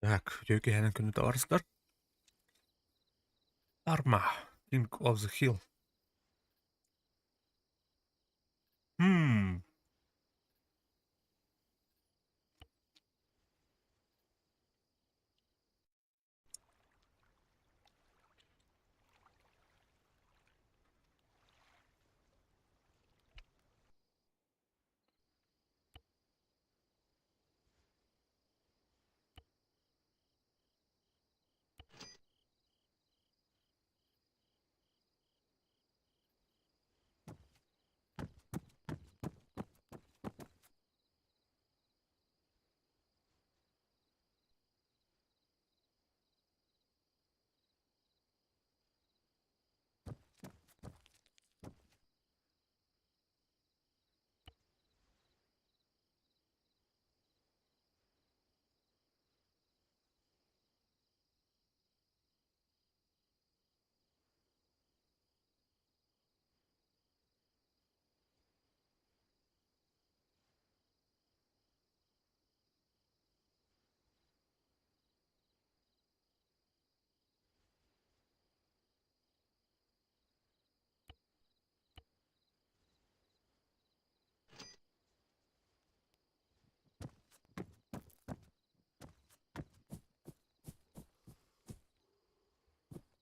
Так, үйге яңа күнді барысыздар. Арма, King of the Hill. Hmm.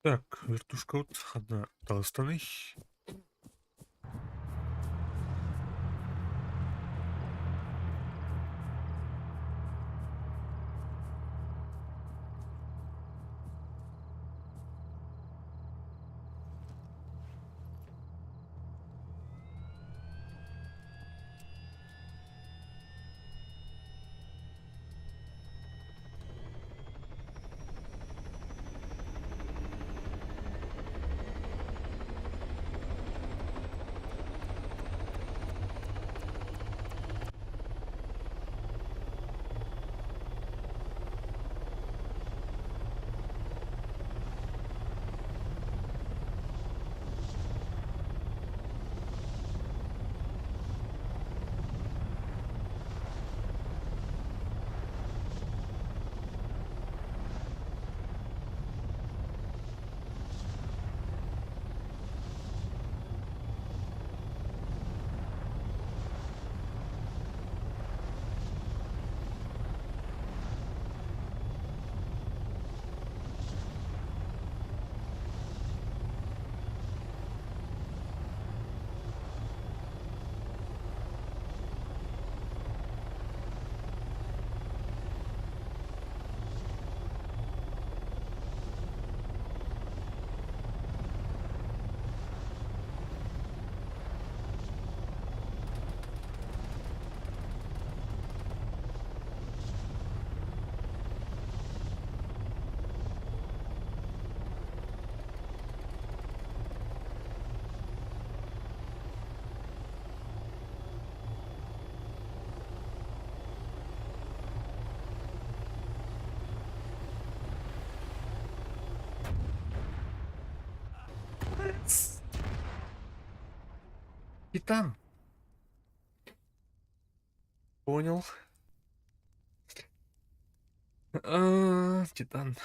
Так, вертушка вот одна Дагыстаный. Титан. Понял. Титан.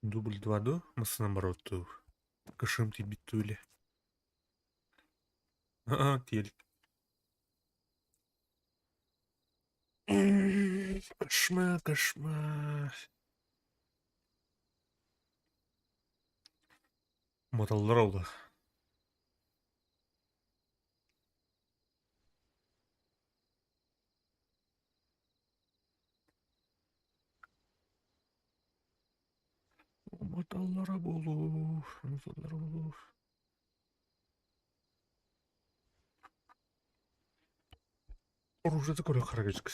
Дубль 2 до Масанамороту. Кашим ты битули. Тель. Кошмар, кошмар. Моталдар алды. Моталдар болу. Моталдар болу. Оружие такое харагачка.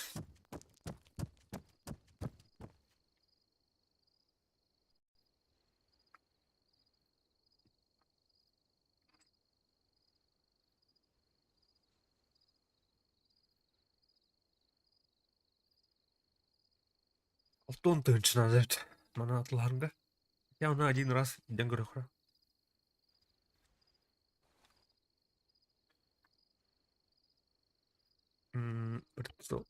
тон тынчына зэвт. Мана атларынга. Я оны один раз иден көрөхра. Біртісі.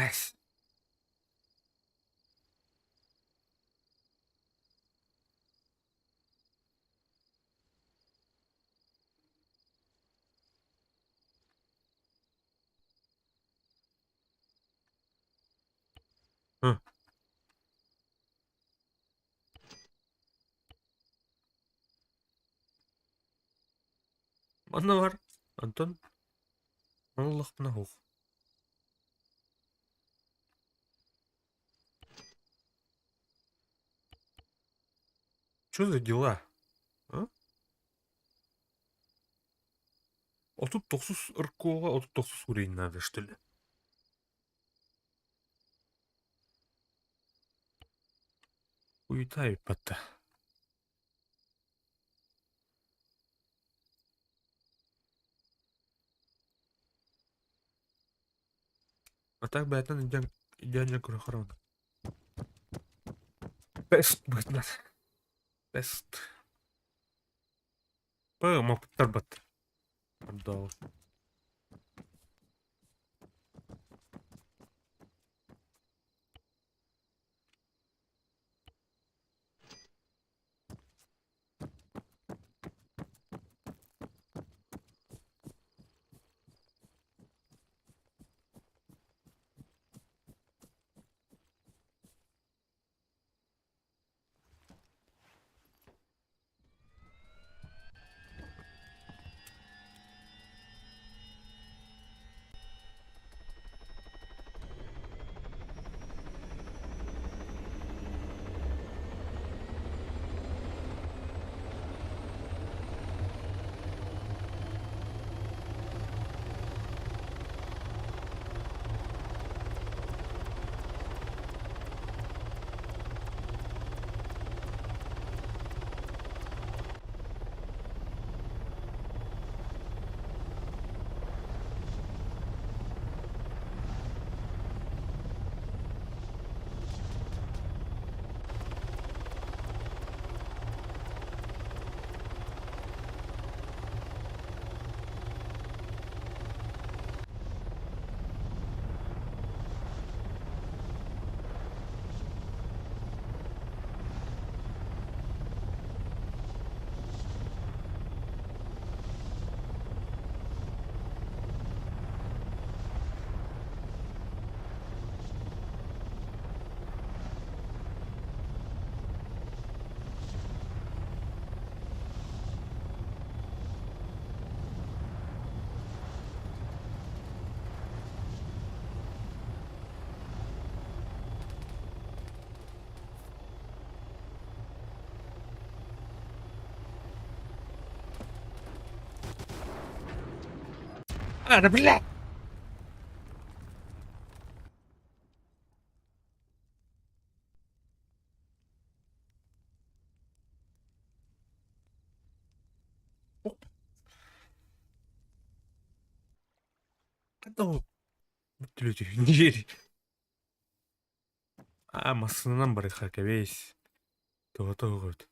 Әс. Hı. Мана бар. Антон. Манлық мына хух. Что за дела? А? 39 ыркоға 39 көрейін надо, что ли? Уйтай патта. А так бәтін идеально көрі. Бест будет нас. Бест. Пэ, мопыттар бат. Отдал. А, да блядь! Готово. Люди, не верь. А, масынынан бар хакавейс. Того вот.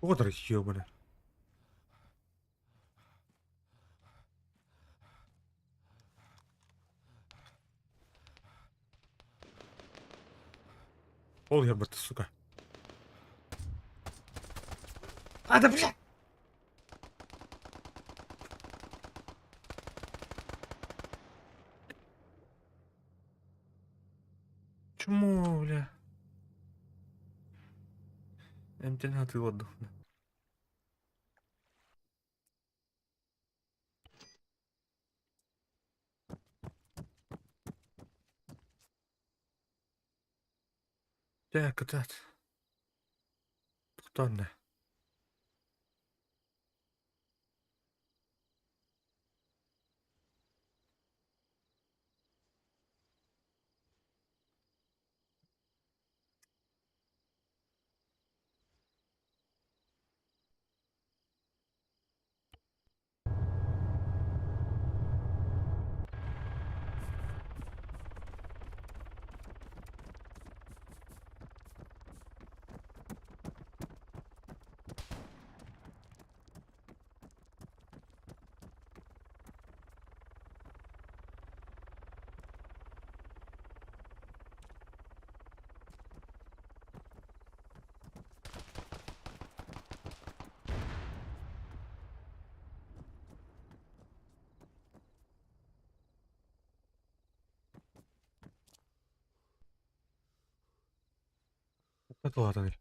Вот ёбаный. Пол ёбаный, сука. А, да бля! Чему, бля? Эмтинатый отдых. Так, этот. Кто он? Это ладно.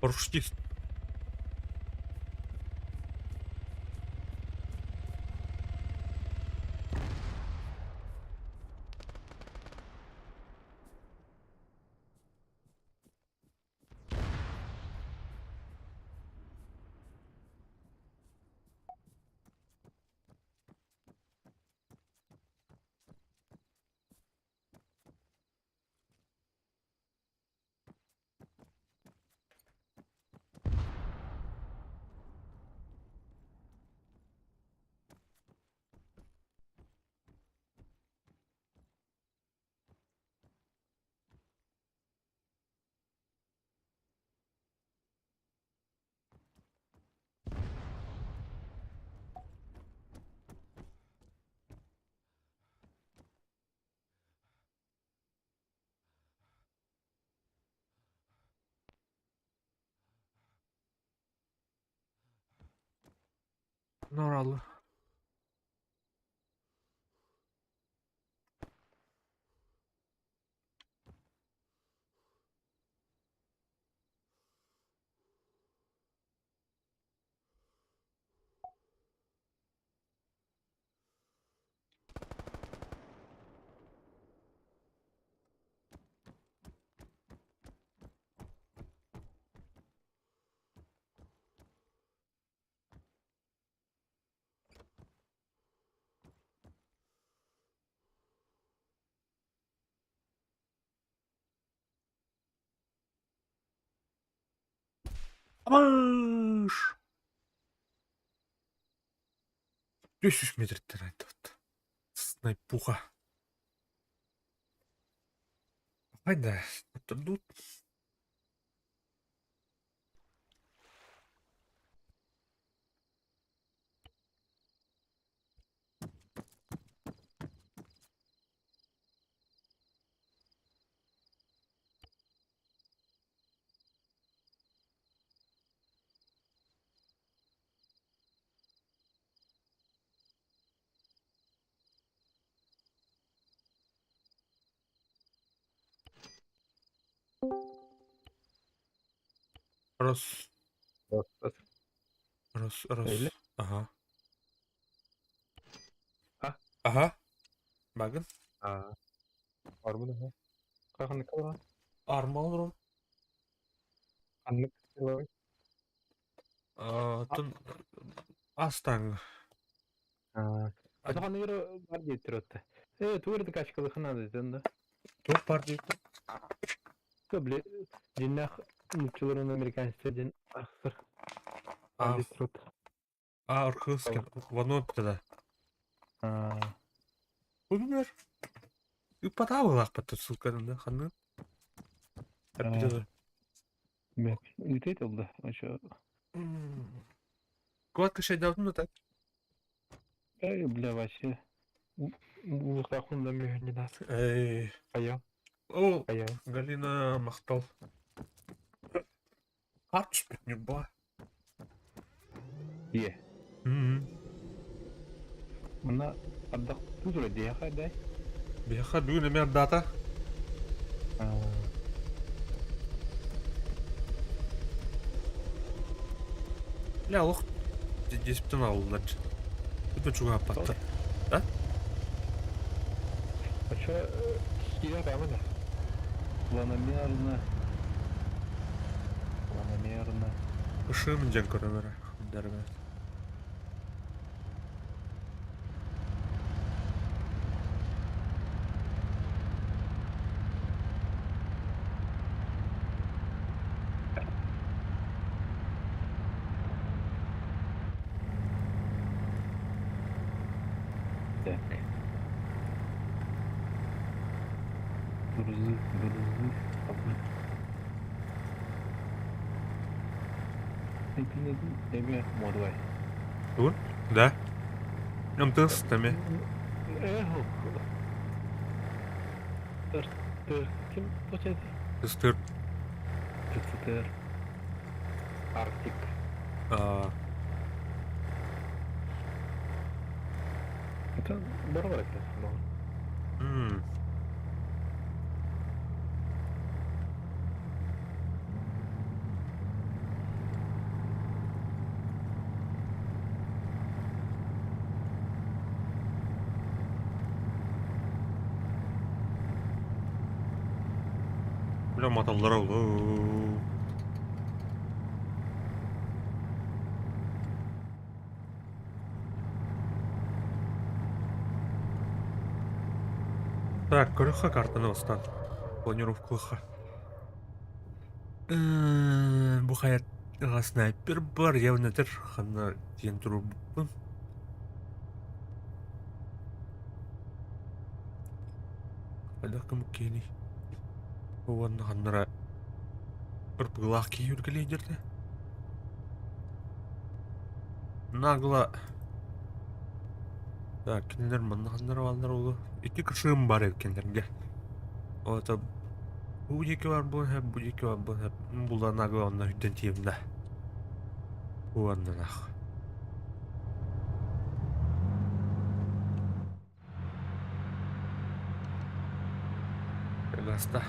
Парашютист. Норал. Амаш! 500 метрден айтып. Снайпуха. Hayda. Отурду. Рос. Bas. Рос. Öyle. Ага. Ha? Ага. Bakın. Aa, var mı daha? Kakanlık var. Armalı rom. Kanlık var. Tın Astang. Aa. O zaman yürü var getir otta. Evet, vurdu kaç kılıkın adı da. Çok parti. Köble cinnah mutçuların Amerikan istediğin aksır. Var А, getir otta. Архызken. Вано да. Aa. Бумер. Ипатабы лақпатты сылканында ханны. Әппетеді. Bak, üteyt oldu. Aşağı. Кладка шайдавдым да так. Бля, вообще. Bu sakunda mühürlü de. Эй. Ayağı. О, Ayağı. Галина мақтал. Қар түспек не ба. Ye. Buna adak tuzla diye kadar. Бяха бүгін емер дата. Ля, ох. Деспітін ауылдар. Bütün çuğa pattı. Ha? Aşağı silah ama da. Планомерно. Планомерно. Işığımın can koruları. Derbe. Так. Грузы. Тебе модвай. Тут? Да. Ям системі. Эхо. Тыр. Kim почти? Тестир. Тыр. Арктик. Это здорово это. Бля, маталдар oldu. Так, көріққа картаны остан. Планировкалыға. Бұл хаят снайпер бар, явнатыр. Ханна тен тұру бұппын. Қайда кім кені? Оған ханнара ұрпығылақ кей үргілейдерді. Нағыла. Так, кендер манна ханнара валдар олы. Екі кішігім бар екендерге. Ота bu iki var bu hep bu iki var bu hep bundan nağıla onlar hütten tiyimde. Bu andan ah. Gasta.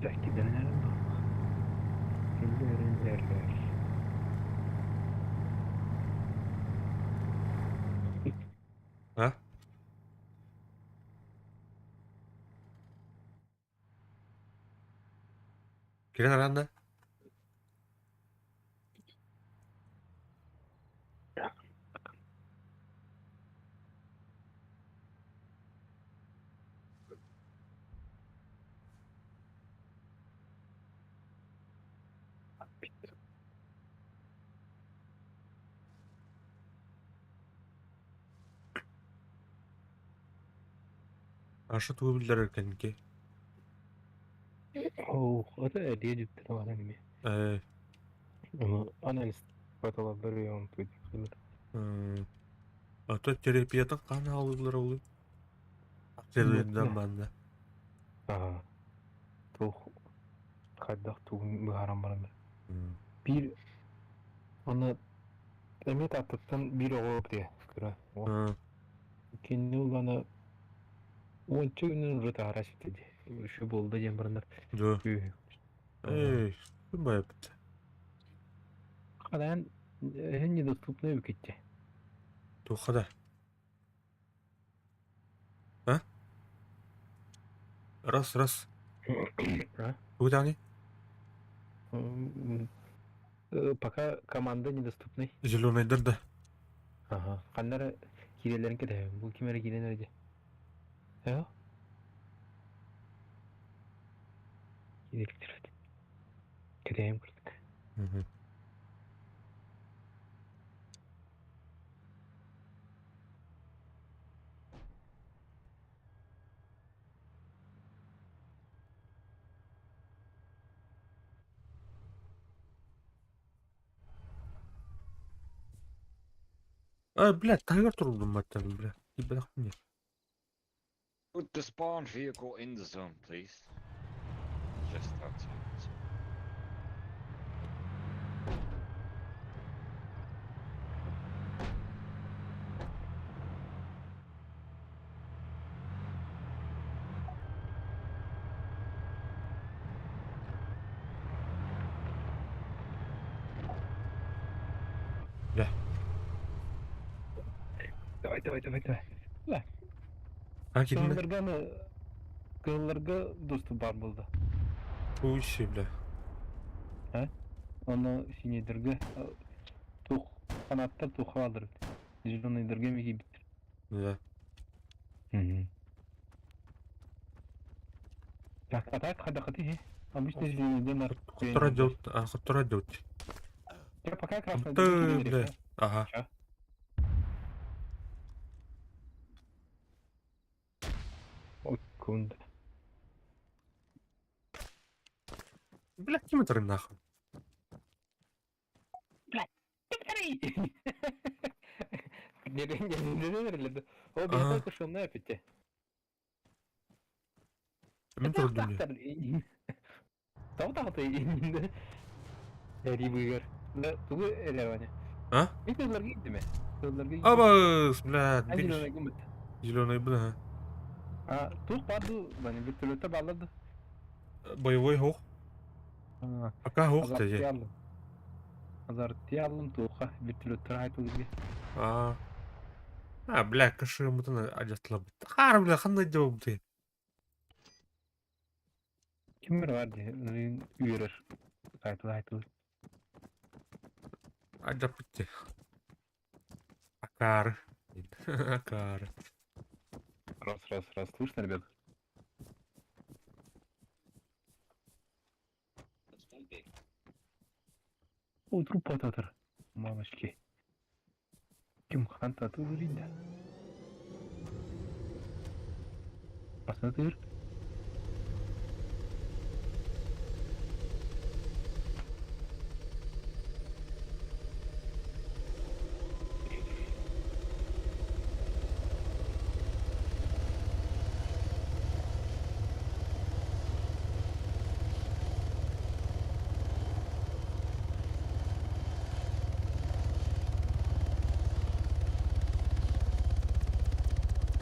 Так, gidenler bak. Gidenler. Ha? Giren aranda. Aşı tuğu bildiler erkenki. Oh, o da hediye cüttüre var anime. Ama analist fotoğrafları yoğun tutuyor. Ata terapiyatan kana alırlar oluyor. Akselerinden bende. Aha, tuh kaddak tuğun haram barında. Bir ona emet attıktan bir oğul diye. Kıra. O kendi ulana o çoğunun rıta haraç dedi. Şu bolda cembarında. Dur. Kim bayaptı? Kalan henüz dostuplu yok etti. Tuğ kadar. Ha? Ras. Ha? Bu tane Пока команда недоступны. Zilonaydır da. Ага. Kanlara hilelerin kede. Bu kimere hileler ece. Ya? Hileliktir. Kedeyim kırdık. Блядь, тайгар turuldum zaten bile. Bir bıraktım ya. Put the spawn vehicle in the zone, please. Just outside. Gel. Давай. Lan. Ha gitme. Kığılırga dostum var burada. Bu işi bile. Onu sinyedirge. Tuh. Kanatta tuh alır. Zilonaydirge mi gibi. Ya. Так, ходи. Обычно зеленый на Kutura dövt. Kutura dövt. Я пока красный Bile. Aha. Ой, кунда. Блядь, ким нахуй. Не verildi. O bir Aha. kuşun ne yapıyor? Kimin turudum ya? Tahu tuh. Dari buyur. Ne tuh elevanya. Ha? Bir kızlar gitti mi? Kızlar gitti. Abas, blad. Acil ona gümüt. Zilonay bu da ha. Ha, tuh padu. Bani bir türlü de bağladı. Boyovoy hoq. Ha. Aka hoq dedi. Azartı aldım tuğha. Bir türlü tırayt oldu. Ha, blad, kışığım butun acatla bitti. Har bile kanday cevap değil. Kim bir var diye. Üyerir. Taytıl. Acap bitti. Akar. Akar. Раз. Слышно, ребят? О, труп ататыр. Мамочки. Kim hanta tığırıyla. Asatır.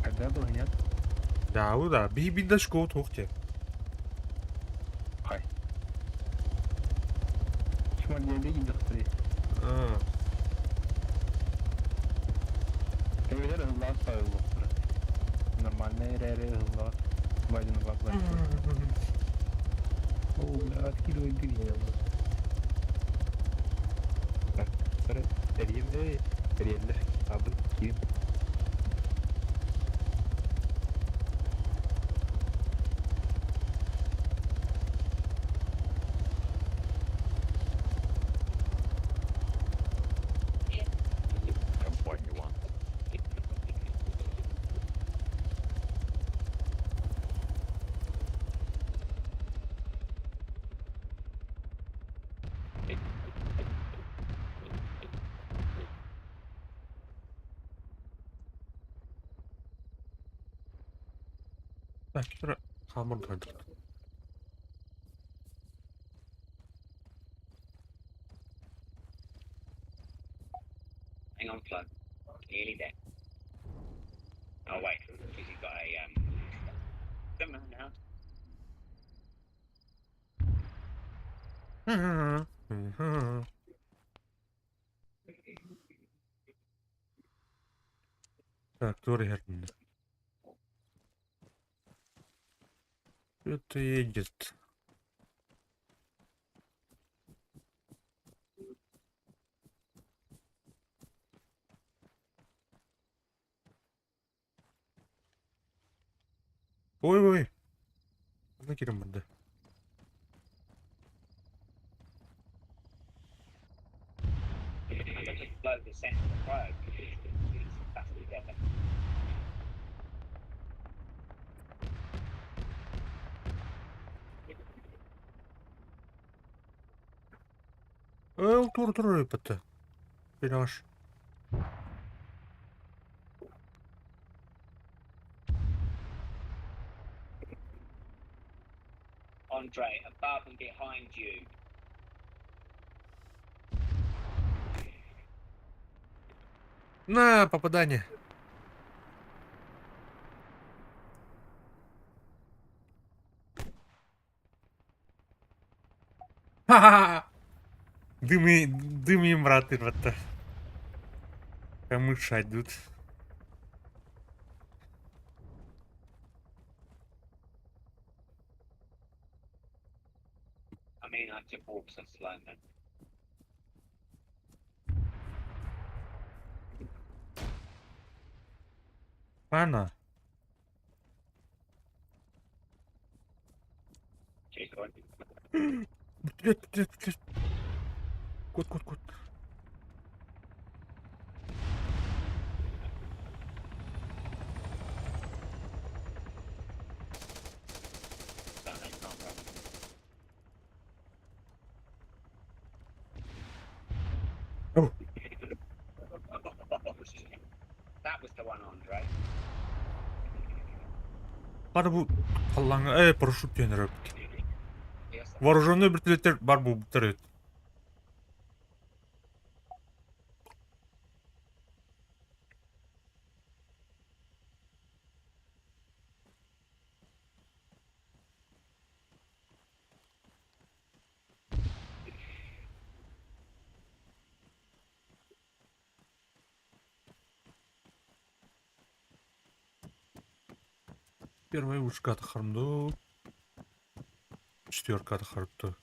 Когда догонят? Yahu da bir bindaş goat hoq diye. Hay. Şimal yerde gidiyor. Evler hızlı sayılır. Normalde rere hızlı. Baydın baklar. Oo, at kilo indir ya. Bak, sonra eriyeller. Abi, kim? What you want? Kira hamur kaydık. Hang on, Flo. Nearly there. Oh wait, because you've got a Don't know now. Traktör yerinde. Это едет. Ой-ой. Ana girin burada. I just blow the centre of the road because it's back together. Dur röpete. Biraz. Andre, above and behind you. На, попадание. Ха-ха-ха. Дым им, брат, это. Камыши идут. I mean, I just walk so slow, man. Mana? Cheers, boy. Быстрее. Кот. That ain't not right. Oh. That was the one, Andre. Бар bu қаллаңа, парашют тенер öptü. Yes, sir. Вооруженный вертолеттер бар bu бітіреді. Первая ушка атқарымды. Четверка атқарыпты.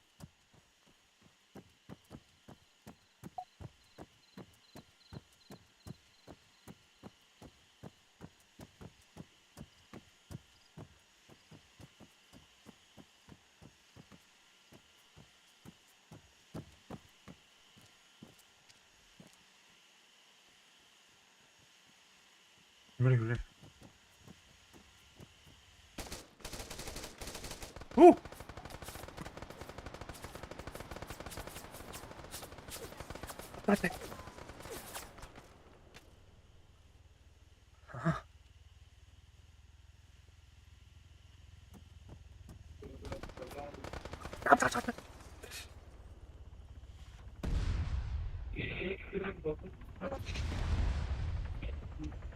Güle. Hadi.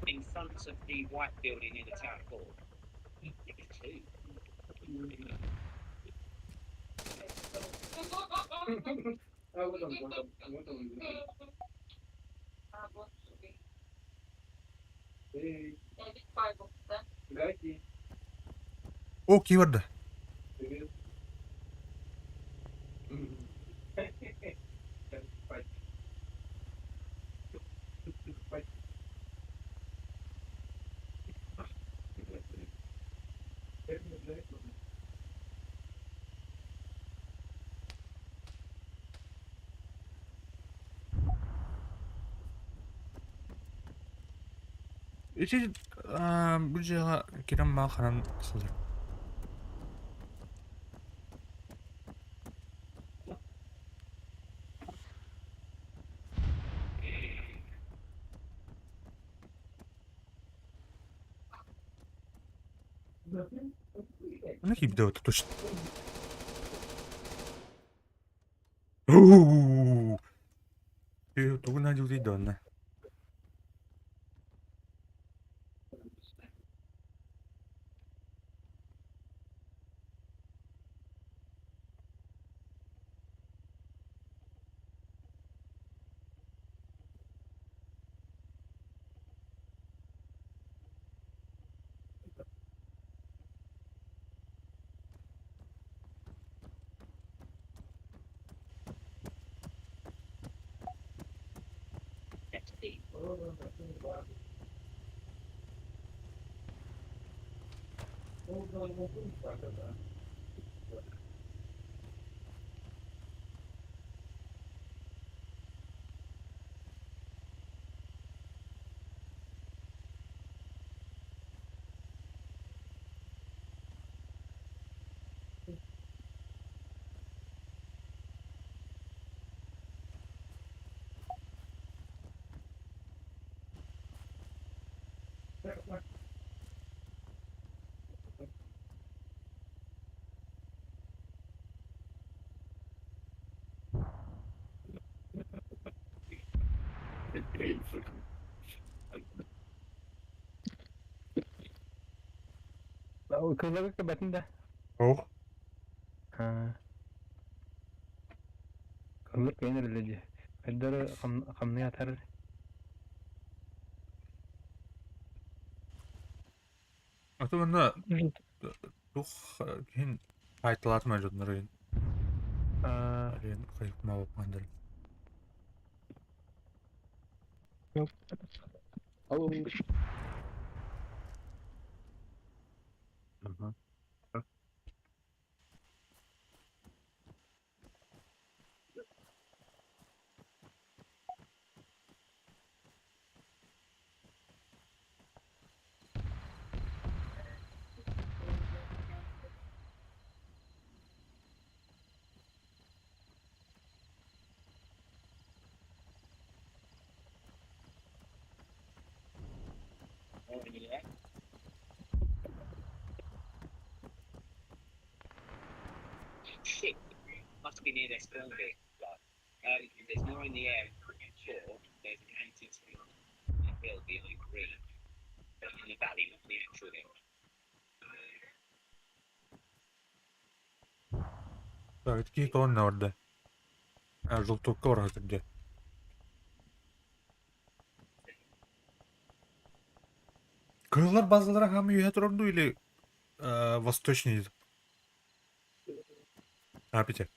In front of the white building in the town hall. It's two. O keyword. İşte bu cihaz kiran bana karan kılır. Ne gibi de tutuştu. Ooo. Tugun aja udah dona. Next team. O kızlar ke batında. Oh. Ha. Kızlar peynir ilacı. Kadar kamni atar. Atau bunda tuh kan telat mah jodnerin. Aa, Ada yang kayak mau mandar. yok. Alın. Aha. Oh, yeah. Shit. Must be near their spawn base. There's more in the air. Sure. There's an anti-spawn. It will be like green. But in the valley, not the actual hill. Evet ki ton orada. Желток orası где. Kızlar bazıları hem yuhatrondo или восточный. Апите.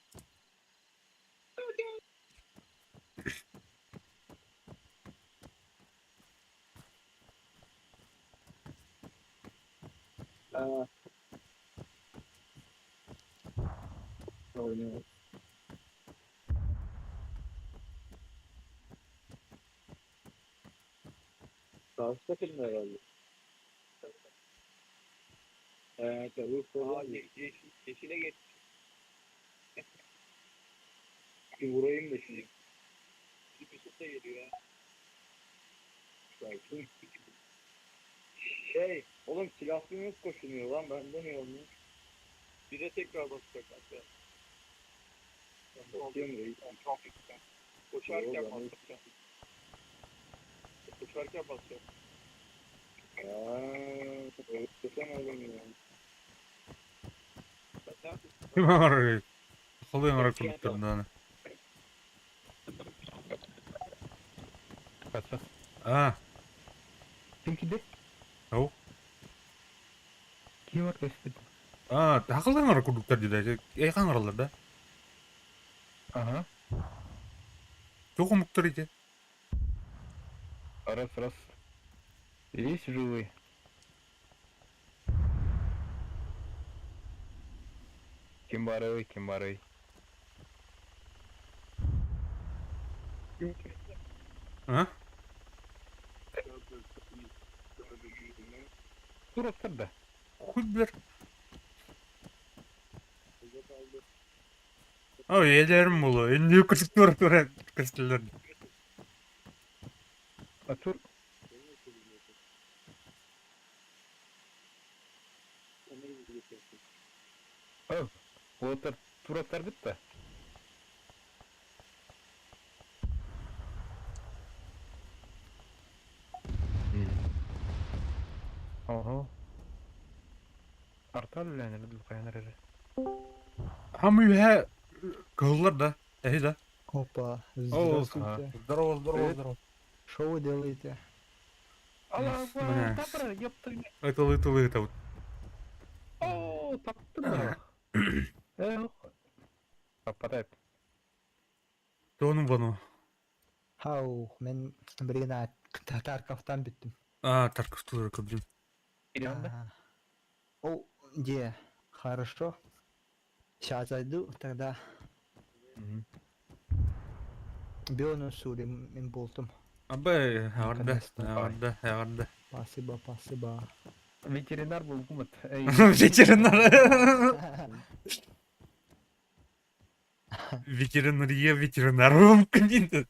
Oynuyor. Sağlıkta film herhalde. Tabii sorun. Yeşile geç. Bir vurayım da şimdi. Yusuf da geliyor ya. Belki. Oğlum silahlı nasıl koşunuyor lan? Bende mi olmuyor? Bir de tekrar basacak hatta. Bakıyorum reis. Koşarken basacak. Koşarken basacak. Evet kesemedim ya. Kim var? Kalıyor olarak kurduklarından. Kaçak. Ah. Çünkü de Oh. kim var kaçtı? Ah, haklı olarak kurduklar juga. Kan oralarda. Aha. Çok umutlar idi. Раз. Есть живые? Кимбарой. Ha? Dur otur da. Kudlar. Oh, yelerim bulu. Ünlü kırıklar kırıklar. Otur. Oh, Walter Turaklar bitti. Oho. Artar ulanır bu kayanları. Hamı ühe kıllar da. Da. Опа, О, здравствуйте. Здорово, здорово, здорово. Что вы делаете? Allah Mene. tapra yaptın. Это. Oo, taptın da. Kapatayım. Тону вану. Хау, мен біргена Тарковтан біттім. Тарковту кабдим. İranda. О, где? Хорошо. Сейчас зайду, тогда биону сури мен болтум. Абе, Наконец-то. Ағарда. Спасибо, спасибо. Veterinar bulgumat. Ветеринар. Ветеринар мүмкін дейді.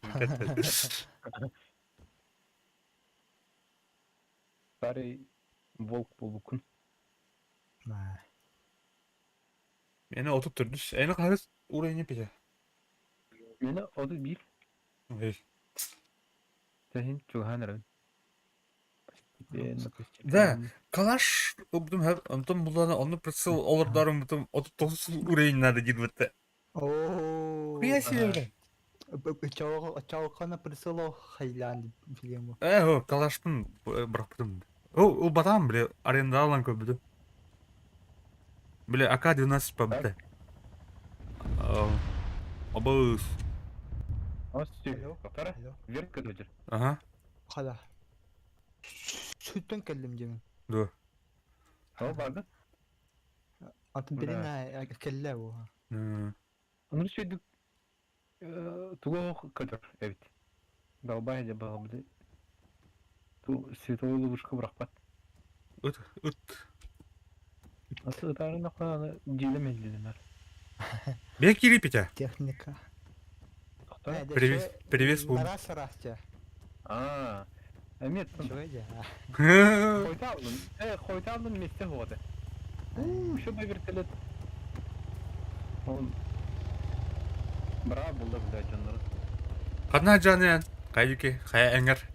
Старый волк bulgukun. Meni otup durduş. Eni qarız oraya ne pece? Meni adı bir. Sen Johanner. Да, калаш обдум hep antum bulana onu prasıl olur darım butum otup tosul urayın nerede girmette. О, Куяси öyle. Чаукана присыло хайланды фильму. O kalaşpın bırakmadım. O batam bile arenda alan köbüdü. Bile AK-12 pabde. Abuz. Alo. Kapara. Alo. Ver kadar. Aha. Қада. Sütten келдім демен. Dur. Hava vardı. Атын берен келле о. Onu söyledik. Tuğla kadar. Evet. Dalbayca bağımlı. Tu setoğlu vuruşka bırakpat. Ut. Nasıl ıdarına falan cilemediler. Belki ripete. Техника. Привет, бум. Раз расча. Aa. Emniyet. Şöyle. Koytaldın mesle oldu. Şu da bir telet. Bravo buldu bu da canları. Kadına canı kayıki kaya enger.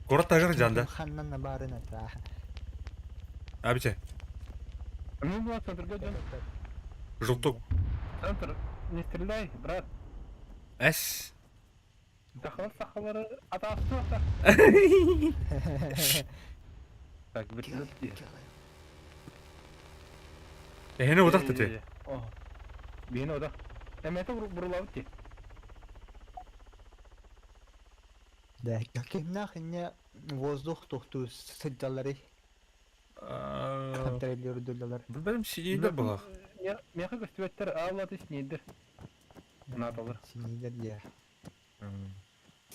Город тажыр жанды. Ханнан барына та. Abice. Ömür bu satırga can. Желток. Satır. Ne strilay брат. Эс. Сахалары атасы var. Так bir telet diye. Ehine odak dedi. Oh. Beni oda. Emete vurulavut ki. Да, каким нахрен воздух тухту сыдалары контролируют. Bu benim sinirde bak. Meka göstüvetler ağladı sinirdir. Ne yapalım? Sinirler ya.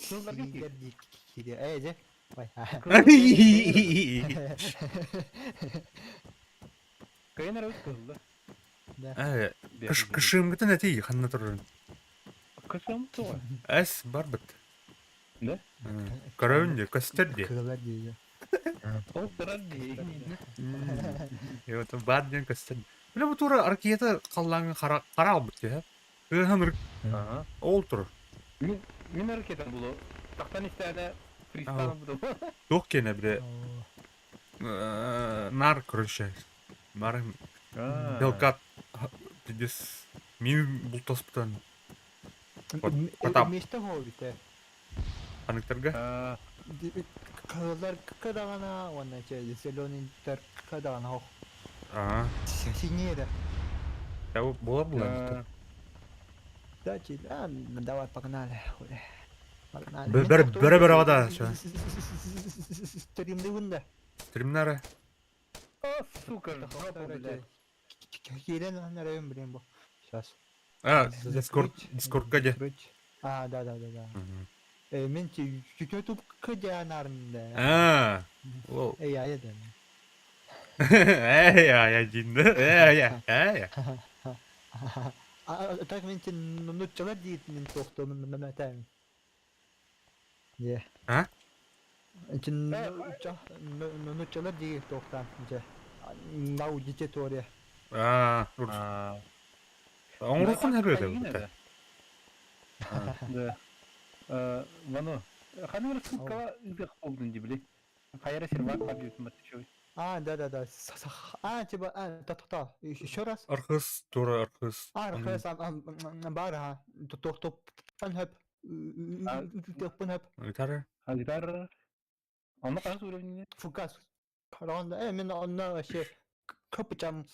Kızlar gitti. Sinirler gidiyor. Ece. Vay ha. Kayınlar öt kızdı. Kışım gıtı neti kanına durun. Kışım tuğu. Es barbet. Ne? Karayınca kaster diye. Kırılar diyor. O sıra değil. Evet, badyan kaster. Bile bu tura arkiyata kallan kara albut ya. Hanır Aha. oltur. Min hareketten bulu. Taktan istene freestyle budu. Yok gene bile nar kırışı. Nar Белкат. Дедес. Мин бултаспытан. Потап. Место хоббите. Анықтарға. Kırılar kırağına ona şey zelenin ter kırağına hoş. Синие. Ya bu bolar bular. Да, давай погнали. Погнали. Бәрі havada şu an. Стримді күнде. Streamlere. Ah suka. Келен анарайым білем бұл. Сейчас. Discord'ga gel. Да. Мен YouTube жанарында. Wow. Я да. Ya cindi. Ya. Так мен нутчалар дейт мен тоқтомын мәтәм. Ha? Чин нутчалар дейт тоқтан. Аудитория. Dur. Aa. Оңрохун Yine heröyle. de. Да. Вано. Ханыр сукка изгах болдун дибли. Хайра сервак абьют матчой. Да. Типа, еще раз. Архыз, тура архыз. Архыз, бара, топ, панхап, панхап, Гитара. Гитара. Onu kaç uğrayın? фугас. Каранда, мен онна вообще köpücam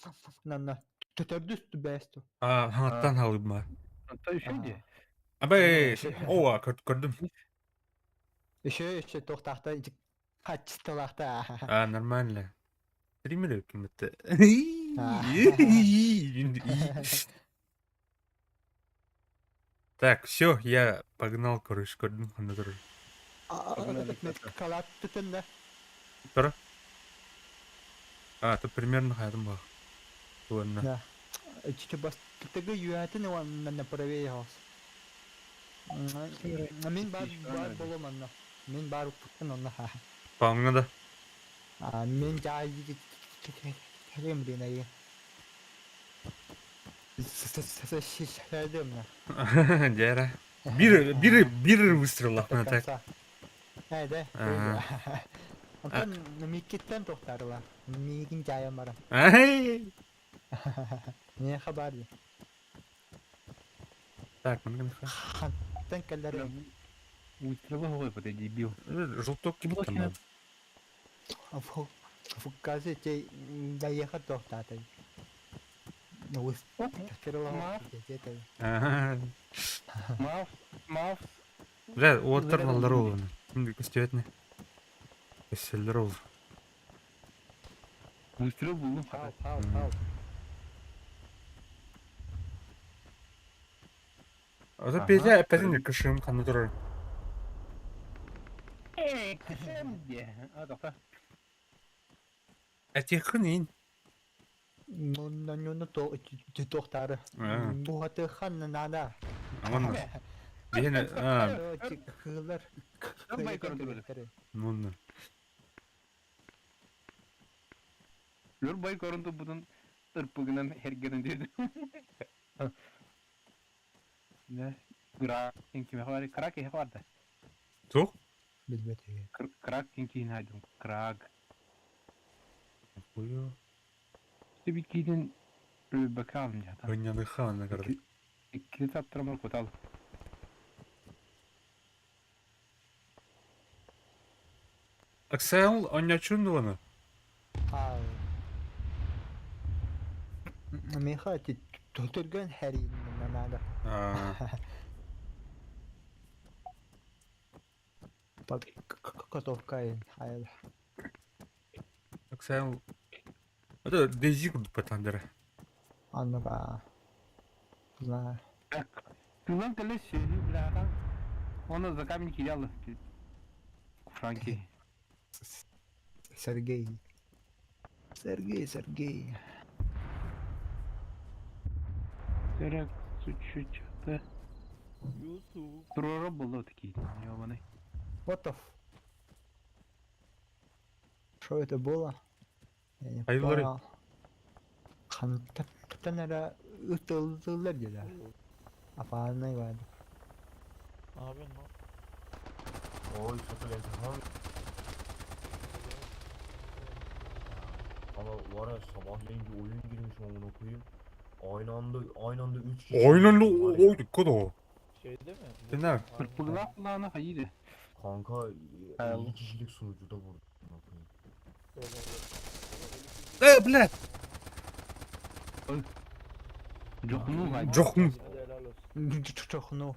nanna. Tötördüstü bestu. Hangаттан халып бар. Hatta şöyle. Абай, ооа, көрдүм. Еще тохтахта качталахта. Нормально. Стример кимметте. Так, все, я погнал, короче, көрдүм кандай тур. Калат түтүндө. Тура. Тут примерно хаядым баг. Туанна. Да. Чичи бас тыгы юатын на правее хос. Мен бар боломанна. Мен бар туттун онна. Паңна да. Мен жай келем динайы. Сәдем на. Жара. Бир выстрел лахна так. Да. Ondan memleketten tohtarlar. Memleketin cayam var. Ай! Ne haber ya? Так, мына Хантан каллары. Уйтрава хой по дебил. желток ким там. Фуказы чей доехать тохтатай. Ну, Мав. Ага. Мав. Бля, оттар налдар ол. Кимди көстөбетне. Көсөлдөр ол. Уйтрава buldum. Пау. Оза пеже аппетин кышым кандай тур. Kışım diye. Adakta. Атехнин. Ну, тохтары. Bu hatı han nada. Аман. Бене, Хылар. Bay görüntülü. муна. Lör bay görüntü bunun ırpıgından hergenin dedi. Ne? Krak kinki var. Krak ya vardı. Тук? Bilmedi. Krak kinki haydım. Krak. Хуё. İşte bir gidin bakalım ya. Гонялы хан на город. İkili taptırmalı kotal. Аксел, он не чундуана. Меха tötürgön her yerinden nada. Bak котовкай. Hayır. Аксел. Это Дейзи курду патандера. Anladım. Знаю. Kılan kılıç şeyi bırakan. Onu zakamni kiyalı. Franki. Сергей. Serek suçu çıktı. Durora buldu такие. Ёбаный. What the f... Что это было? Я не Айлары. понял. Қантаптан әрі ұтылдылар деді. Апанай vardı. Ne yapıyorsun lan? Oy çok tamam. Ama var ya sabahleyin bir oyun girmiş onu koyayım. Aynı anda 3 kişi. Oynan var ya. o dikkat o. Şeyde mi? Ne? Pırpırlak kulağına haydi. Kanka Hayal. 50 kişilik sunucuda vurdu. Блядь. Cokunu var. Жоқ mu? Hadi helal olsun. Чухну.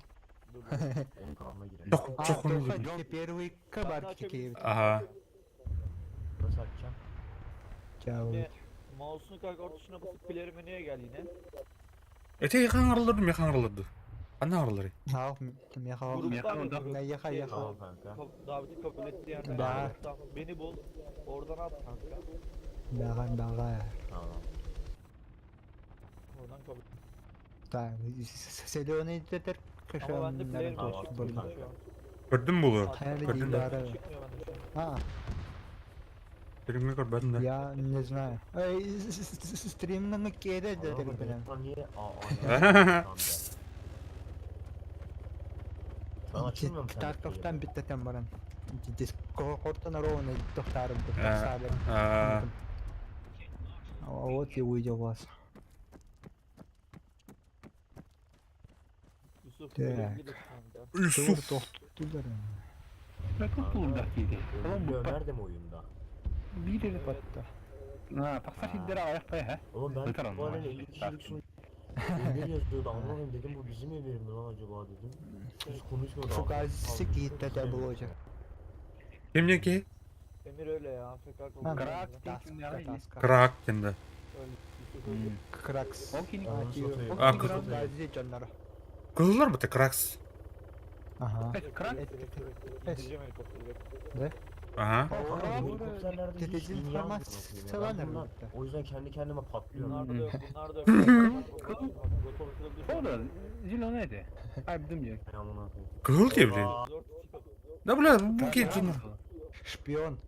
Dur. Onun kanına girelim. Жоқ mu? только первый кабар кикеев. Ага. Nasıl açacağım? Чао. Ne? Mouse'unu kalk tuşuna basıp player menüye gel yine. Ete яхан араларды, механ араларды. Ана аралары. Хау, меха. Gruptan orada. mı? Яха. Tamam kanka. Daveti kabul etti yani. Da. Tamam, beni bul. Oradan at kanka. Бага. Tamam. Oradan kabul. Так, зеленый детер Ama bende player Tamam, menü tamam. çıkmıyor şu an. Көрдүм булу. Hayal Gördün mü? değil. Çıkmıyor bende şu an. Ha. Birini görmedim de. Я не знаю. Стримнің кері Allah'ım деді білем. Berkman niye aynen Sen açılmıyor mu sen? Tarkov'tan bitteten baran. Discord'dan ровно тоқтарым. Вот и увидел вас. Yusuf De. böyle gidip kanka. Doğru Yusuf. toxtuttular. Ne tutuldu dedi. Oğlum bu Nerede mi oyunda? biri Batta. Ha, taksa şiddere ayakta ya. Oğlum ben Yeter ama. bu arada 50 kişilik şu Emir yazıyordu anlamadım dedim bu bizim Emir mi lan acaba dedim. Hiç konuşmadı. Fugazi gitti de bulacak. Kimden ki? Emir öyle ya. AFK Ha, kaldı. Krak. Taska. Krak kendi. Yusuf öyle. Kraks. O kim? Anasını satayım. Ah, Fugazi canları. Kızılır mı te Kraks? Aha. Krak. İndireceğim helikopteri bekle. Aha. Helikopterlerde hiç Dedeciğim dünya format yok bakayım ya. seven Ben bunlar- herhalde. O yüzden kendi kendime patlıyorum. Bunlar da yok. Bunlar da yok. Rotor kırıldı. O da Zilo neydi? Harbiden mi? Ay amına koyayım. Kızıl diye biliyorum. Aa, Zor tutuyor. Ne bileyim bu ki canım. Şpiyon.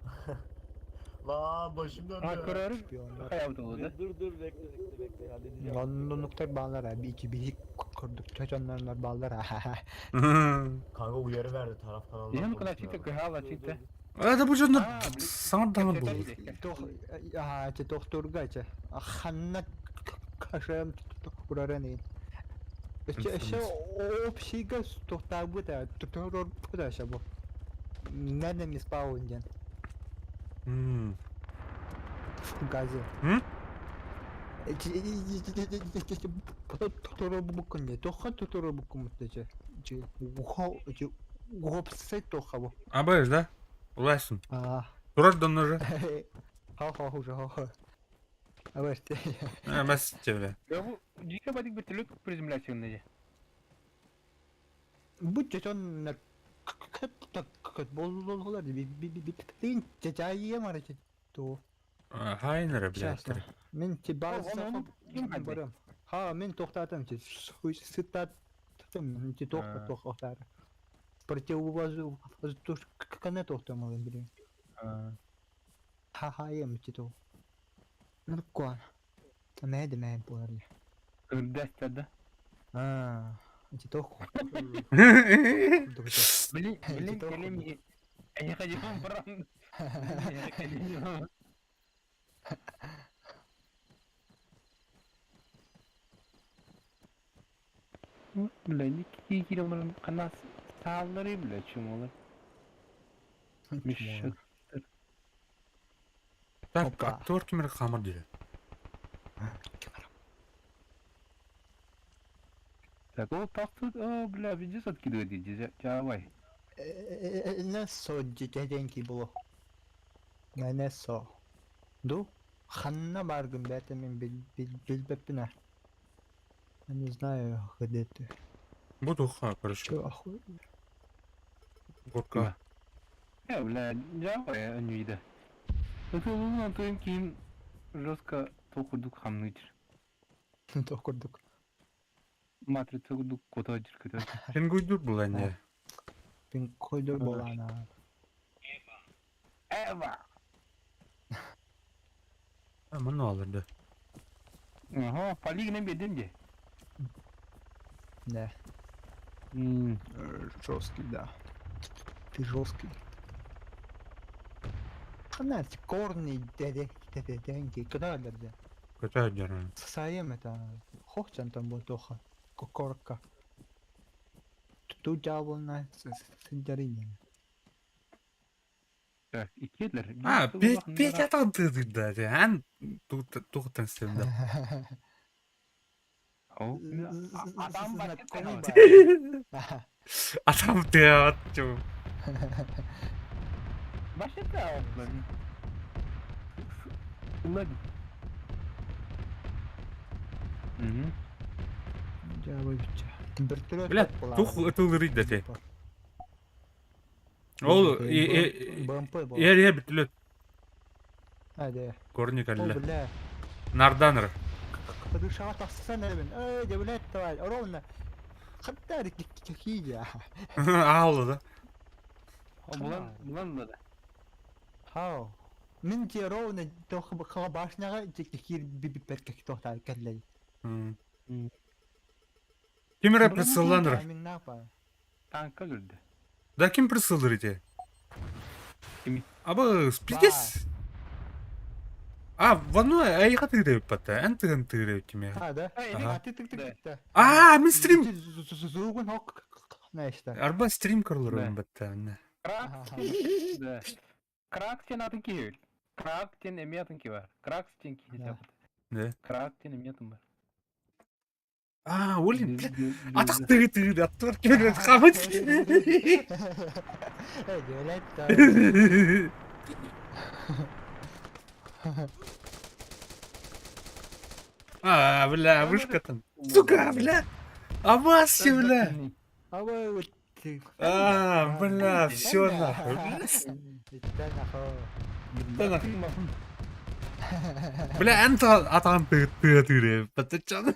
La başım döndü. Ha kararı Şpiyonlar. hayat oldu. Dur bekle halledeceğim. Londonluklar bağlar ha. Bir iki bir kurdukça canlarlar bağlar ha. Kanka uyarı verdi taraf kanalından. Diyeceğim kadar konuşmuyor çıktı adam. kıyava çıktı. Hadi bu canım. Ha, Sana da mı bulur? Ya doktorga ce. Hanna kaşım buraya ne? İşte o psiga doktor bu da doktor bu da şey bu. Nerede mi spawncan? Hmm. Gazi. Hı? Doktor bu konuda. Doktor bu konuda. Gopse toxa bu. Abi işte. Ulaşsın. Ah. Durar donları. Ha. Evet. Hemen çevre. Ya bu jika badik bir türlü prizmlasyon nece? Bu çeşon kıt bollar bir cecaiye var ki to. Hayır nere Şahsına. biletleri. Men ki bazı Onu kim haddi? barım. Ha men toxtatam ki sıtat tutum ki toxtar. Противовазу воздуш kana toxtamalıyım biliyorum. Ha yem ki to. Ne kuan. Ne bu arada. Irdastada. Ha. Ki to. Bili kelime ayaka jom perang. Ayaka jom. Bileni ki onların kana sağları bile çumalar. Mişak. Так, Опа. актер кимер хамар диyor. Так o taktı o bile bir cesat gidiyor diyeceğiz. Cavay. Ne so denki bu. Ne so. Du. Ханна баргын бәтемен билбеппина. Не знаю, где ты. Bu duha karışık. Чё охуй? Gorka. Ya bile cavay önüydü. Ötürü antoyum kim Roska tokuduk hamlıdır. Dokurduk. Matri tokuduk kotacır kötü. Sen guydur bulan ya. Ben koydur bolana. Eva. Ama ne olurdu? Aha, pali yine bir edince. Ne? Жесткий, да. Ты жесткий. Знаете, корни деньги, когда лерде? Kötü canım. Sayem это. Хочет там вот тоха. Кокорка. Тут javulna синдаринин. Evet, ikiler. Ha, bir yatan tığdır da yani. Tuğtan sevdim. O adam başka Знакомый tane. бар. Adam tiyatro. Başka tane. Ulan. Hı. Javulcha. Температура Бля, тух ытылырый да те. Ол БМП был. yer bitlet. Hadi. Kornik О, alle. бля. Nardanır. Подышала тасцена, девлет, давай, ровно. Хаттарик кихия. Ağladı. Bulan da. How? Мен те ровно тох башняга текир биберкек тохтай келлей. Kim repressallanır? Мен напа. Танка жүрді. Da kim pırsılır ite? Kim? Aba spilges. Вано айга тыгырып бата. Антыгын тыгырып киме. Ha da. Ага. Аты тык тык тык. Мен стрим. Зугун хок. Нешта. Арба стрим кырлыр Да. бата. Да. Крактен атын кейл. Крактен эметин ки бар. Крактен ки Да. жапты. Ne? Крактен эметин бар. Олин. Атак тыгыр аттыр киме камыт. Гөлет. Бля, вышка там. Сука, бля. Абаси, бля. Ава вот. Бля, все нахуй. Бля, анта атан тыгыр. Батачан.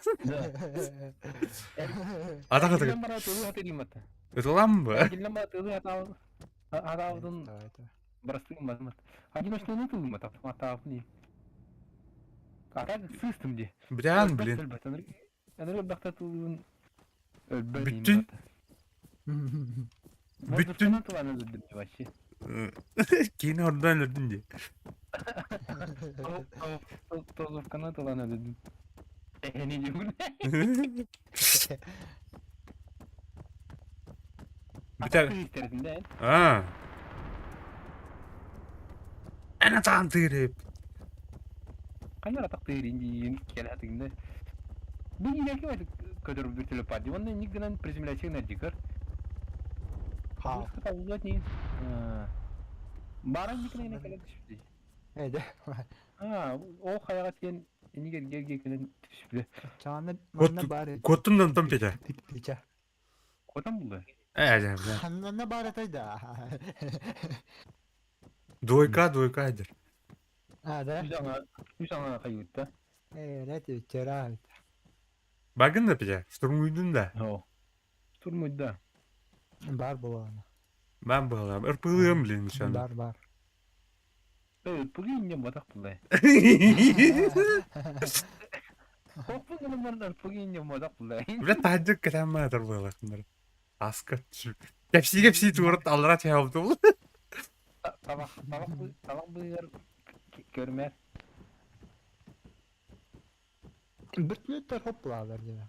Атака тыгыр. Бара тулу хаты римата. Это ламба. Гиллем бара тулу хаты атаудын барастын мазмат. Один что тулу мата. Атаудын. Атак системде. Блин. Аныр бакта тулун. Bütün- Bütün- туланы дедим вообще. Кейін oradan öldün diye. Тозовканы туланы дедим. Не дегүн. Bir Ana tan tırıp. Кайнар атак тыйрин келатыгында. Бу неге айтып көтөрүп бүтүлүп барды. Онда нигден приземляция на дикар. Ha. Кабылат не. Бара никне келет түшүп. Эде. О хаягат кен нигер герге келен түшүп. Чаны Кот- манна бар. Kotundan tam pete. Пича. Котам булды. Бля. Ханна бар атайда. Двойка эдер. Да. Үсаңа кайытта. Evet, içeri. Bakın da pete. Sturm uydun da. О. Турмуйда. Бар bu ana. Ben bağlam. Irpılığım bilin şu Бар. Пуги не батак булды. Хоппун нумардан пуги не батак булды. Bля tacık kalem vardır bu yakınlar. Aska şu. Hepsi tuğrat allara çayaldı ol. Табак быйыр көрмәр. Bütünler hopla verdi.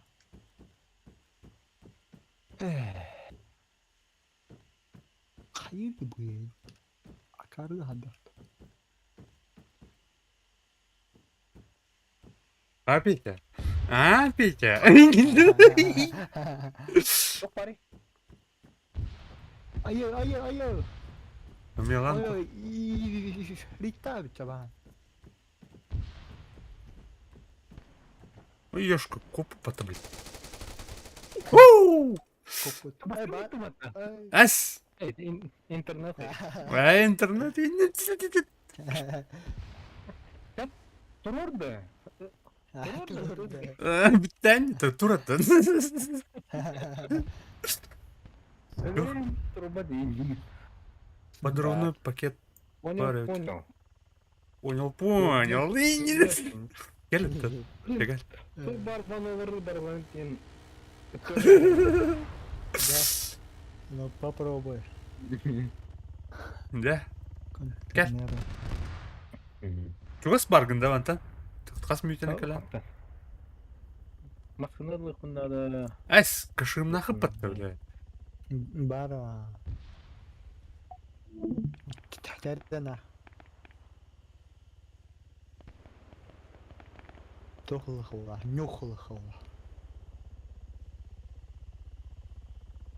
Hayır bu ya. Akarı hadi. Pete. Pete. Çok bari. Ayı. Yalan. Rita bir çaba. Ой, ёшка, копу потоплить. Уу! Ас! İnternet. Интернет. Dururdu. Bitten de turatın. Труба değil. Подробный пакет. Понял. Понял. Gel lütfen. Gel. Барбаналары Ну попробуй. Да. Gel. Чугас баргында вантан. Тутқас мүйтені кәлі. Масынарлы құнда да. Әс, кашырымна қыппатты біле. Бара. Тәрдена. Тухлыхла, нюхлыхла.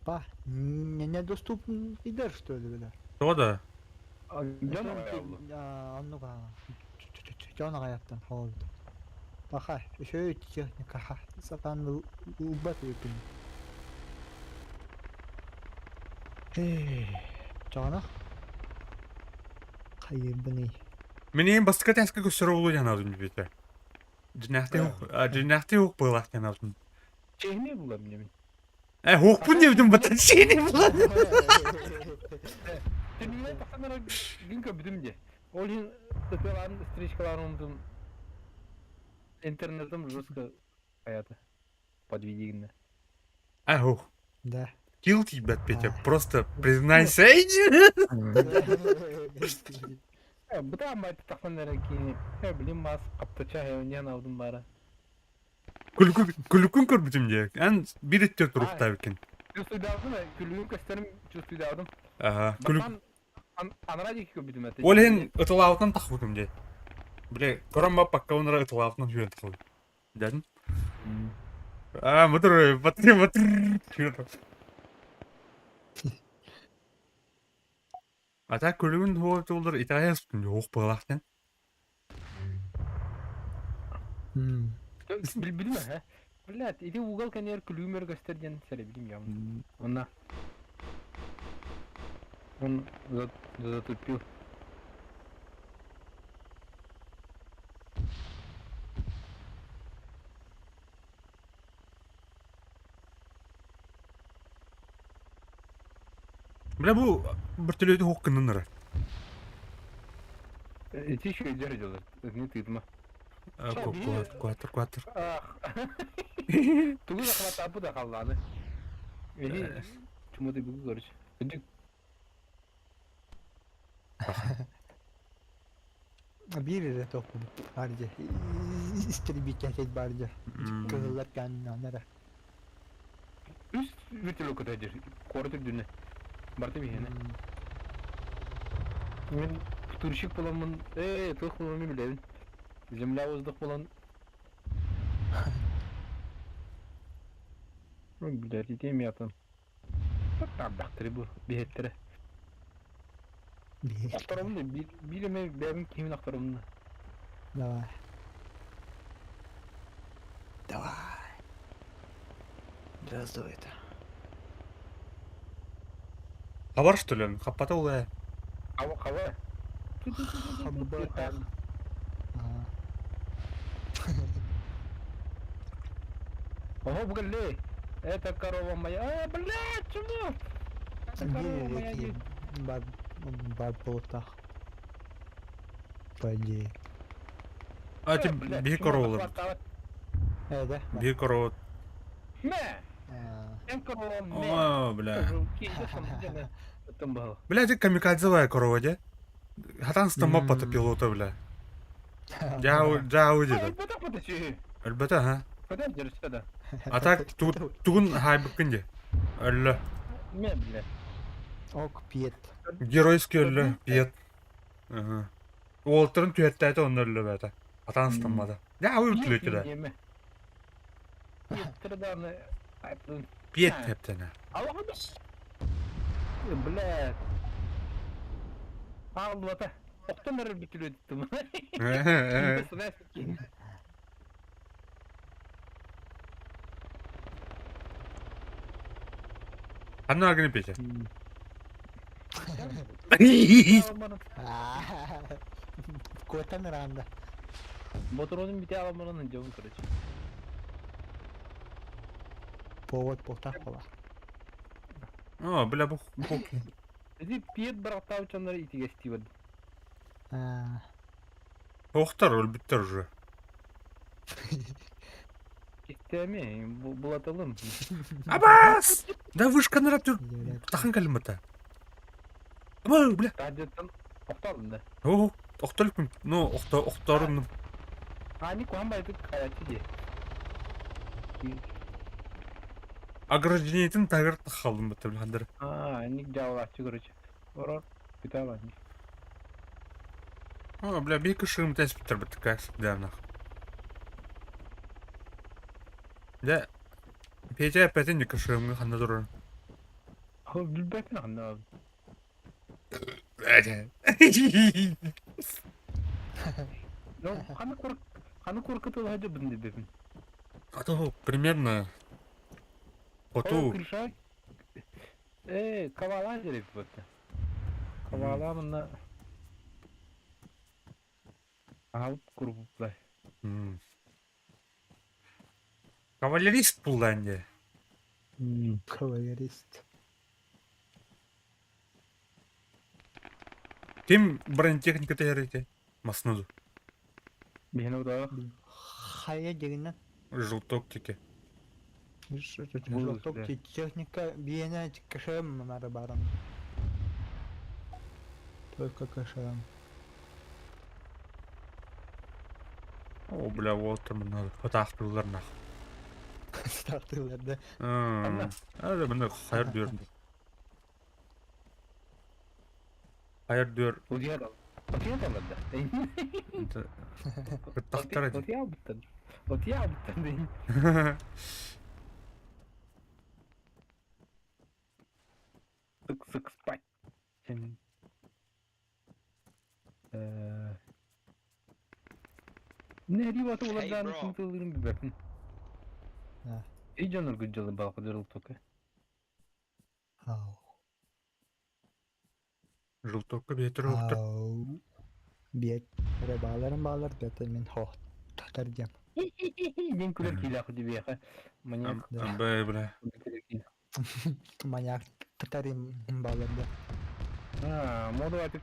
Па, недоступен идер, что ли, бля? О да. Аннуга. Жана аяттан холду. Баха, шөй техника ха. Сатан убат өкүн. Жана. Кайыбыны. Менен басқа тәскі көсірі олу жанаудым бейті. Жинақты оқ болақ жанаудым. Çehme bulamıyorum. Оқпын деудім бұтын сені бұлады. Dünya bakanlara gün köpüdüm de. Олин тыкылан стричкаларымдын интернетом жестко hayatı. Подведение. Ау, Да. кил тебя, Петя, А. просто признайся. Bu da ama takmanlara ki bileyim mas kaptaça hayvanyan aldım bari. Күлкүн көрбүтүм же. Ан бириттер туруктап экен. Çöstüydü aldım da külüğün gösterim çöstüydü aldım. Күлүк. Bakan anara dik köbüdüm ete. Ол эн ытылаабытынан тахбытым же. Биле, көрөм пакка онора ытылаабытынан жүйөн тахып. Дадым. Мотор, мотор. Ата күлүгүн хоотулдар итаяспын жок балактан. Bilme he. Bilat, idi Google kan yer külüğümür göstergen sere bileyim ya. Ona. Он затупил. Биле бу бир төлөйдү хоккунун ыры. Эти еще и дядя, не ты, ма. Куатыр. Тугу захват апу да қалланы. Или чему ты бугу короче. Biri de topu harca. İstedi bir keket barca. Kızıllar kendini anlara. Üst bütün o kadar kordur dünne. Bartı bir yine. Ben turşik bulamın, tuh bulamı biledim. Zemля воздух bulan. Блядь, идем я там. Там бактыры bu, bir hettere. Aktarımda, bileme benim kimin aktarımda. Давай. Давай. Раздуй это. Хабар что ли? Хаппата улай. Hava. Ого, блядь, это корова моя. Блядь, чему? Это корова моя Biri есть. бабботах. По идее. Ати Блядь, бир чему королор. захватывать? Да? Бир королор. Не, я корова не. О, бля. Это было. Бля, ты камикадзевая корова, де? Хатанстан маппата пилота, бля. Жау деди. Подожди. Әлбәттә, ха. Подожди, сюда. А так тугун хайбыккын де. Әллә. Не, блядь. Ок, пьет. Геройский әллә, пиет. Уолтерын түйәттәйті оны әллә бәті. Хатанстан Жау үтлөйті да. Yeме. Yettiridan ayıptın. Пиет хептәне. Allah'ım. Блядь. Aldı bata. Oktan nereye bir kilo ettim. Hanno agını peki. Кота Миранда. Motorun bir tane almanın camı kırıcı. Повод полтакова. О, бля, бу. Bizi piyet bıraktı uçanları iti geçti vardı. Охтар өлбүттөр уже. İstemi, bulatalım. Абас! Да вышка на раптор. Тахан калимата. Аба, бля. Tacetten oktalım da. О, охтолкун. Ну, охторун. Hani kuhan baydık kayakçı diye. Ограждениетін тагыр қалдым бітті білхандыр. Hani cavlakçı kırıcı. Oror, bir tane varmış. О, бля, бейкі шырым тәспіттір бітті кәксіп дәмнақ. Да, Петя әпәтін декі шырымғы қанда тұрын. Bilbektin anne abi. No, hani korkutul hacı bindi dedim. А то примерно оту Kırşay. Kavala gerek bu. Kavala mı? Alıp gruplar. кавалерист пулданде. Кавалерист. Ким бронетехника тәйярите? Маснуду. Бені ұдағы. Хая дегеннен Желток теке. жолток техника биене кешем мары барам. Только кешем. О, бля, вот там надо. Фотоақтырулар нах. Стартыларды. Әлі мені қайыр дөрді. Қайыр дөр. Ұдия да. Ұдия да бәді. Қыттақтар әді. Ұдия бұттын. Ұдия бұттын дейін. Sık spike. Senin. Ne diyor batı Hey, ulaşlarını bro. şimdi alırım bir bakın. Ha. İyi canır gücüle balkı dörül toka. Ау. Желтокка бетер оқтыр. Ау. Бет. Балар бет мен хо. Татар дем. Ben küler kila kudu bir yaka. Manyak. Бәй, бля. Küler kila. Маньяк татарим баларды. Ha, modu artık.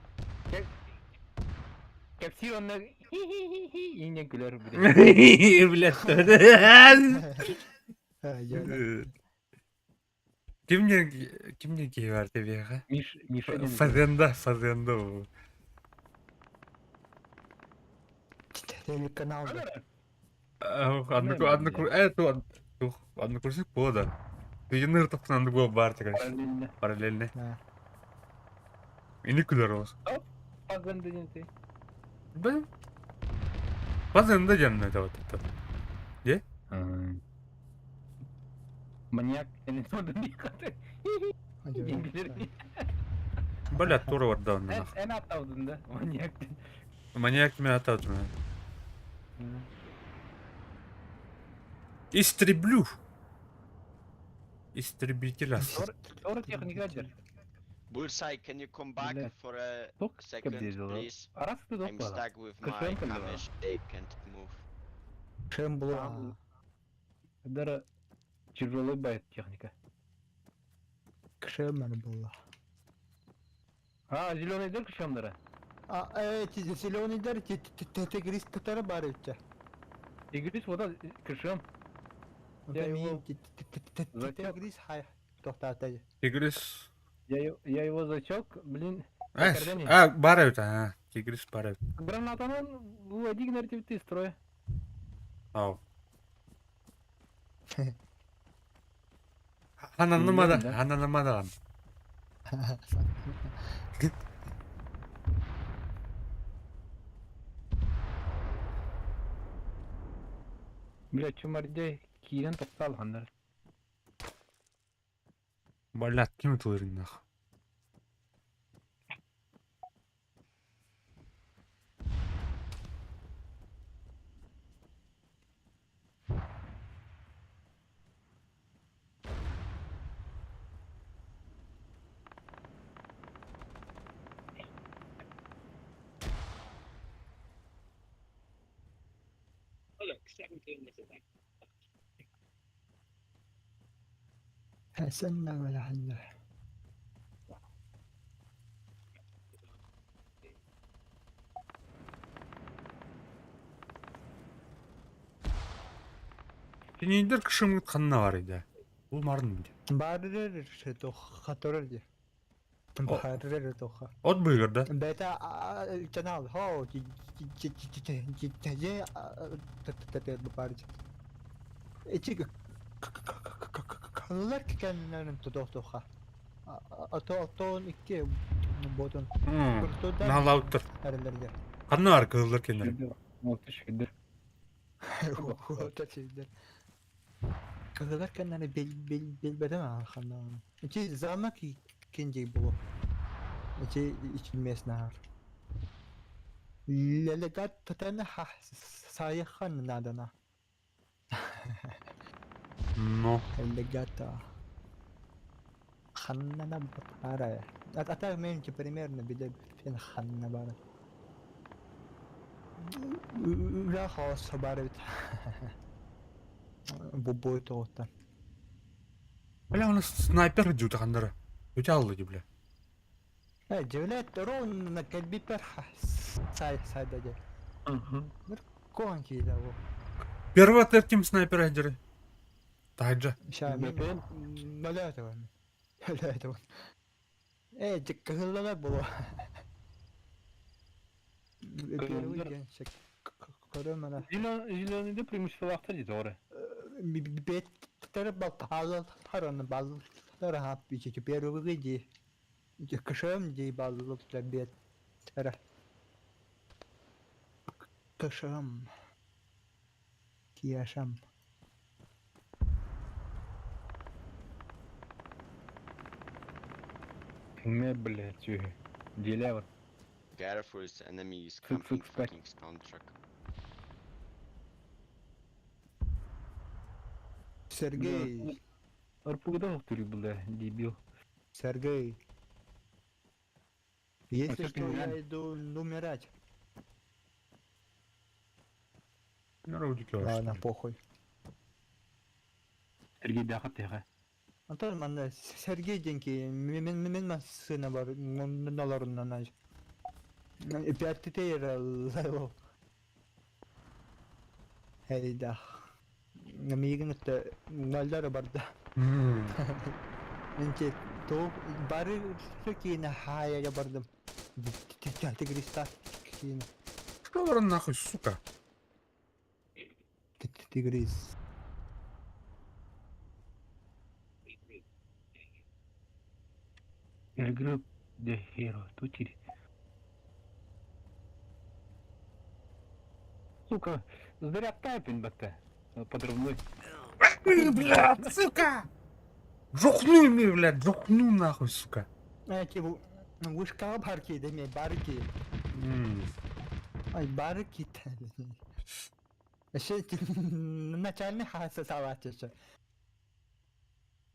Kepsi onunla. Yine küler bir de. Блядь. Кимне кейвар тебе, Миша. Фазенда. Телеканал. Однокурсник пода. Тыйыныр тоқсан го бар тегеш. Параллельно. Да. Ини күлер олс. Azın dedin sen. Бля. Фазенда жанна это вот это. Manyak. Senin orada bir kadar. Бля, тура var da ondan. En atavdın manyak. Маньяк меня атаутма. Истреблю. Истребитель. Sonra teknik acar. Bullseye, can you come back Bile. for a Çok second, kapatıyorlar. please? Arası da I'm doktor. stuck with Kışın my kalıyor. damage. They can't move. Шем было. Дара тяжелый байт техника. Кшемер было. Ha, zilon eder kışamlara. Evet, зеленый дар, тегрис татары бар өтті. İngiliz o da kışam. Я его- Тегрис хай. Тоқтатайды. Тигрис. Я его засек, блин. Бар это, Тигрис бар это. Гранатаның bu edik nerede строя. Ау. Хананымадан. Блядь, чумарде киен тоқтал хандар. Блядь, кем это нах? Oh, look, 17 is a thing. حسنا ولا حنا. Сенендер кішім қанына бар еді. Бұл мардың еді. Барырыр тоқтатырыр де. Барырыр тоққа. От бұйгырды. Бета канал. Хо. Те барыч. Эчик каналар кеннерин тоққа. Атон икки ботон. Налауттыр. Әрелерге. Қанына бар кызылдар кендер. Oltu şekildir. Otacıdır. Kızlar kendine bilbede mi arkandan? İki zaman ki ikinci bu. İki içilmez nahar. Lelegat tatana ha sayıhan nadana. No. Легата. Ханна бара. Это меньше примерно биде фин ханна бара. Ula has bara ut. Бубой тота. Бля, у нас снайпер жүті қандары. Өте алды де, бля. Жевлет ровно кальбипер сайдаде. Конки да во. Первый тертим снайпер айдеры. Тайджа. Ща Бепен? малятова. Малятова. Кыгыллалар было. Первый день шек. Көрөмөлө. Зеленый да преимущество дейді оры. Беттер балпалар хараны баллар хап бичи первый день. Кышым дей баллар беттер. Кышым. Кияшам. Не, блядь, чё. Делявр. Careful, enemy is Фук, camping фук, fucking stone truck. Сергей. РПГда повторю, бля, дебил. Сергей. Если А что, как я имя? иду умирать. Народики Ладно, похуй. Сергей бяхат тега. Антон манда Сергей деньки мен сына бар наларынан аж. Пятый лево. Хейда. Намигнет налдары барда. Энче то бары сөкине хая бардым. Тигриста кине. Что вы нахуй, сука? Тигрис. Эргрып де херо, тутири. Сука, заряд тайпин бәтті. Подрывной. Блядь, сука! Жохну мне, блядь, жохну нахуй, сука. Эти вышка барки деме барки. Ай барки. Еще начальный хаса саватыша.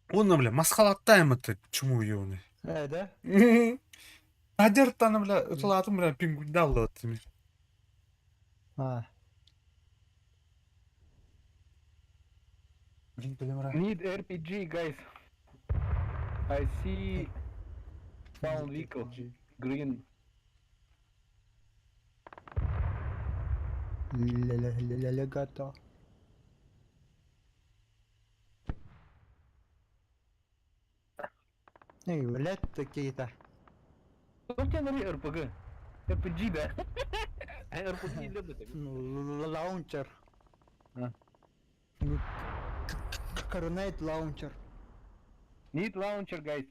Он, бля, масхалаттайм это, чему ебаный. Да? Адер таны, бля, ытылатым, бля, пингвинда алатым. А. Need RPG, guys. I see found vehicle. Green. Легато. Эй, блядь, такие-то. Что у тебя на RPG? RPG, да? RPG любит. Лаунчер. А. Коронейт лаунчер. Need launcher, guys.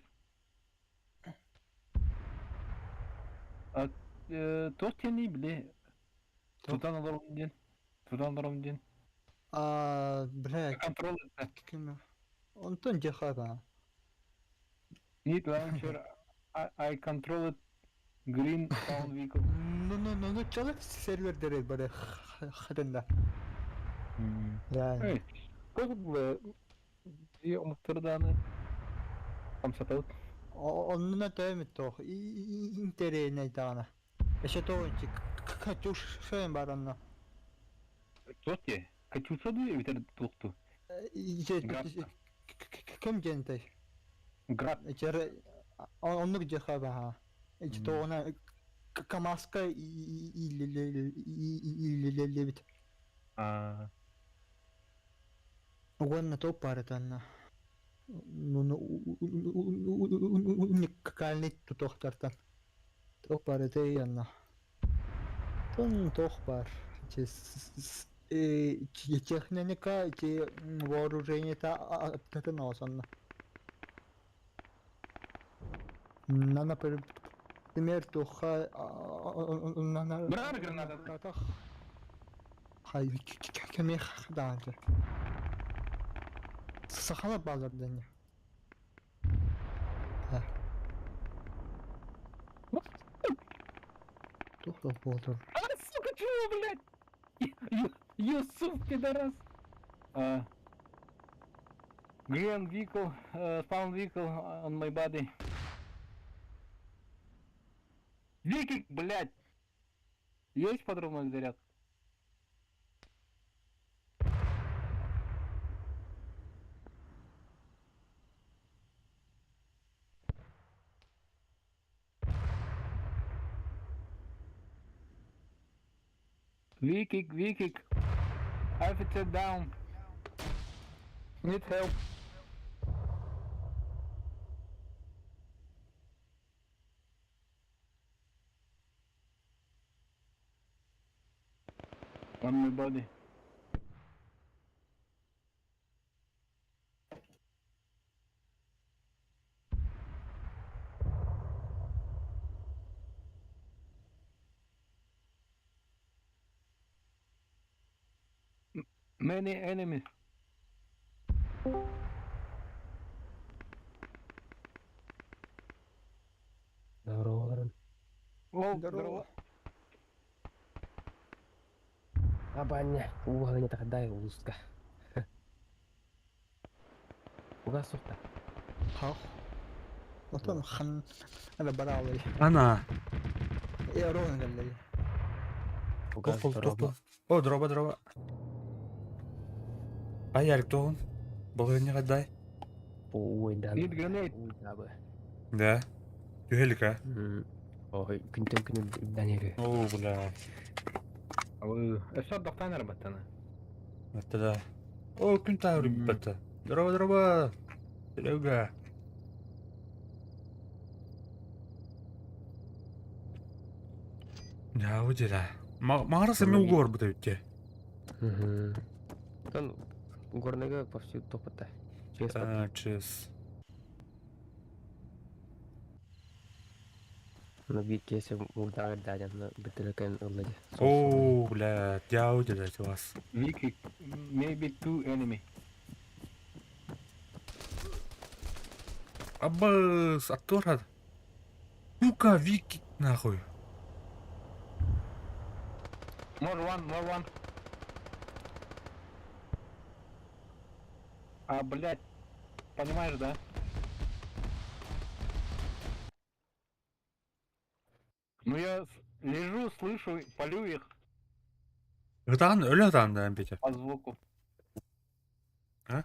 Тостяный, бля. Тудан аларым ден. Тудан аларым ден. Блядь. Контрол. Кем? Он тон дехаба. Need launcher. I control it. Green found vehicle. Ну, человек сервер дерет, бля, хрена. Реально. Эй, как бы... Я умтырданы. Там сатаут. Он на теме toch. Интересный тана. Еще тончик. Катюш шеем баранна. Кто те? Катюша дует ветер тухту. Кем дентай? Град. Он где хаба? Эти то она камаска и левит. Он на то паратанна. Ну уникальный тутохтартан. То паратеянна. Тон тохпар. Техника, вооружение-то оптатоносанно. Например, туха... Брар граната. Хай, кемех даже. Сахала базар день. Тухло полтор. Сука, чего, блядь? Юсуф, пидорас. Green vehicle, found vehicle on my body. Викинг, блядь! Есть подрывной заряд? V-kick. Officer down. Need help. On my body. Many enemies. Здорово. Oh, Здорово. Apanya? Uangnya tak ada uska. Uga sukta. Хах. Отон хан ана бараалай. Ана. Ярон галлай. Uga Тоқыл. О, дроба. Аяр тоғын. Бұл не қадай? Uida. Need grenade. Uida. Да. Тюхелика. Ой, күнтен данеге. О, бля. Эшот доктан арбаттана. Это да. О, күн тағыры бітті. Дроба. Телеуга. Ja, hoe je dat? Maar is er nu gehoord bedoelt je? Kan горнега повсюду топота. Чес. На бикесе мурдагы даден на бителекен ыллади. О, бля, я hoe je dat was? V-kick. Maybe 2 enemy. Аббас, актор. Ну-ка, Вики, нахуй. More one. А, блядь, понимаешь, да? Ну я лежу, слышу, полю их Гытан, ölü adam da Петя. по звуку. А?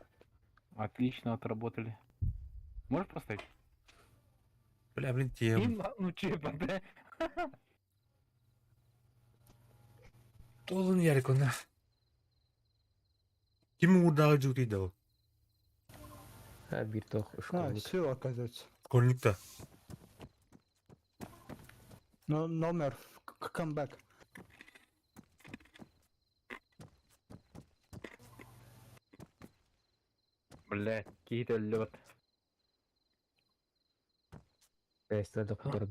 Отлично отработали. Можешь поставить? Бля, блин, тем. Ну чепа, да? Толын ярик ona. Kim burada acıktıydı o? Ha bir toh А, школьник. все, оказывается. Школьник-то. Но номер камбэк. Блядь, какие-то лед. Эсте доктор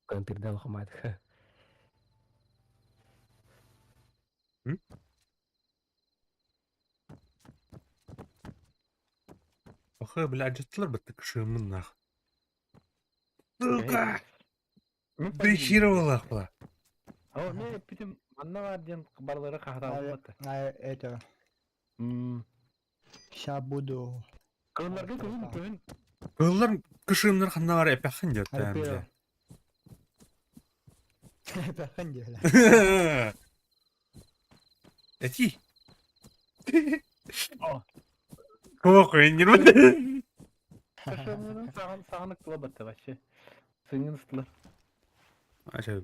контирдан хамат. Ахы, бля, acıttılar bitti kışığımın nah. Сука! Дешировала бла. А не, питем, анна один барлары кахталып. Это, ща буду. Кылларга көбүн. Kızlar kışığımlar kanına var epekhin diyor Hayır, tamam hayır. ya. Bakın diyorlar. Eti. О. Kova koyun girmedi. Кышымның сағынық тұла бәтті вообще. Сыңын ұстылы. Acaba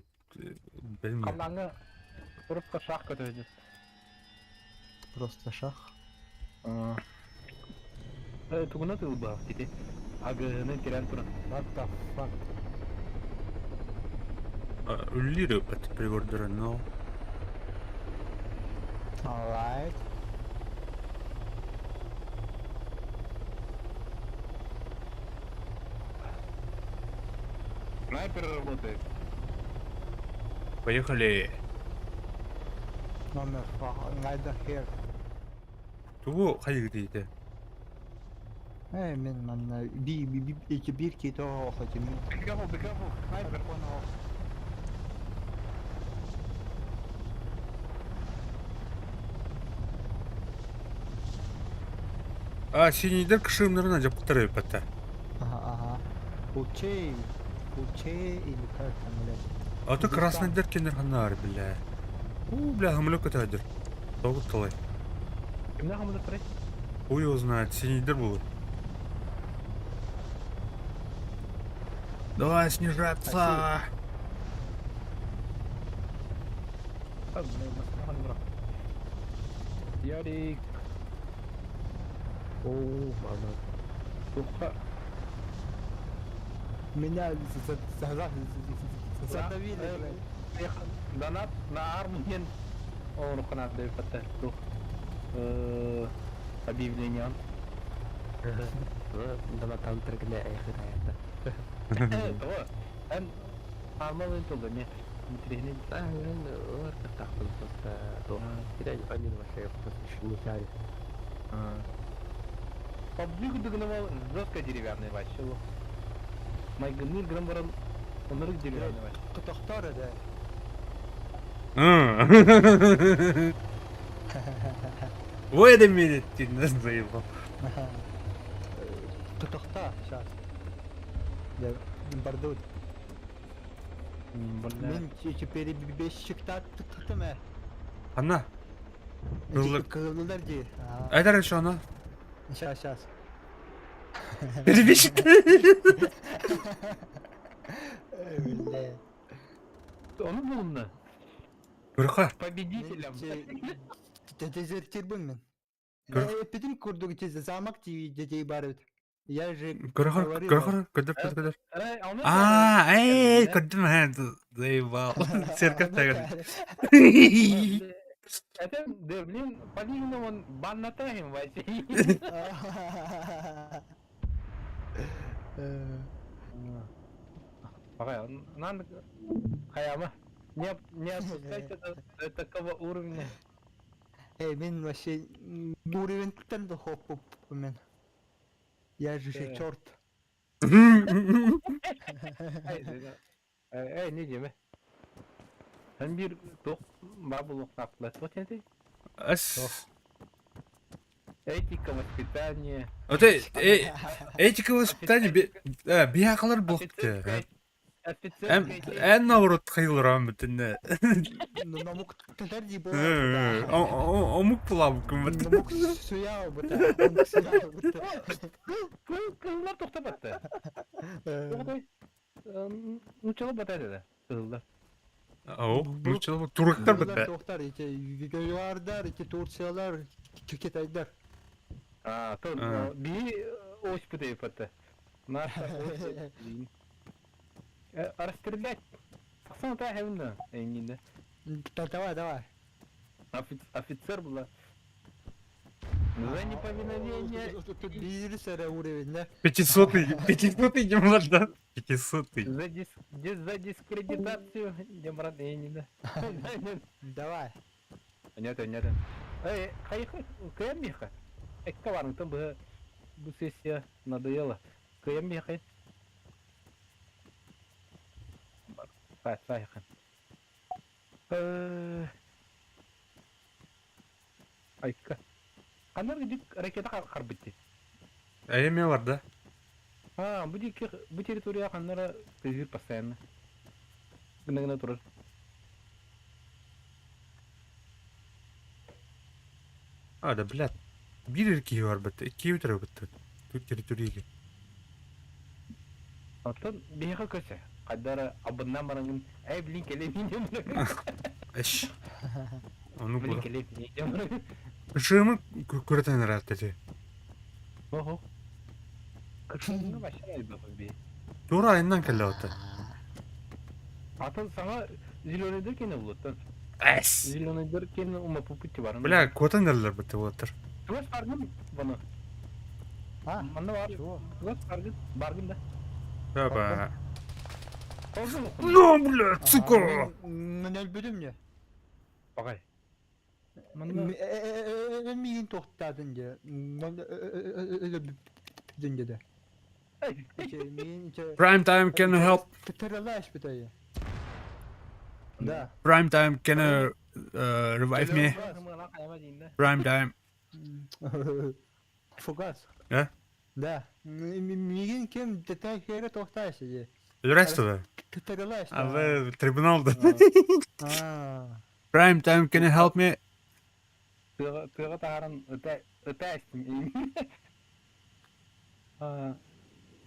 bilmiyorum. Қалаңы просто шақ көтөйді. Просто шах. Тугуна тыл бақ дейді. Агыны тирен тұрын. What the fuck? Ölüleri öpet prigordları no. Alright. Снайпер работает. Поехали. Номер найда here. Tuğu hayır değildi. Мен мана bir kito хотим. Be careful. Снайпер. Синийдер кışığımlarına capıtları öpette. Ага. Учей или как там, блядь. Аты красный дер кендер ханна var бля. Бля, хамлёк көтөдür. Тоғыт талай. Кімді қамыды тұрай? Хуй его знает, синийдер был. Давай снижаться. Ярик. Oo valla. Тухка. Меня задавили. Донат на арму мен. Он рухнат дает потом. Тух. Объявление. Дама там теркне айхы хаята. Вот. Армал itu gak nih? Mikirin ini. Ah, kan orang takut pas tuh. Kita anjir masih pas ini cari. Паблик догнал жестко деревянный вообще. Майгнир грамбаром он рык деревянный вообще. Тохтары да. Wait a minute, ты нас заебал. Тохта сейчас. Да, бардут. Мен теперь бешчикта тутуме. Анна, Кылдар ди. айтар еще она. Сейчас. Перебежчик. Öyle. Onu bulun da. Бұрқа. Победителем. Дезертир мен. Кыр- Эпидем курдук через замок дедей барыт. Я же Көрқыр, көдір. А он Көрдім hän, заебал. Серкап тагар. это, да, блин, по-видимому, он баннатаем вообще. Пока, надо, Хаяма, не опускать до такого уровня. Мен вообще уровень тутан да хоп мен. Я же черт. Эй, не деме. Sen bir tok бабулок наплатил тебе? Ас. Этика, воспитание. Вот этика воспитание бияқалар болыпты. Ән наурат қайылырам бүтінне. Намук тутар ди бо. Омук бұлам күн бүт. Намук суяу бута. Kızlar toxtabatdı. Uçalı bataydı da. Kızlar. Ау, мұншалық турактар бүт. Тоқтар, юардар, Турциялар, Китайдар. Bir ось пытает потом. Наша расстрелять. Сам та хевна. Эйнинде. Давай. Офицер была. За неповиновение. Тут бирсера уровень, да? 500-й демлардан. 500-й. За дискредитацию Демраденина. Давай. Нет. Эй, кем меха? Коварный там бы сессия надоела. Кем меха? Сайхан. Айка. Канар гидик ракета харбитти. Әйеме бар да. Bu территория канара тезир постоянно. Гына турар. Да, блядь. Bir erkeği var bette. 2 ötürü bette. Türk teritoriyaga. Atan biha köse. Kadara abından barangın. Ay bilin kelemeyeceğim. Eş. Onu Bilin bula. kelemeyeceğim. Işığımı köreten herhalde dedi. Oho. Kaçınına başlayalım bakın bir. Doğru ayından kelle otu. Atan sana zilone derken ne bulattan? Eş. Zilone derken uma puputi var. Bля, kotan derler bette otur. Kıvaç bargın bana. Bana var. Kıvaç bargın da. Ya be. Oldu mu? No bля, сука. Ne bölüm ne? Bakay. Miyin tohtadın diye. Öyle bölüm de. Prime time can help. Teralaş bir tane. Da. Prime time can revive me. Prime time. Фугас. Да? Да. Мигин кем детайхері тоқтайшы же. Реsto da. Teralaş. Abi tribunalda. Aa. Prime time can help me. Tığ tağarın öte açtım.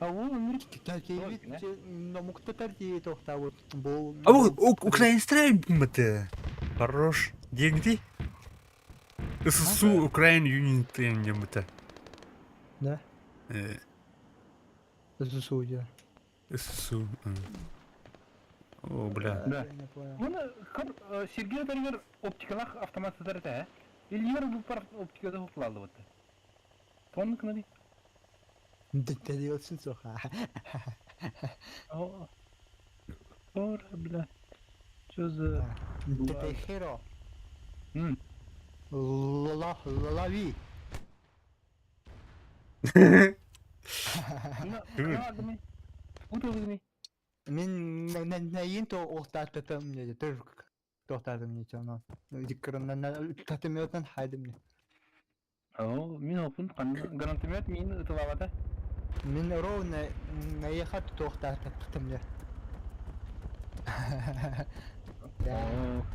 Oğlum Такие но мог терди тоқта вот. Бұл. Украин стрей буматы. Хорош. Деньги. ССУ Украин Юнит деген бите. Да? Судья. ССУ. О, бля. Да. Не понял. Оны Сергей Таргер оптикалах автоматсыздар это, Ильер бұл пар оптикада хуплалды вот. Тонны кынады. Ты делаешь сухо. Ор, бля. Что за... Ты херо. М. Лови. Нагами. Утылыгами. Мен найын то ортататам не түр тоқтадым не чана. Диккернен татымётан хайдым не. О, мен опын гарантимет мен ытылавата. Мен ровно наехат тоқтатым не. Да.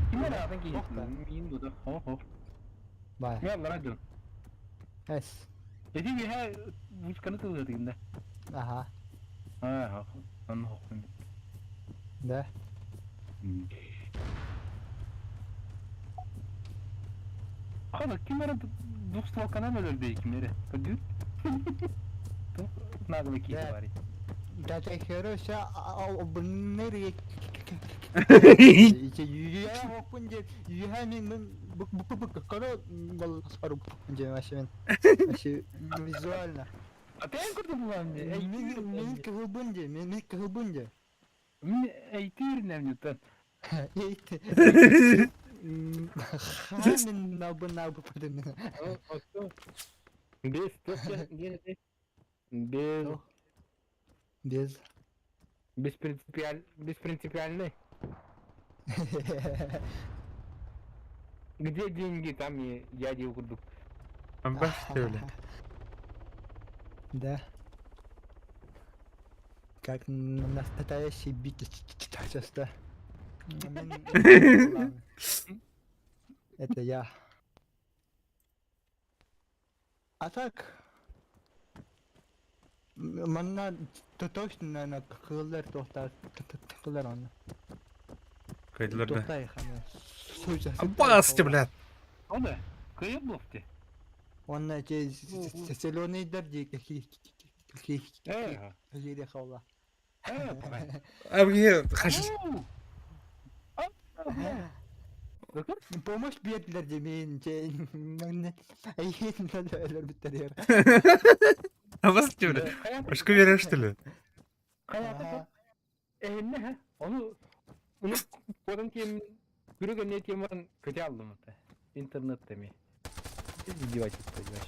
Ким арадан кейтін? Мен бұда. О. Бай. Мен радио. Эс. Эти биха вучканы тылы дегенде. Ага. Анны хокун. Да. Хана кимера достал канал өлді кимера. Кадүр. Нагылы кейті бар. Да ты херо ша обнери. Я хокун же юхамин бук коро гол ару же машин. Маши визуально. А ты курды булам же? Мен кылбынды, мен кылбынды. Мен әйтер нәмнютан. Эйт. Ханын набы падын. Без тоска где-то. Без. Беспринципиальный. Где деньги, там и дядя украду. Бля. Да. Как настоящий битый часто. Это я. А так... Манна точно, наверное, кылдар тоқтар оны. Кайдыларда. Тоқтай хана. Басты, блядь. О да, кайып болыпты. Он те зеленый дожди какие хаула. Абге хашиш. Помощь бедлер демен те айхет надалар биттер. Басты, блядь. Ашка береш теле. Каята. Не, onu kodan tiem görügen ne tiem var kötü aldım hatta. İnternette mi? Video açıp koyuyor.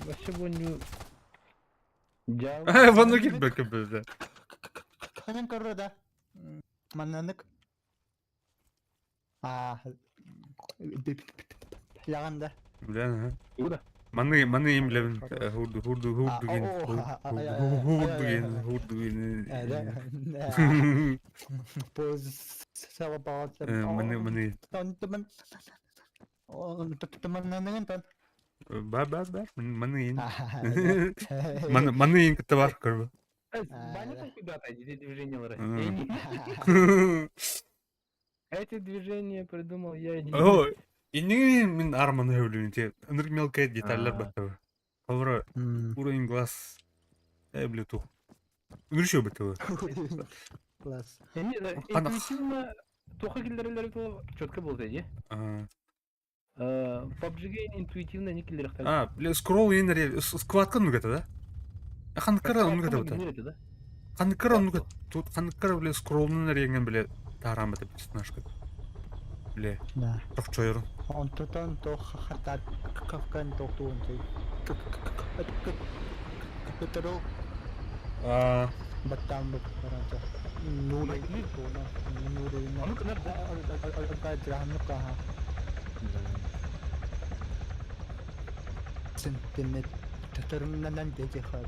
Başı bunu Ванну гитбек бля. Канен коррода. Маннанык. Яганда. Бля. Уда. Маны им билебин. Хурду ген. Хурду ген. Поз сава баат. Маны. Тантман. Маннанын тан. Бар. Маны ин. Маны ин кытта бар көрбө. Баня куда-то эти движения лары. Эти движения придумал я. О, инни мен арманы өлүн те. Ыныр мелкая детальлер баттабы. Алра уровень глаз. Блютух. Үршө баттабы. Класс. Интуитивно тоха киллерлер то четко был да, PUBG-ге интуитивно не киллер хтар. Бля, скролл енер скваткан нүгөтө да? Ханыккара нүгөтө бата. Ханыккара нүгөт. Тут ханыккара бля скроллнун реңен бля тарам бата персонажка. Бля. Да. Çok çoyurun. Он тотан то хатар кафкан то тон те. Катеро батам барата. Нурай тона. Нурай на. Ка сентинет татарнан деже хат.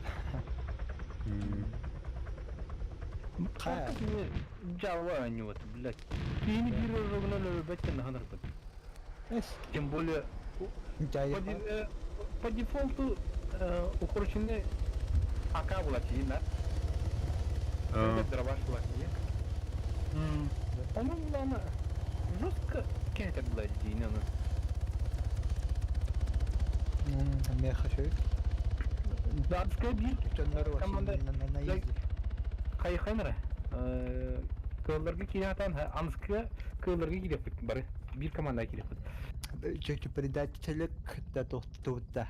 Как мне Java они вот, блядь. Кини биро рогнал бачка на ханар. Тем более по дефолту укороченный АК была тина. Это дробаш была. Onun ulanı жестко кетер была день она. Не хочу. Датская бит. Команда На изи. кайханра. Кылларга киятан Амскка кылларга кидеп бары. Бир команда кидеп. Чуть предательlik да тохтута.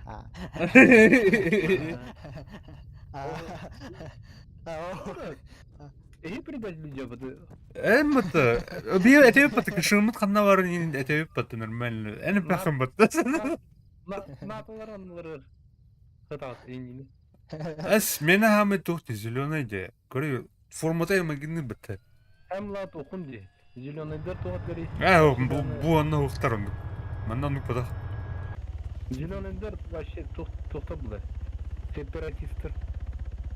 Предатель жабыды. Эммата. Бир этеппата кышымыт ханна барын этеппата нормально. Эне пахымбатта. Наталар анлары. Хатат эйни. Ас мена хамы тухти зеленый де. Көрі формата ема гинни бітті. Хамлат окунди. Зеленый дыр тоғат гори. Бу анна уқтар онды. Манна онды падақ. Зеленый дыр вообще тоқта бұлай. Сепаратистер.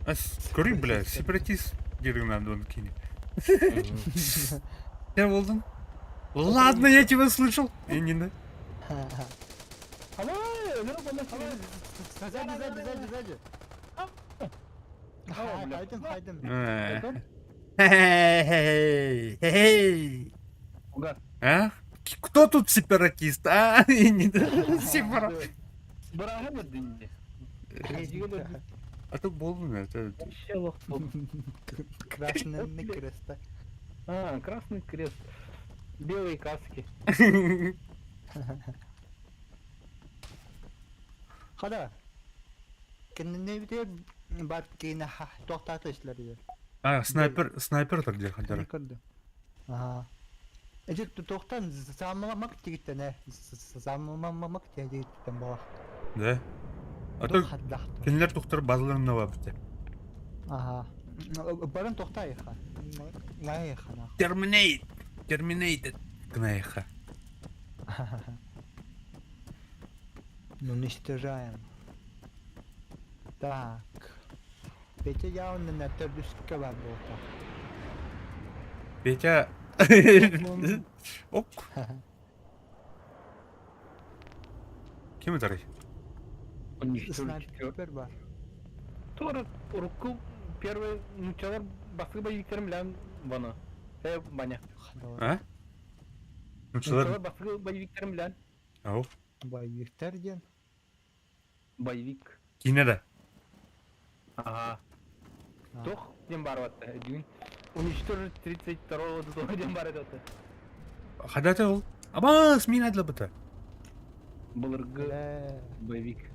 Ас көрі бля, сепаратист дердің анды оны кейіне. Я болдың? Ладно, я тебя слышал. Енинді. Алай, ölür bana. Сзади. Хайдым. Хей. Угар. А? Кто тут сепаратист? А? Сепаратист. Бұрағы бір дінде. А то болдың, это... Шелок бұл. Красный крест. А, красный крест. Белые каски. Хада. Кенне бите бар кейне тоқтатышлар еді. А, снайпер тұр де қадары. Не көрді. Ага. Эжек тоқтан замамак дегіттен ә. Замамак дегіттен болақ. Да? А то кенлер тұқтыр базыларына ба бітті. Ага. Барын тоқта еха. Ңай еха. Terminated. Кына еха. Уничтожаем. Так. Петя явно на тобишка работа. Петя... Ок. Кем это? Снайпер бар. Тура руку первый началар басқы боевиктерім білән баны. Баня. А? Началар басқы боевиктерім білән. Ау. Боевиктер ден. Боевик. Кине да. Ага. Тоқ ден бар ватты. Дюн. Уничтожить 32-го до ден бар еді. Хадаты ол. Аба, смин адла бұта. Бұлырғы боевик.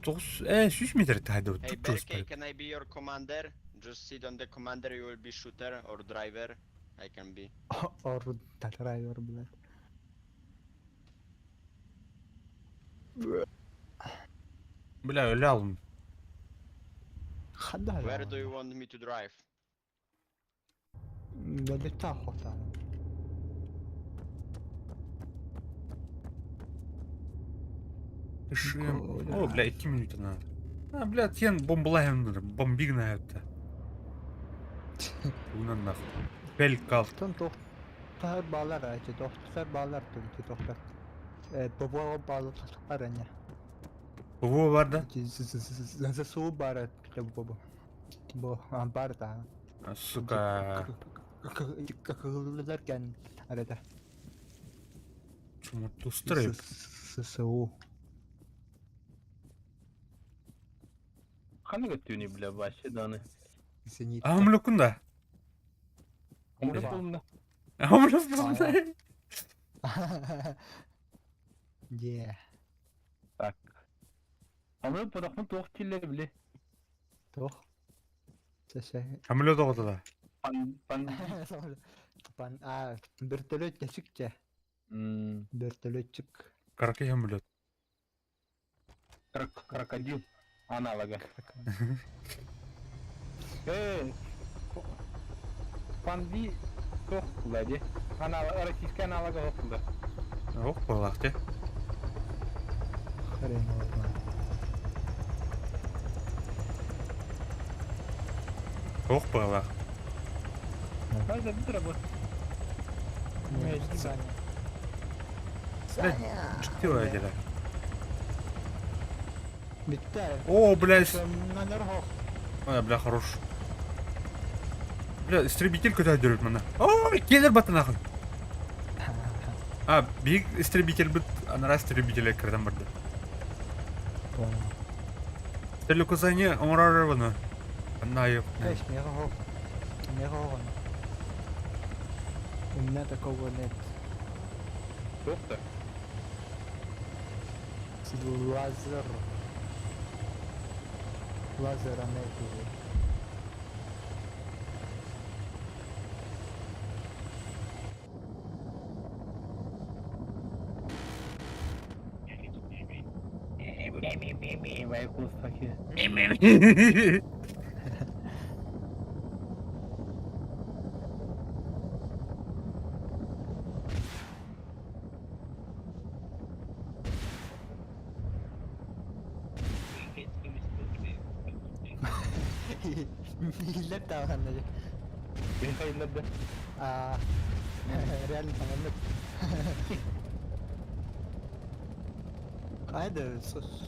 3 метр тайды Hey бұт. Berkay, can I be your commander? Just sit on the commander, you will be shooter or driver. I can be. Ору драйвер білер. Бля, öyle alın. Хада. Where do you want me to drive? Böyle tahota. О, бля, 2 минуты надо. А, бля, тен бомбалайынdır. Бомбигна это. Bundan nахуй. Бел кал. Тон тохтар балар айчы. Тохтар балар түркі тохтар. Баба балар әне. Bu var da. Засу бар баба. Бо бар да. Сука. Кылдарken arada. Чумурту стрейп. ССУ. Қаны көттіуіне біле башы даны. Зенит. Амлокunda. Умрып болында. Амлокunda. Де. Так. Амрып подақпын тоқ тілері біле. Тох. Сәшә. Амлода отуда. Пан вертолет чыкча. Вертолетчик. Каракай амлот. Крокодил. Аналога. Панди тоқ құлады. Российский аналога оқылды. Ох, балақты. Хрен орна. Ох, балақ. Қазір бір работа. Саня. Что это? Битте. О, блядь. Номер хох. Ой, бля, хорош. Бля, истребитель куда жүрөт мына. Ой, келер баты нахуй. А, биг истребитель бит, анара истребитель кірден барды. Теле кузане омрарываны. Анайып. Эш, мега хогон. Умна такого нет. Тоқта. Лазер анайып. Vay kustaki. Millet davranacak. Ben hayırladı. Реально tamamladık. Haydi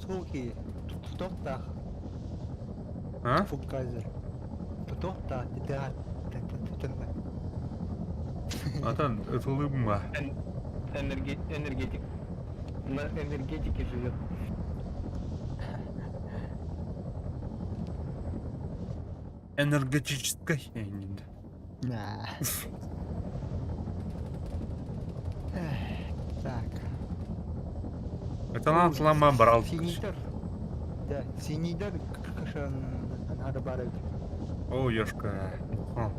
soğuki tutukta А? Fugkaiser. Tutukta titrat tütünme. Atan, ытылыбым ба. Энергетик. На энергетике живет. Энергетической. Я не знаю. На. Так. Это надо сломать брал. Синидер. Да, синидер кашан надо барать. О, ёшка. Ха.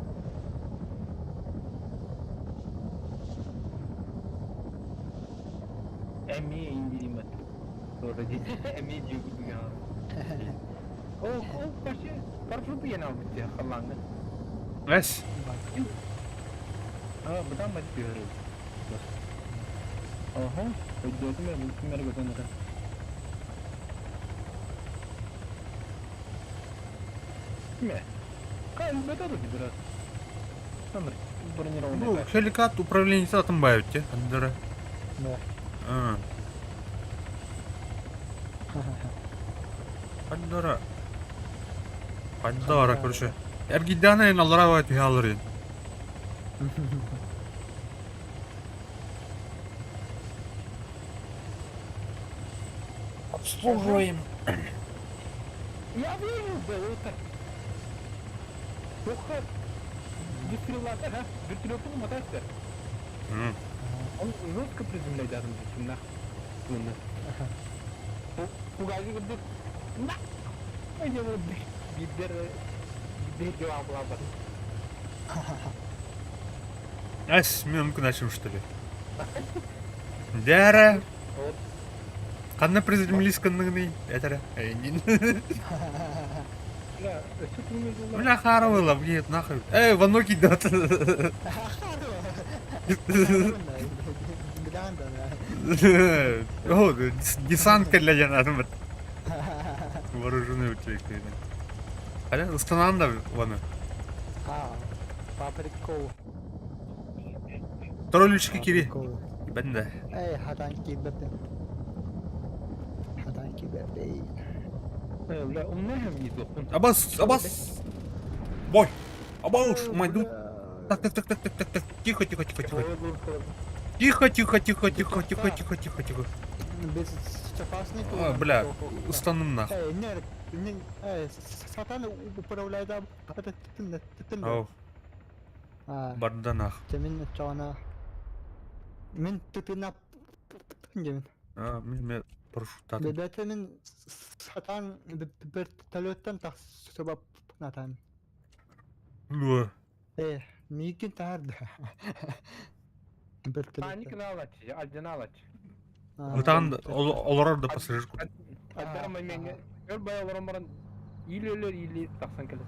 Emeğe indireyim ben. Sonra değil. Emeğe diyor bu ya. O başı paraşütü yeni aldık ya Allah'ını. Эс. Buradan mı çıkıyoruz? Aha. Ödüyordum ya. Bu kimleri götürdüm. Не. Бета тут biraz. Sanırım. Бронированный. Ну, хеликат управление Атамбаев, те, Андера. Да. А. Андера. Андера, короче. Эргидана ин алрава тиалрин. Обслуживаем. Я вижу, да, вот так. Только выстрелата, ага, вертолетом мотаться. Он жестко приземляет adam на bunu. Bu gazı gördük. Na. Acaba bir cevap alamadım. Ась, мүмкін ашым, что ли? Дяра. Қанна приземлись кандыңны. Этара. Да, что ты не знал? Бля, харовыла, блин, нахуй. Ванок идет. О, десантка для янармат. Вооруженный у тебя. Аля, устанам да, вана. Papriko. Троллички кири. Ben de. Hadan kibebe. Hadan kibebe. لا умная видео. Абас. Бой. Абауш, майду. Так. Тихо. Тихо. Без запасных. Бля, устанум нахуй. Сатан управляет Ау, барданах. Темин чана. Мен тупина. Мен парашюттадым. Бедетемин сатан вертолеттен тахсыба натан. Мигин тарда. Паниканы алач, альден алач. Бутан олар да пассажир кут. Альден менге өл бай олар баран или таксан келет.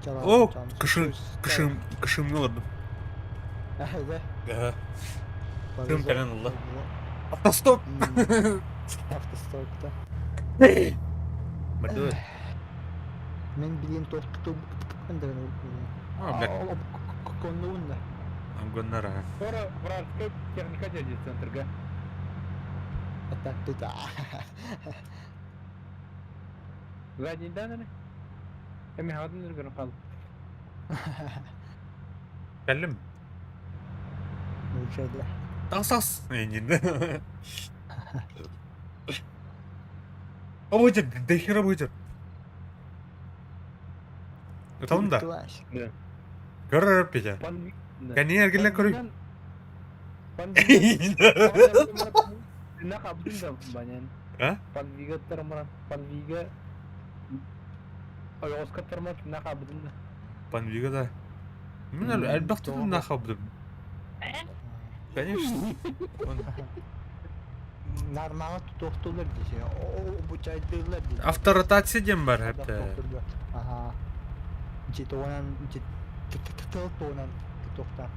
О, кышым оларды. Да. Кым пелен олды. Автостоп. Автостопта. Барды. Мен билен тортуп андагы. Бля, Коннуунда. амгоннара. Sonra вражеская техника дядя центрга. Атактыта. Задний данный. Эми хадын үргөн кал. Geldim. Şeyde. Tasas. Enginde. Обойдет, до хера обойдет. Tamam da. Görür Pece. Kendi ergilen koruyor. Nak abdun da banyak. Ha? Panviga termana, panviga. Ay Oscar termana nak abdun da. Панвига да. Мен әлбәттә нахабдым. Конечно. Narmağa doktorlar diye. O bu çaydırlar diye. Авторотация дем бар хәтта. Aha. Citonan Citonan Toktan.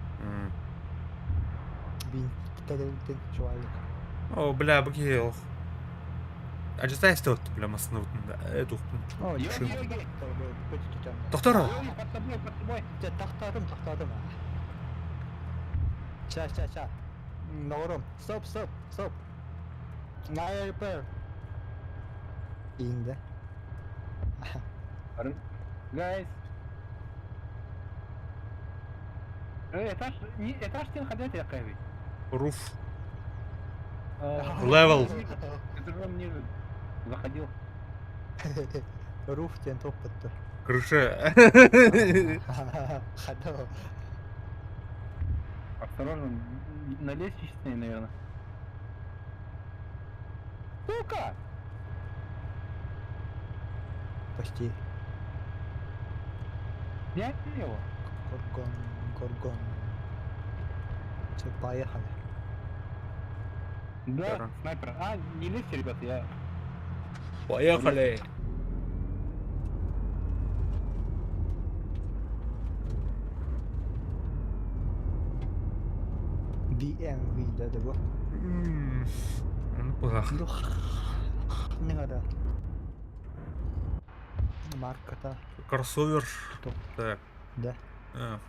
Bin Tadıltın çuvallık. О, бля, бгел. А же знаешь, что бля, маснутында. Доктор. О, yok Шим. yok. Доктор. Taktım. Ça. Norum. Stop. Naya repair. İndi. Guys. Этаж стен ходят я кайф. Руф. Левел. Этажом ниже заходил. Руф тен топпатты. Крыша. Ходил. Осторожно, на лестничной, наверное. Сука! Почти. Я его. Горгон. Все, поехали. Да, Здорово. снайпер. А, не лезьте, ребят, я... Поехали. BMW'de de bu. Onu bırak. Ne kadar? Markata Кроссовер. Кто? Так. да. А,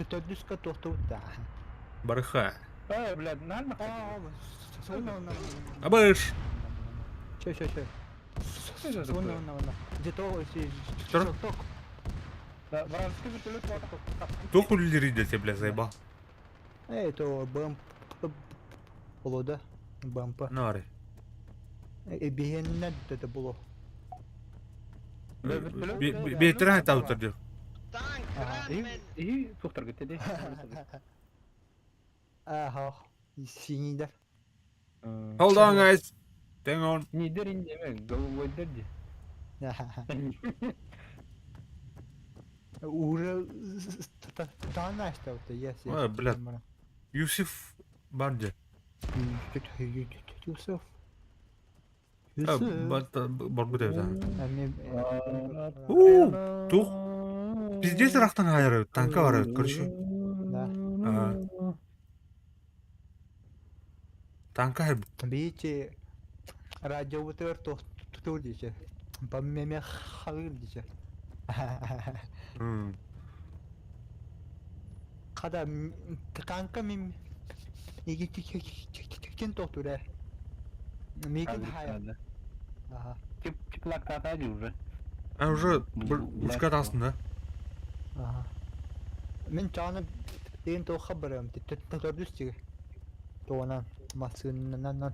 Tödüska tohtu da. барыха. блядь, нормально. Sonra Абыш. Че. это Sonra такое? где-то Что? ток. Да, вражеский вертолет вот так. Кто хулилерит для тебя, заебал? Это БМП было, да? БМП. Нари. Бегеннет это было. Бейтер аутор diyor. Tank, Ага, run, man! И тухтар гетеди. Aha. Синийдер. Hold on guys. Hang on. Нидер индеме, головой дерди. Уже тана что-то есть. Ой, блядь. Юсиф Банди. Юсуф. Боргу деп да. Ууу, Тух. Пиздец рахтан хайыр. Танка бар, көрші. Да. Танка хайыр. Видите, радио вот это тур дичи. По меме халыр дичи. Када канка мим иген тохтуре. Мигин хайыр. Ага. Теплак татади уже. А уже бушка атасында. Ага. Мен чаны дейін тоққа барам. Төрдүстігі. Тоғынан. Масынынан.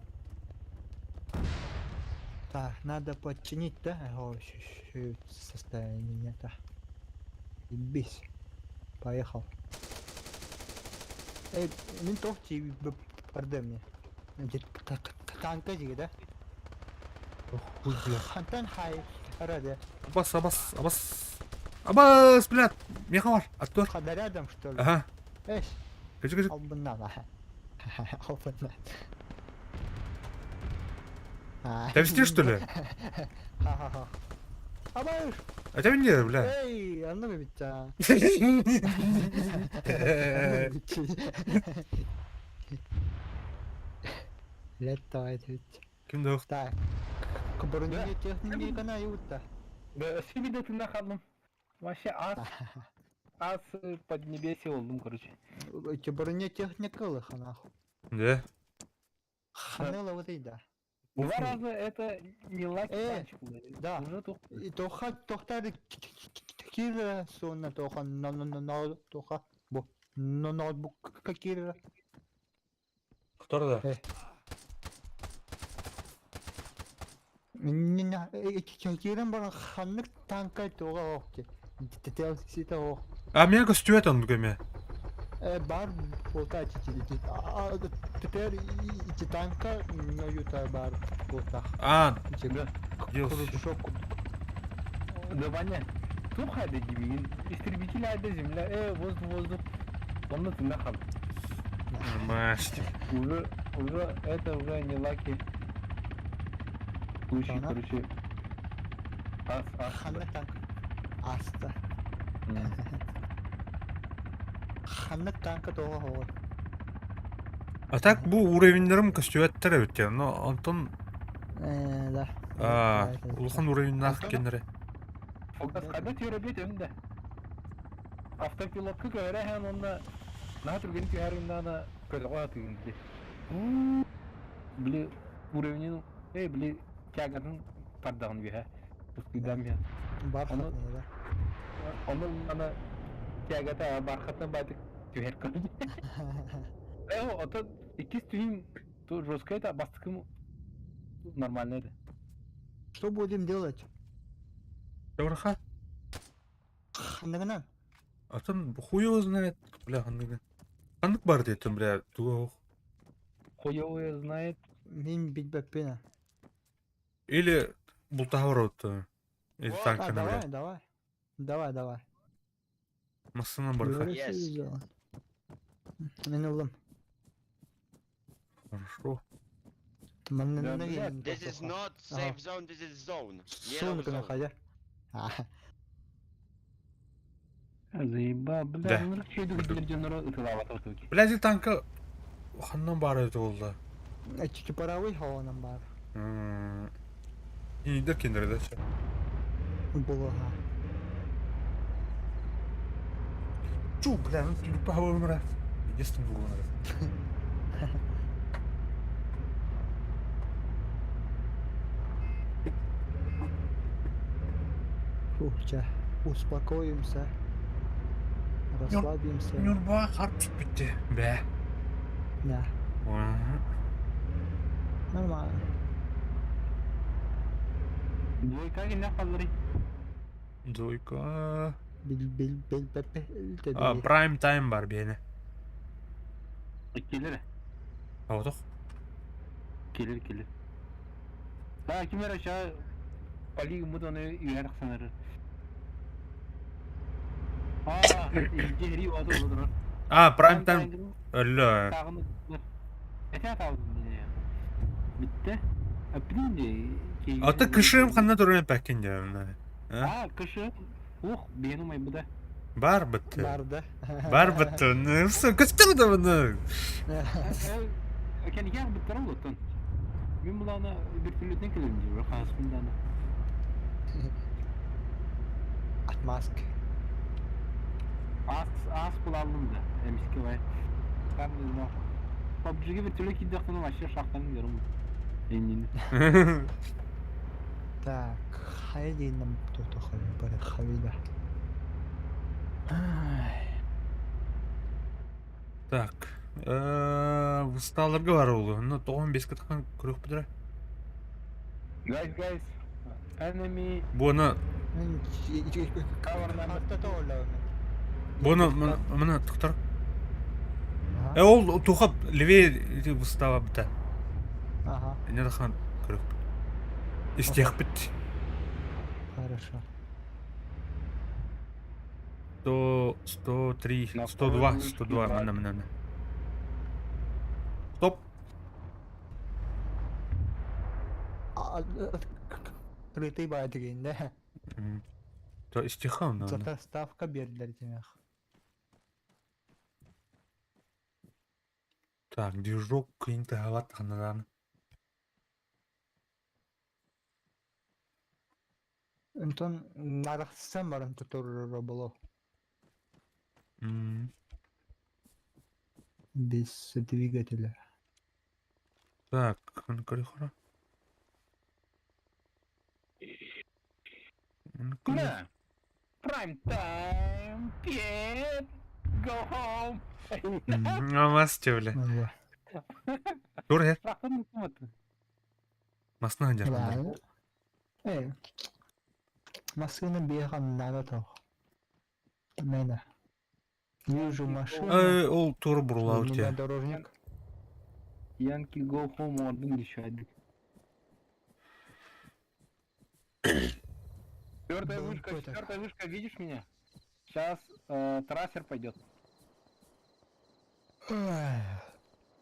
Так, надо починить, да? Состояние-то. Ебись. Поехал. Эй, мен тоқчи барды мне. Танка жиги, да? Ой, блядь. Хантан хай. Ради. Абас, блядь. Меха бар. Актер. Хада рядом, что ли? Ага. Эш. Көчі. Al bundan ha. Al bundan. Тәбістер, что ли? Ха-ха-ха. Абай! Это не, бля. Эй, anladın mı bitti ha? Летает ведь. Kimde yok? Так. Кабарыне техники на юта. Да, себе ты нахалым. Вообще ас под небесе олдум, короче. Кабарыне техникалы ханах. Да. Ханела вот и да. Два раза это не лаки танчик. да. Уже тух. И тохтар кира сонна тоха но тоха бу но ноутбук кира. Кто-то? Нина кирен бара ханнык танка тога окти. Детал сита ок. А меня гостюет он гаме. Бар болта чичи. Тетер и танка но юта бар болта. А, Чега. Дел. Шок. Да Ваня. Тух хады gibi. Истребитель айды земля. Воздух. Комната нахал. Мастер. Уже это уже не лаки. Случай, Ага. короче. Ханнык танк. Аста. Ханнык танка тога хор. А так bu уровеньлерим костюэттер өткен, но Антон Да. улхан уровеньнах кенере. Фокус када түйрөбет önde. Автопилотку көре һәм онда натур генә түйрәгәндә көтә куатынды. Били уровнен били тягатын тардагын бия. Ускыдан бия. Бар Аны- хатны да. Onun ana tiyagata barkatına batık tüher koydu. O da ikiz tüyüm то жесткая это бастыкым нормальный. Что будем делать? ఎవరха? Ханныгынан. Атын хуй его знает, бля, ханныгы. Ханнык бар дейтін, бля, туга. Хуёвый знает. Мин битбеппина. Или бултахаврот. Или Вот, танка, бля. Давай. Массана барха. Yes. Мен улым. Хорошо. This is not safe zone, this is zone. Yellow Сумка zone. находя. Заеба, Да. бля, ну что это гидерденера утылава тотуки. Бля, танка ханнан бар өті болды. Паровой хаванан бар. Инидер кендерді ше. Булага. Чу, бля, ну ты по умра. Единственный был надо. Фухча. Успокоимся. Расслабимся. Нюрба харп бітті. Бә. Да. Нормально. Двойка генә калдырый. Дойка. Бил. Прайм тайм бар бені. Келер. Аудық. Келер. Ha kimler aşağı Ali Umud'unu üyer sanırım. Cehri oldu olur. Прайм тайм. Ölü. Tağını. Ete tağını ya. Bitti. Öptün de. Аты кышым қанна тұрын пәккен дерін. Кыşı. Benim ay bu da. Бар бітті. Барды. Бар бітті. Все, көстің да бұны. Kendi gel bitti oldu. Ben bulana bir türlü ne kadar diyor hasbından. Atmask. Az kullandım da. Emiski var. Ben de no. PUBG'ye bir türlü gidecektim aşağı şartlarını diyorum. Engin. Так, хайди нам кто-то ходит, хавида. Так. Высталарға бар олы. Ну, 95 кітқан көрек бұдыра. Guys. Enemy Бұны, cover number. мұны тұқтар. Ол тұқап леве выстава бұта. Ага, Не даққан көрек бұд. Истеқ бұд. хорошо. 103, 102, мына. Стоп. Открытый бар дегенде. То истеқа мұна. Зата ставка берділер демек. Так, движок қиын тағалат қанаданы. Антон, нарықсам барым тұтырыры болу. Без двигателя. Так, қаны көрі қора. Да. Prime time, Пет, go home. Амас тевле. Ва. Тур хер. Рахын мут. Масна ханжар. Ла. Машина бехан надо то. Мена. Вижу машину. Ол тур У бурлау меня те. дорожник. Янки go home ордын дешайдык. Четвертая Да, вышка, какой-то. четвертая вышка, видишь меня? Сейчас трассер пойдет.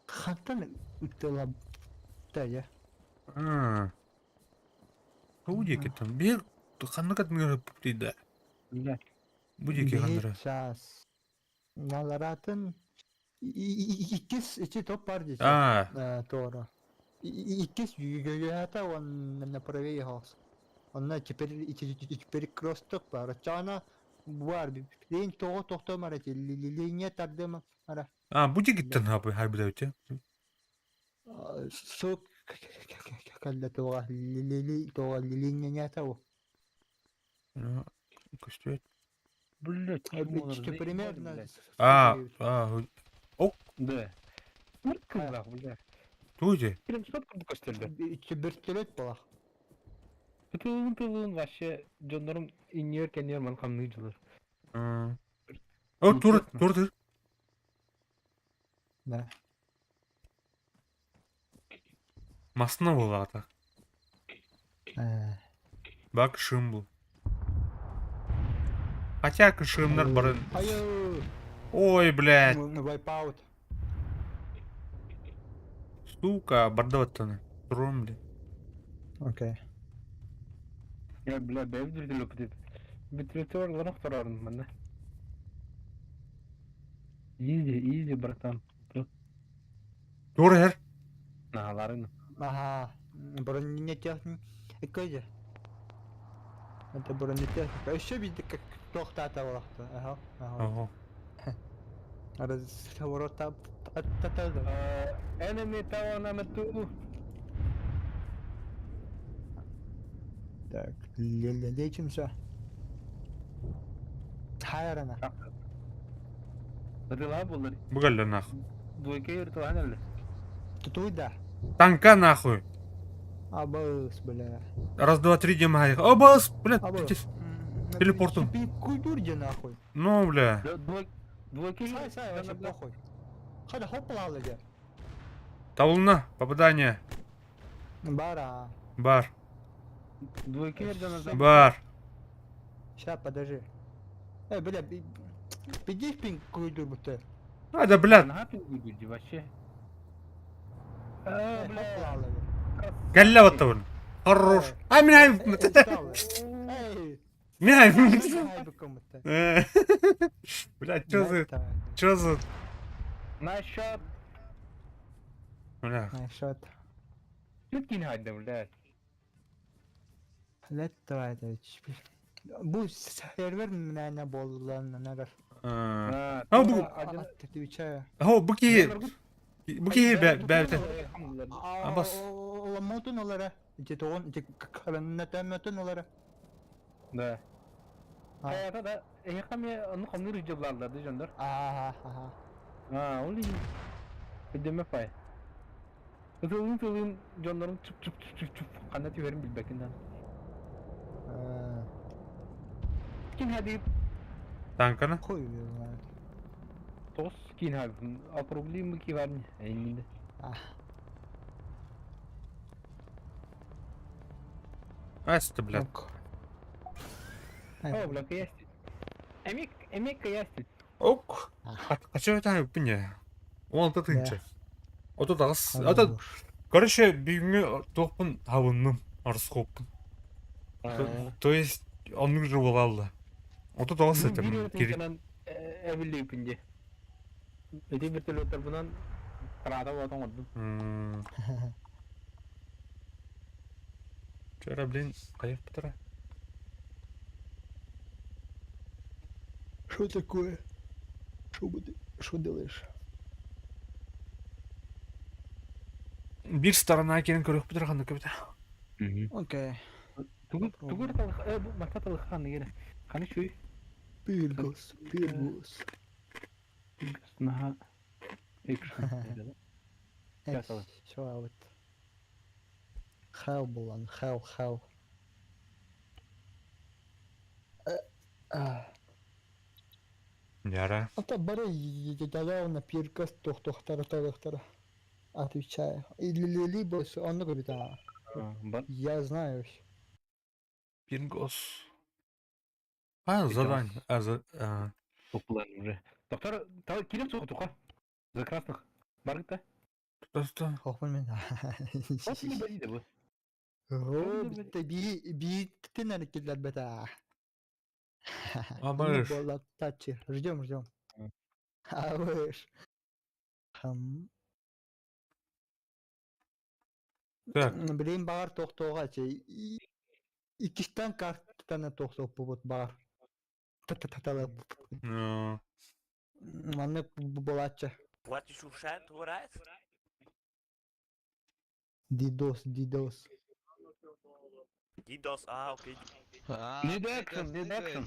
Хантан үттела тая. Будеки там. Бир. Ханнакат мир пуприда. Да. Будеки хандра. Час. Наларатын иккис ичи топ бар дечи. Тора. Иккис югата он на правее хос. Он теперь кросток бар. Чана бар. Лин то марати. Линия тардема. Ара. Будеки тан хайбда өте. Сок калла тора линия тау. Костюет. Блять, Примерно. Да. Ну, Кызлах, бля. Туйде. Прям сотку костелді. Бертелет балах. Тылын вообще жондарым инер кенер ман камны жылыр. Тур. Да. Масна булата. Бак шым бул. Хотя кышымдар барын. Айо. Ой, блядь. Вайпаут. Сука, бардаваттаны. Турум, блядь. Окей. Я, бля, бәвдірді löpüdет. Бітретер ланақ тұрарын мында. Изи, братан. Тур хер. Нагаларын. Ага. Бронетехник. Экойде. Это бронетехника. Еще видите, как тоқтата балақты. Ага. Разворот татады. Enemy tower number 2. Так, лечимся. Хайрана. Рыла болыр. Бугалля нахуй. Двойка ертілған әлі. Тутуйда. Танка нахуй. Абас, бля. Раз, два, три, демай. Абас, блядь. Абас. Телепортом. Культурде нахуй. Ну, бля. Двойка Сай, вообще похуй. Хада хоппала леге. Табылна. Попадание. Бара. Бар. Двойка ерден Бар. Ща, подожди. Бля, беги пинг культур будто. Да, блядь. Нахапин гуди вообще. Хоппала леге. Галля вот того. Хорош. Меня. Блядь, чё за... Насчет. Бля. Насчет. Лütkin haydi блядь. Давай. Bu server ne bollan neler? Bu... Отвечаю. Буки бәбті. Абас. Ламотун олара. Жетон, караннатаматун олара. Да. Hayata da kami onu kamını rücablarlardı canlar. Aha. Onu ödeme pay. Tılın canların çıp kanat verin bilbekinden. Kim hadi Tankana? Koyuyorum yani. tos kin hadi. A problem ki var mı? Elimde. Asti, блядь. О, блядь, есть. Эмик есть. Ок. Қача өтән өппіне. Ол да тыңчы. Ото дағыз. Ото... Короче, бейіңе тоқпын табынным. Арыс қоппын. То есть, оның жыл болалды. Ото дағыз өтім. Керек. Әбілі өпінде. Өте бір тілі өтір бұнан тұрада болатын ордым. Вчера, блин, қайық бітірі. Что такое? Что делаешь? Bir сторона екенін көріп бітірғанды көбіті. Окей. Tugur bu mata talık kanı gene. Kanı şu Pyrgos, Pyrgos. naha ekşi. Eş, Yasalım. şu evet. Xav bulan, xav. Яра. Ата бары на Пyrgos тохтара. Отвечаю. Или либо он говорит, Бар. я знаю. Пингос. А, задание. Toplarım bre. Doktor ta kilim soktu ha. За красных. Баргыта. Что? Хохман мен. Вот не болит bu. О, битте биттин әрекетлер бета. Абаш. Болат тачи. Ждем. Абаш. Хам. Так. Білейін бағар тоқтауға икиштен карттаны тоқтау бұбыт бағар. Таталап. Ну. Манны болатчы. What is your chat, right? Дидос. DDoS, okay. Need action.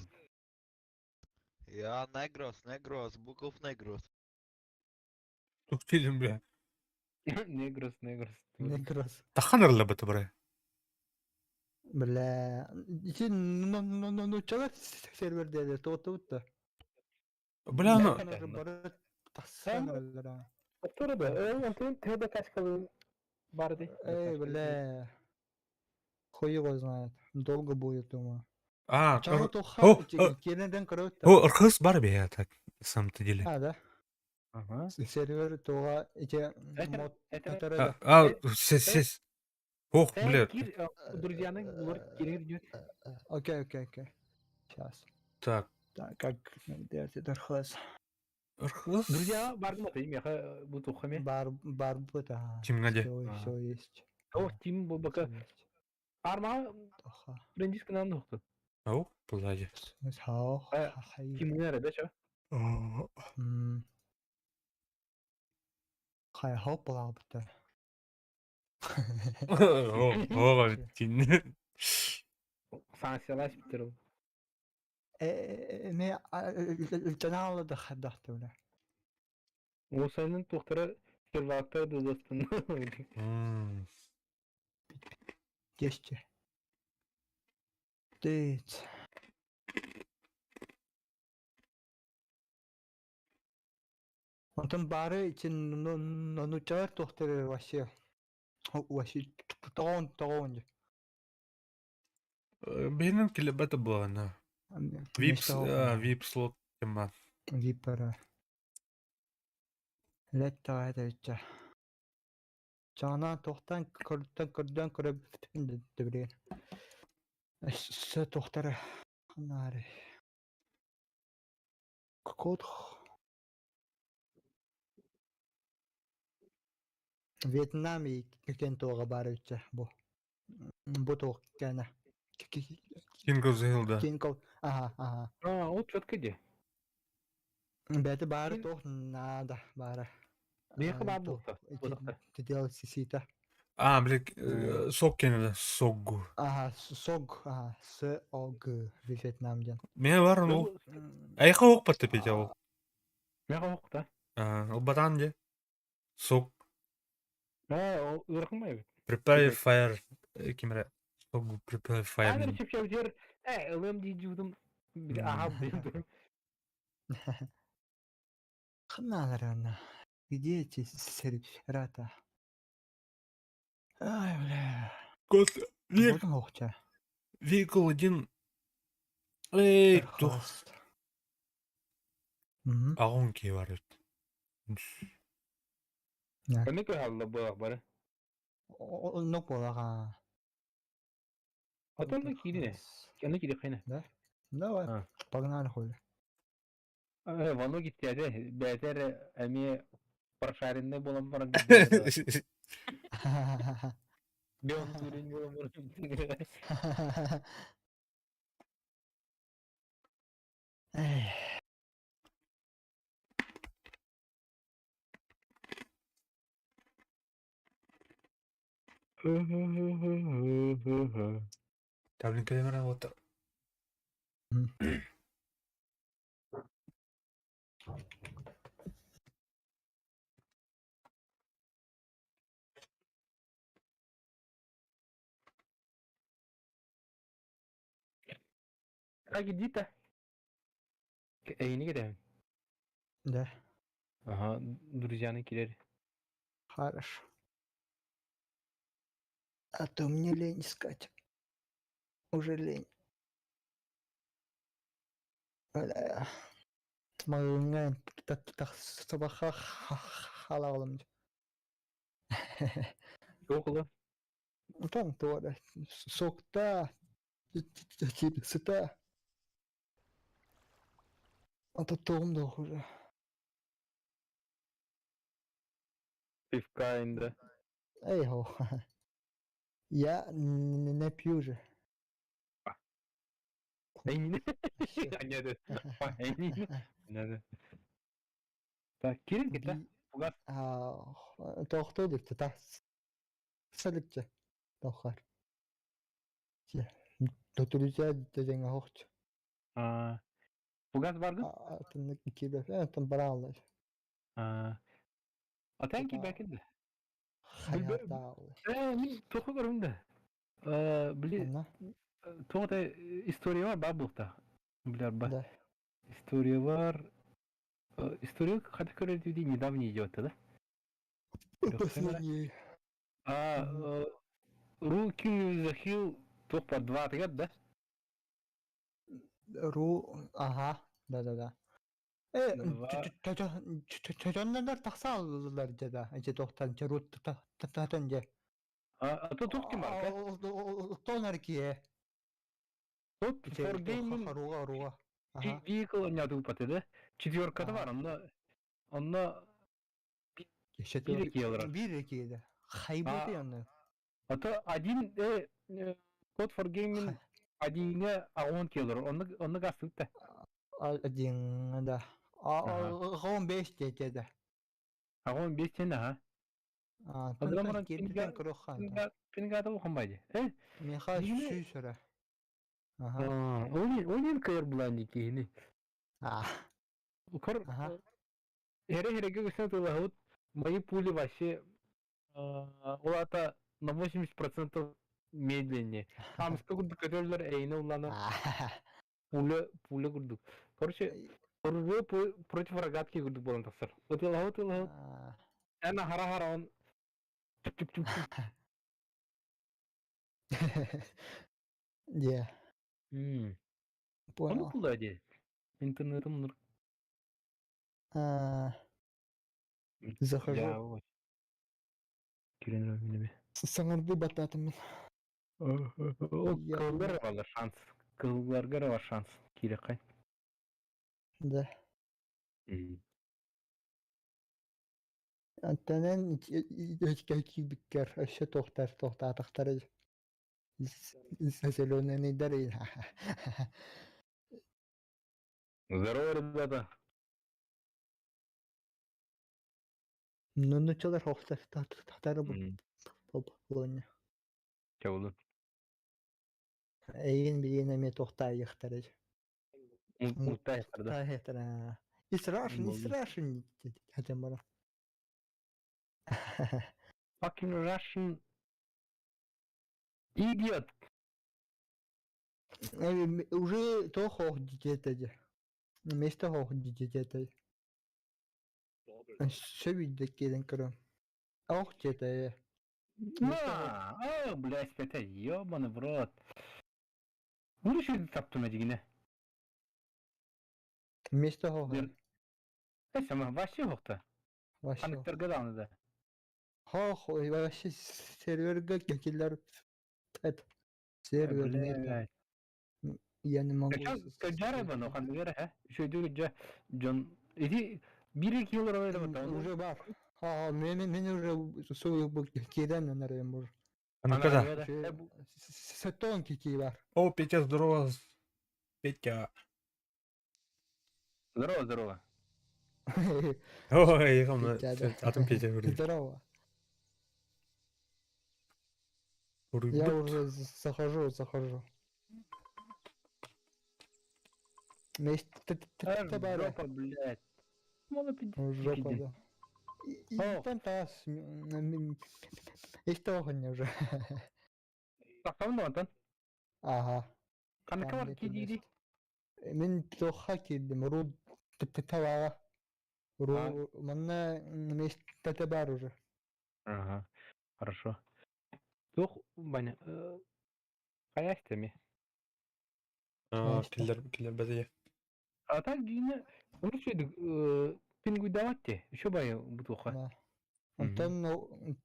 Я Негрос, Book of Negros. Тук тилим бля. Негрос. Некрос. Таханырла бата бре. Бля. Ичи чалар сервердеде тоқтауытты. Бля, ну. Doktor da. Antın tövbe kaç kalın vardı. Бля. Хуй его знает. Долго будет, думаю. А, Чего о, то кенеден кроет. ырхыз бар бе, так, на самом-то деле. Да. Ага. Сервер тоға эти мод татарада. Сес. Ох, бля. Друзьяны кирер идет. Окей. Сейчас. Так, Как дерти дархас. ырхыз. Друзья баргы мı diyeyim ya bu тухаме. Бар бұта. Тимгаде. Все есть. Oh tim bu baka. Arma Тоха. birinci kınan noktu. Ау, позади. Хау. Kim nerede ço? Хай хоп была бұта. О, тин. Sanksiyalaş bitir o. Не каналы да хадахты бля. O senin doktora Kırvak'ta da dostun. Десять. Тыц. Онтон бары için нучар тохтары вообще тоон. Benim kilibete bu ana. VIP slot tema. Випара. Летта это. Чана тохтан көрдөн көрөбүтүн дебирен. Сө тохтары. Нари. Код. Вьетнам и кен тога барыча бу. Бу тог кена. King of the Hill, да. Кинков. Ага. O çok kötü. Бәті бары тох надо бары. Бейхи бар bu. Ты делал сисита. А, бля, сок кенеде, соггу. Ага, сог. Ага, сог. Вьетнамден. Мен бар ну. Айха оқпатты пете ол. Ne kadar da? Ол батан де. Сок. O ırkın mı evet? Prepare fire. Кимре. Соггу, prepare fire. Abi çift ılım diyeceğim. Bir de aha diyordum. Наверное. Где эти сервера-то? Ай, бля. Кот. Вот лохча. Vehicle 1. Эй, тух. Ағын кей бар еді. Ne kadar bu akbarı? Ну, полага. Atan da kiri ne? Kendi kiri kayna. Давай, А. погнали хули. Valo gitti ya de. Beter emi parşarinde bulan var. Bir on turun bulan var. Тәулинкелер отыр. Агидита. Эйни кетем. Да, Ага, друзьяны килер. хорошо. А то мне лень искать. Уже лень. Смагыңа сабаха халалым. Около. Там тоже. Сокта. Сыта. А потом да уже. Пивка инда. Эй, хо. Я не пью же. Эйни. Нет. Эйни. Нет. Так, кирин кета. Фугас. Тоқты деп та сәлікте тоқар. Төтілізе деген хоқчы. Фугас баргы? Атымны кебе, атым бара алай. Атан ки бәкінді. Хаята алай. Мен тоқы көрімді. Біле, Ана? тоқыда история бар бабылықта. Білер ба. Да. История бар. История қата көреді де недавно идет, да? Последний. Руки захил тоқ бар 2 тегет, да? Ага, да. Чөжөннәләр тақса алылар жада. Әже тоқтан, ру татан же. Тоқ кем бар, да? Тонар кие. Тот for gaming Руга. vehicle ойнату паты, да? 4-када бар, онда Бир киелер. Бир киелер. Хайбыты яны. Ата один код for gaming одинге 10 килер. Онда гастык та. Один, да. 15 деді. 15 тенге, ха? Тынтан кепілден күріқан. Пенгады оқынбайды. Меха сүй сұры. Ойын кайыр бұлан екені. Кор, хере-хереге көсіне тұлағыд, мои пули вообще, олата на 80% медленнее. Амыска күрдік көтерлер әйіні ұлана. Пуля күрдік. Короче, оружие против рогатки күрдік болан тақсыр. Ұтылағыд. Әна хара-хара он. Чуп-чуп-чуп. Де. Оны пулда де. Интернетім нұр. Захожу. Керен рөміне бе. Саңырды бататым мен. Кылғар var шанс. Кылғарға var шанс. Керек қай. Да. Антенен ичкәки биккәр. Әшә тоқтар. Зеленый дарин. Здорово, ребята. Ну, началар тоқтар болуны. Чаулы. Эйген биен эме тоқта яқтар. Муттай қырды. Тахетра. Israшын хәтем бара. Fucking Russian idiot. Уже то хох дитетеди. Место хох дитетеди. Все видит кеден крым. Ох, чете. Блядь, это ёбаный в рот. Будешь это таптым әдегіне? Место хох. Сама вообще хохта. Вообще. Қанықтарға даны да. Хох, вообще серверге кекелер. Сервер. Я не могу. Каджара ба, но қандығары, ха? Шөйдегі Джон... Эти 1-2 yıllar öyle bakalım. Уже бар. Мен уже свой кеден наверное, может. Анкада. Сетон кики бар. О, Петя, здорово. Петя. Здорово. Ой, атом Петя говорит. Здорово. Я уже захожу. Место бар. Жопа, блядь. Мало Жопа, да. О. Итан тас. Что он уже? Тахтамын антан. Ага. Қаныққа бар кедейді? Мен тоққа келдім. Ру таваға. Ру мына место бар уже. Ага, хорошо. Тух, Баня, қаястами. Киллер бәдәе. А так дейіні, оны сөйдік, пингуйдаватте, еще бай бұтуға. Антон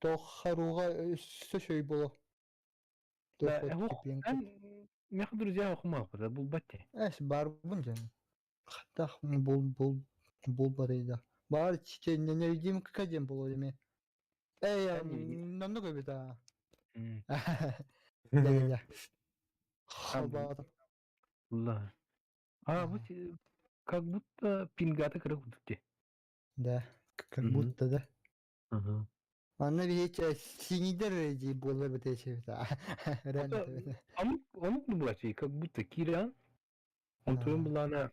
тоққа руға сөй болу. Ән, меқі друзья оқымал бұда, бұл бәтте. Әш бар бұн жән. Қаттақ бұл бар еді. Бар чече невидим кәдем болу деме. Нанны көбет а. Да. Хабадым. Алла. Вот как будто пингата кырык будут. Да, как будто, да. Ага. Она ведь синидер эти было бы эти, да. Реально. Он был как будто Кириан. Он твоим была на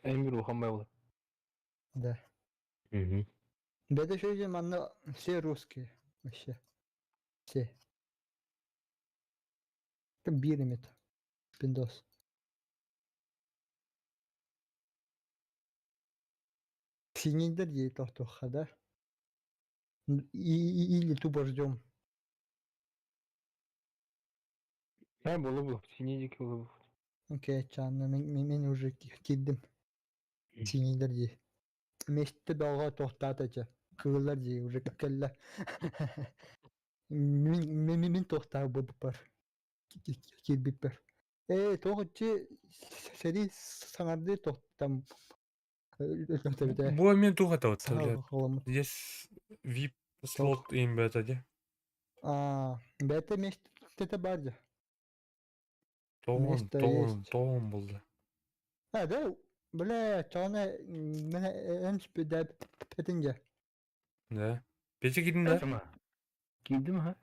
Эмиру Хамела. Да. Да это еще она все русские вообще. Все. Как бирмит. Пиндос. Синидер ей тохтоха, да? Или тупо ждем. Было. Синидики было. Окей, чанна, мен уже кидdim. Синидер ей. Месте долго тохтатача. Кылар ей уже келла. Мен тохтар бар. Кирбипер. Тохтчи сери саңарды тохтам. Бұл мен туғата отсалды. Здесь VIP слот им бәті де. Бәті месте бар же. Тоғын болды. Да, бля, чағына мені әмшіпі дәп пәтінге. Да. Петі кедің да? Кедім, ха?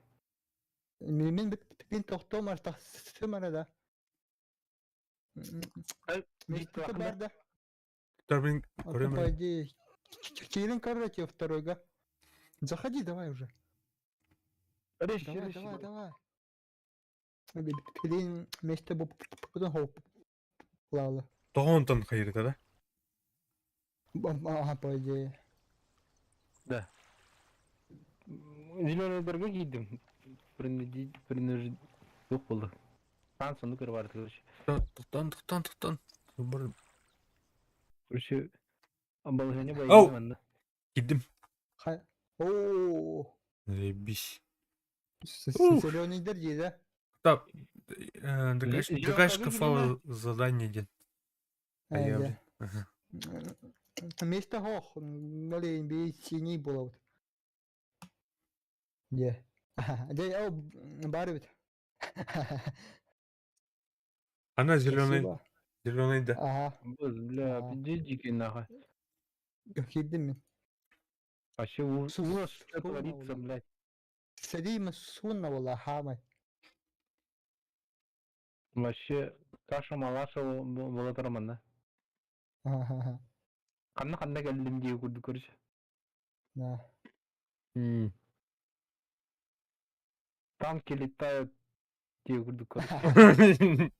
Мен біткен тоқтауым артақ сөмәрі да. Месте бар да. Тарбин, По идее, Кирин, короче, второй-га. Заходи, давай уже. Давай. Блин, место был потом хоп. Лала. Тоғынтын қайырды да? Ага, по идее. Да. Зеленый дорога кидім. Біріне жоқ болды. Қан сонды көріп барды, короче. Тұқтан. Короче, балжане байым анда. Кидdim. Ооо. Заебись. Зеленый дорги, да? Так, ДКшка фал задание ден. Появлен. Место хох, блин, бей синий было. Где? Где, барвит. Она зеленый да. Ага. Бля, пиздики нахуй. Кидdim мен. Вообще ужас, что творится, блядь. Садим сунна вала хамай. Вообще, каша-малаша была тараманда. Ага. Қанна кәлдім дей көрді көрші. Да. Танки летают дей көрді көрші.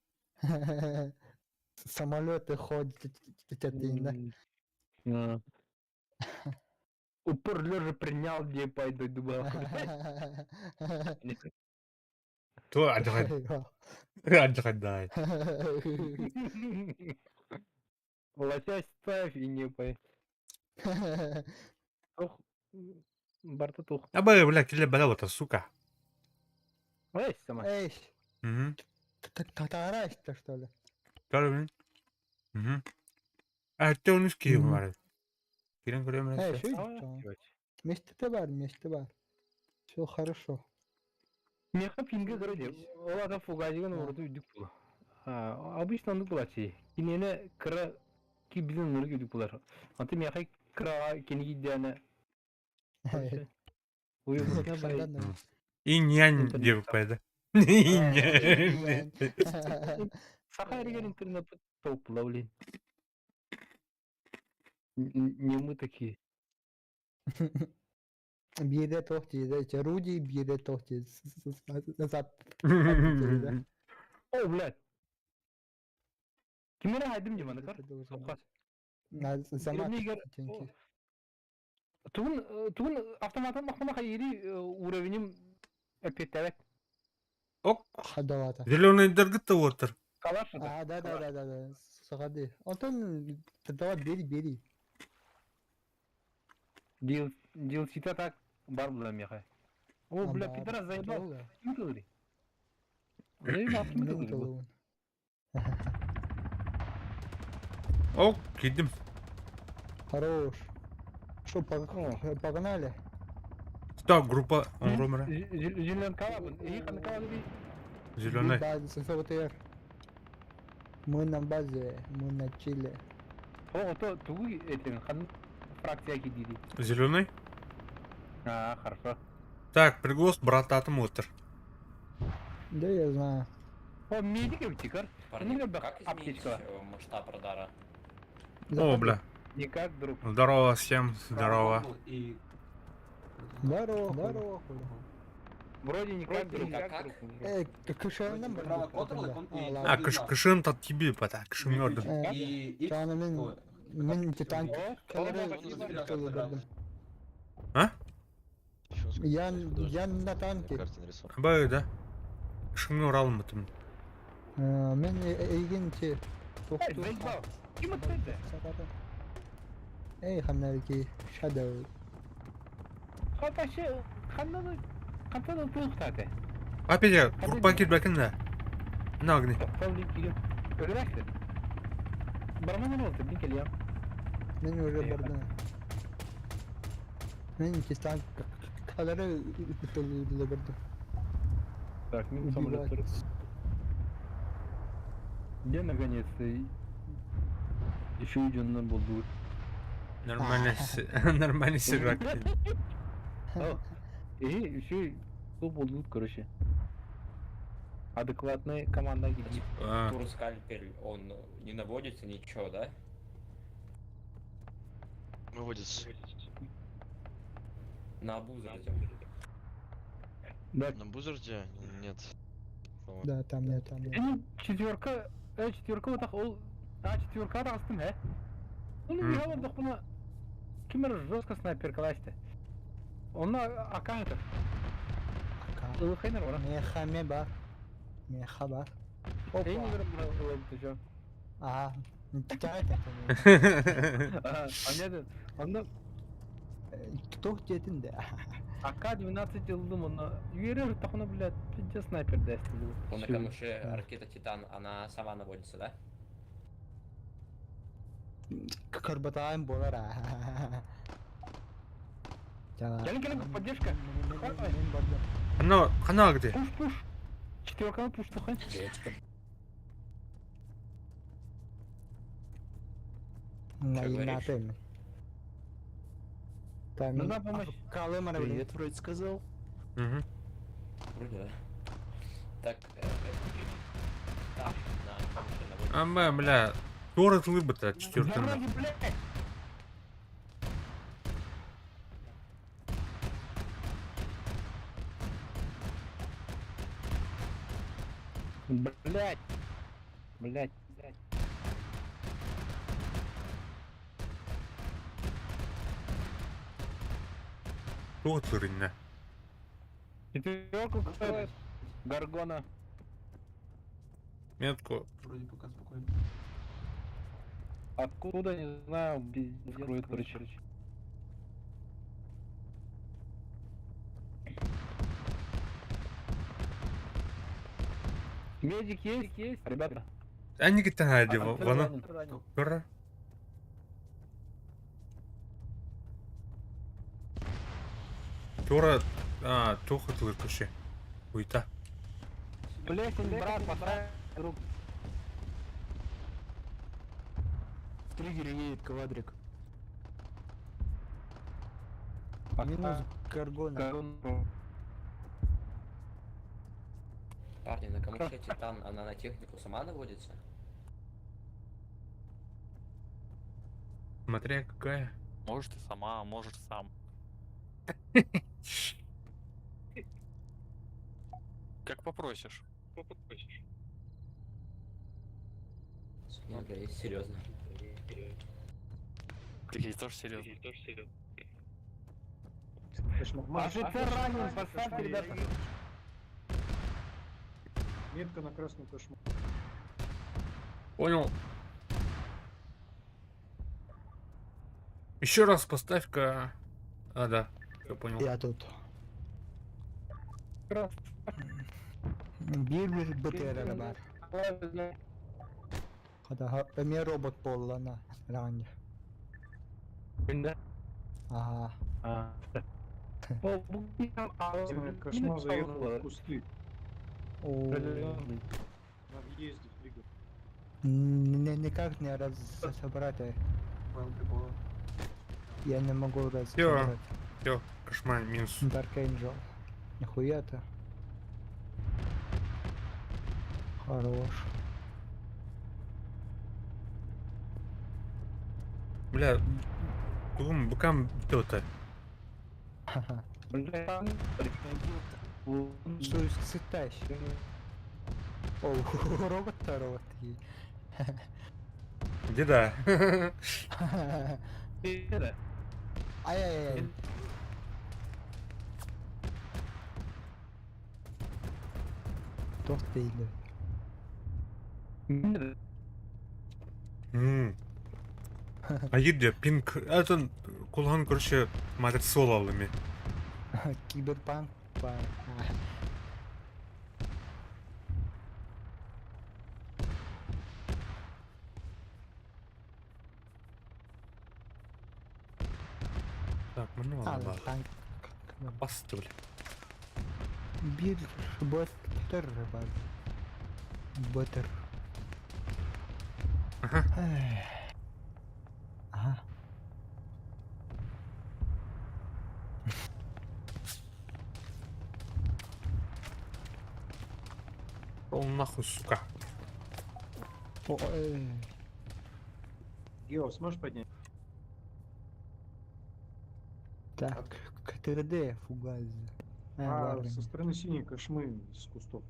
Самолеты ходят, да? Упор лежа принял, где пойду, думал. То отдыхай. Лосясь ставь и не пой. Ох, барта тух. А бля, килля бля вот сука. Эй, сама. Эй. Татарайся, что ли? Тарбин. Ты он из Киева, Марин. Кирин говорим, Место бар. Все хорошо. Меха пинга короче. Олата фугазига нурду үдүк бул. Обычно андык булачы. Кинене кыра ки билен нуру үдүк булар. Анты меха кыра кени гидяна. Ой, бусна И нянь деп койду. Сахарыгер интернет толк было, блин. Не мы такие. Беде тохти, да, Руди беде тохти. Назад. О, блядь. Кимера хайдым жеманы кар? Замат. Егер Тенки. тугун автоматтан мактама хайри уровенем эпеттебек. Ок, Хадавата. зеленый дыргыт отыр. Калаша А, да. Сагады. Антон, тогда бери. DLC-то так бар булам яхай. О, бля, пидорас заебал. Ким говори? Заебал, ким говори? Ок, кидим. Хорош. Что, погнали? Стоп, группа Омромера. Зеленый калабын. И ханы калабы. Зеленый. База СВТР. Мы на базе, мы на Чили. О, то тугу этим хан фракция кидиди. Зеленый. А, хорошо. Так, приглас брататым отыр. Да, я знаю. О, медик втикар. Парни, Ну, как аптечка. изменить масштаб радара? О, бля. Никак, друг. Здорово всем, здорово. Здорово. Вроде никак, друг. Кышанам А, кышын тат тебе, пота, кышын мёрдым. Мен титан kalırı А? Yan на танке. Бай, да. Кышын оралым бітім. Мен егенче. Заебал. Ким это? Ey hanlarki shadow. Хаташи, ханнаны, хантаны туктады. Опять группа кирбәкін да. На огне. Павлик килем. Ölüversin. Barman ne oldu? Bir geliyor. Men уже бардым. Мен титан kalırı bardым. Так, минус самолет. Я наконец-то еще один был. Нормальный сырак. И еще кто был, короче. Адекватная команда гибнет. Турскальпель, он не наводится, ничего, да? Выводится. На Бузарде. Да. На Бузарде? Нет. Да, там нет. Четверка вот так, четверка растым, Ну, не надо, дохуна. Кимер жестко снайпер класти. Он АК это. Ылыхайнер вара. Меха бар. Эй, не верим, ты чё? Ага. Кто дедin de. АК-12 yıldım ona. Yürür tahına блядь, пиздец снайпер дестил. Он на камыше ракета Титан, она сама наводится, да? Кырбатайым болар. Gelin поддержка. Хана где? Пуш. Четверка пуш тухай. Напомню. Нужна помощь. Привет, вроде сказал. Угу. Вроде да. Так, так, на камыше наводится. Ама, бля. Торы лыбы-то четвертым. Дороги, блядь. Блядь. Кто тырынна? Четверку кстати. Гаргона. Метку. Вроде пока спокойно. Откуда, не знаю, откроет, короче. Медик есть, ребята. Они где-то А, вона. ранен. Кора. Тора, тоха тылыркышы. Уйта. Блять, брат, поставь друг. Триггер едет квадрик. Минус Гаргона. Парни, на камыше Титан, она на технику сама наводится? Смотря какая. Может и сама, а может сам. Как попросишь. Нет, да, есть серьезно. Ты ей тоже серьезно. Офицер ранен, поставьте, ребята. Метка на красный кошмар. Понял. Еще раз поставь-ка. А, да, я понял. Я тут. Bir bıtırı var. Hadi ömer robot bollana. Rangi. Bunda. Ага. O bu Кошмар заехал в кусты. О, На въезде прыгал. никак не разобрать. Я не могу разобрать. Все, кошмар, минус. Dark Angel. Нихуя-то. Хорош. Бля, букам кто-то. Ха-ха. Что сытаешь? О, робот-то робот. Где да? Ай-яй-яй. Тост değil. Айырды, пинг. Атын кулхан көрші матрицы сол алды мен. Киберпанк бар. Так, мына Al алды. tank. Басты, бля. Bir botlar var. Botlar. Aha. Aha. Шел нахуй, сука. О, Гео, сможешь поднять? так, КТРД фугаз. Ладно. Со стороны синей кошмы с кустов.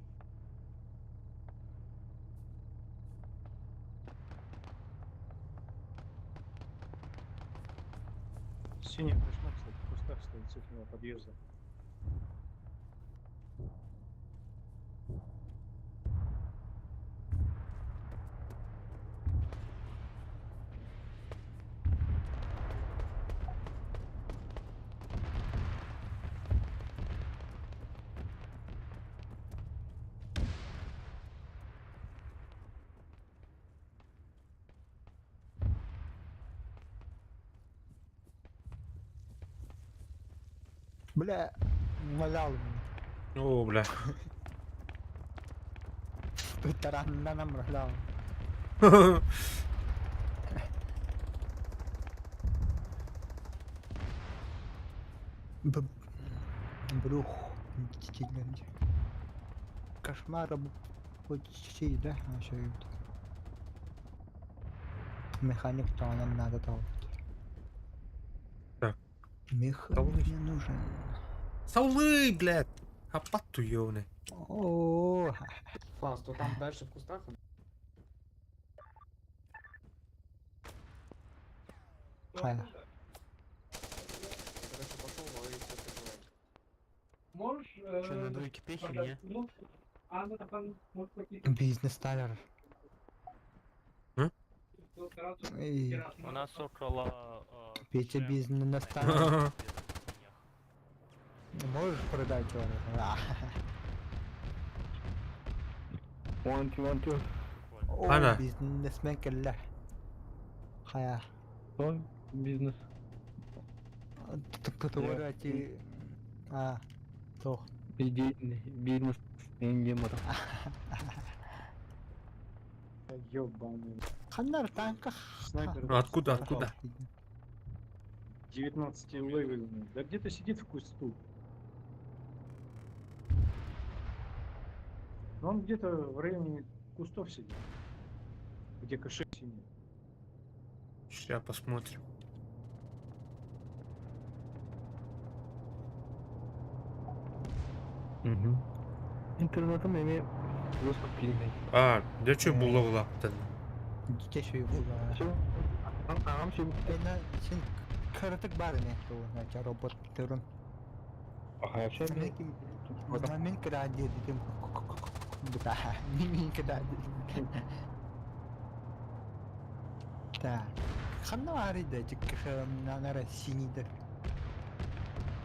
Синяя кошма, кстати, в кустах стоит с ихнего подъезда. Бля, валял. О, бля. Таранна валял. Брух. Кошмар почти, да? А что это? Механик то нам надо толкать. Так. Механик не нужен. Салвы, блядь. Хапату ёвны. О, Фас, то там дальше в кустах? хая. Короче, пошел, ловить все прикрывать. Можешь... Что, на двойке пехи мне? Бизнес-талер. Эй, У нас около... Петя бизнес-талер. Можешь продать его? One, two. О, Ана. бизнесмен келле. Хая. Ой, бизнес. Говорите. А, то. Бизнес. Деньги мото. Ёбаный. Ханнар танка. Снайпер. Откуда? 19 левельный. Да где-то сидит в кусту. Но он где-то в районе кустов сидит. Где кошель синий. Сейчас посмотрим. Интернетім еме просто пилмей. А, де че булавлаптын? Geçiyor bu. Все. Ағам ше Ena sen kırtık var ne bu? Ya robot turun. Ағам ше Ne kim? Ben kira dedim. Bu da. Min kira dedim. Da. Kanna var idi çıkışım nara sinidir.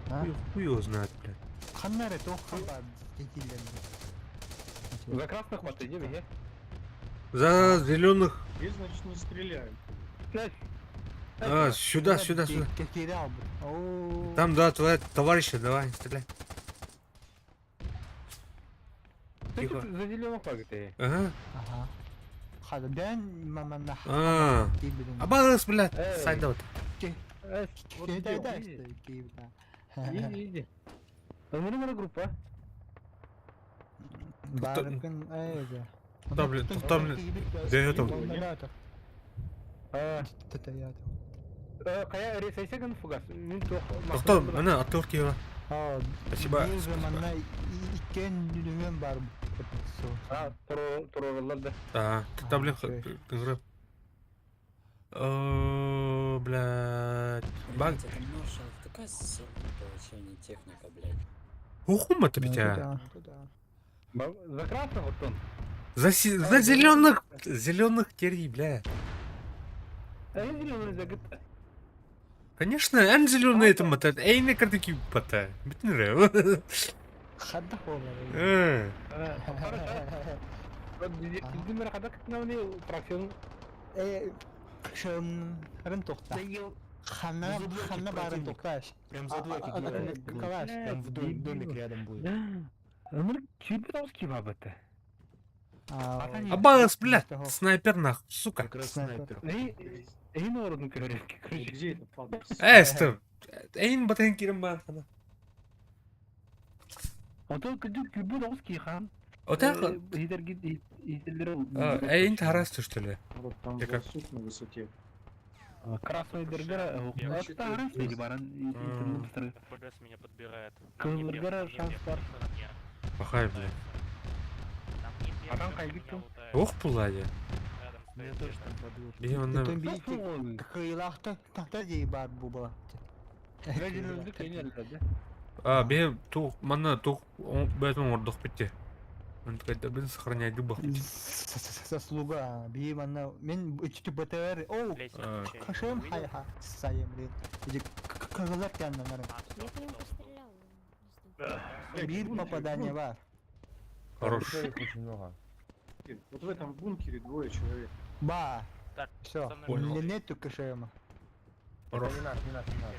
Ha? Хуй его знает, блядь. Kanlara tohum var dediler. За красных хватает, где вы? За зеленых. И, значит, не стреляем. А, сюда, сюда, сюда. Потерял бы. О. Там, да, твоя товарища, давай, стреляй. Тихо. За зеленых хватает. Ага. Aha. Hadi ben mamana. А, Абас, блядь, сайда вот. Иди, иди. Нормальная группа. Баркın öyle. Там, блядь, там, блядь. Где это? Кая рейсайсеган фугас. Мен тох. Тоқтам, ана, отвертки его. Спасибо. Bir zamanlar iken düğün var. Тураларда. А, там, блядь, игра. О, блядь. Баг. Такая ссылка получения техника, блядь. Ухума ты, тебя. За красных вот он. За зеленых тери, бля. Зеленый за ГТ. Конечно, эн зеленый это мотает. Эй, не картики пота. Битнер. Хадда olur. Bizim merhaba katına ne fraksiyon Kışın tokta. Ханна барын токташ. Прям за двойки Калаш. Прям в домик рядом будет. Onlar çiğ бабата. Абас, блядь, снайпер нахуй, сука. Как раз снайпер. Эй, народный королевский. Вот где это падает? Стоп. Эйн батен кирим бар. А то күбі дауыс хан. Отак. Хидер хидерлері. Эйн тарасты, что ли? Вот там Я как- засук на высоте. Красный дергера. Это арас или баран. ПГС меня подбирает. Кылдергера шанс бар. Пахай, блядь. Адам кайгытты. Ох, пулади. Меня тоже там подводит. И он нам... Kıyılakta tahta diye var bu bu. Gözünüzü kenyerlerde. А, бе, тух, мана, тух, бэтон ордох битти. Он такой, біз сохранять любых. Заслуга. Bir bana men üçtü batar. Oh. Kaşım hay ha sayım red. İşte kağılar kendine. Bir попадание var. Хорош. Очень много. Вот в этом бункере двое человек. Ба. Все. Нету кашема. Хорош. Не наш, не наш, не наш.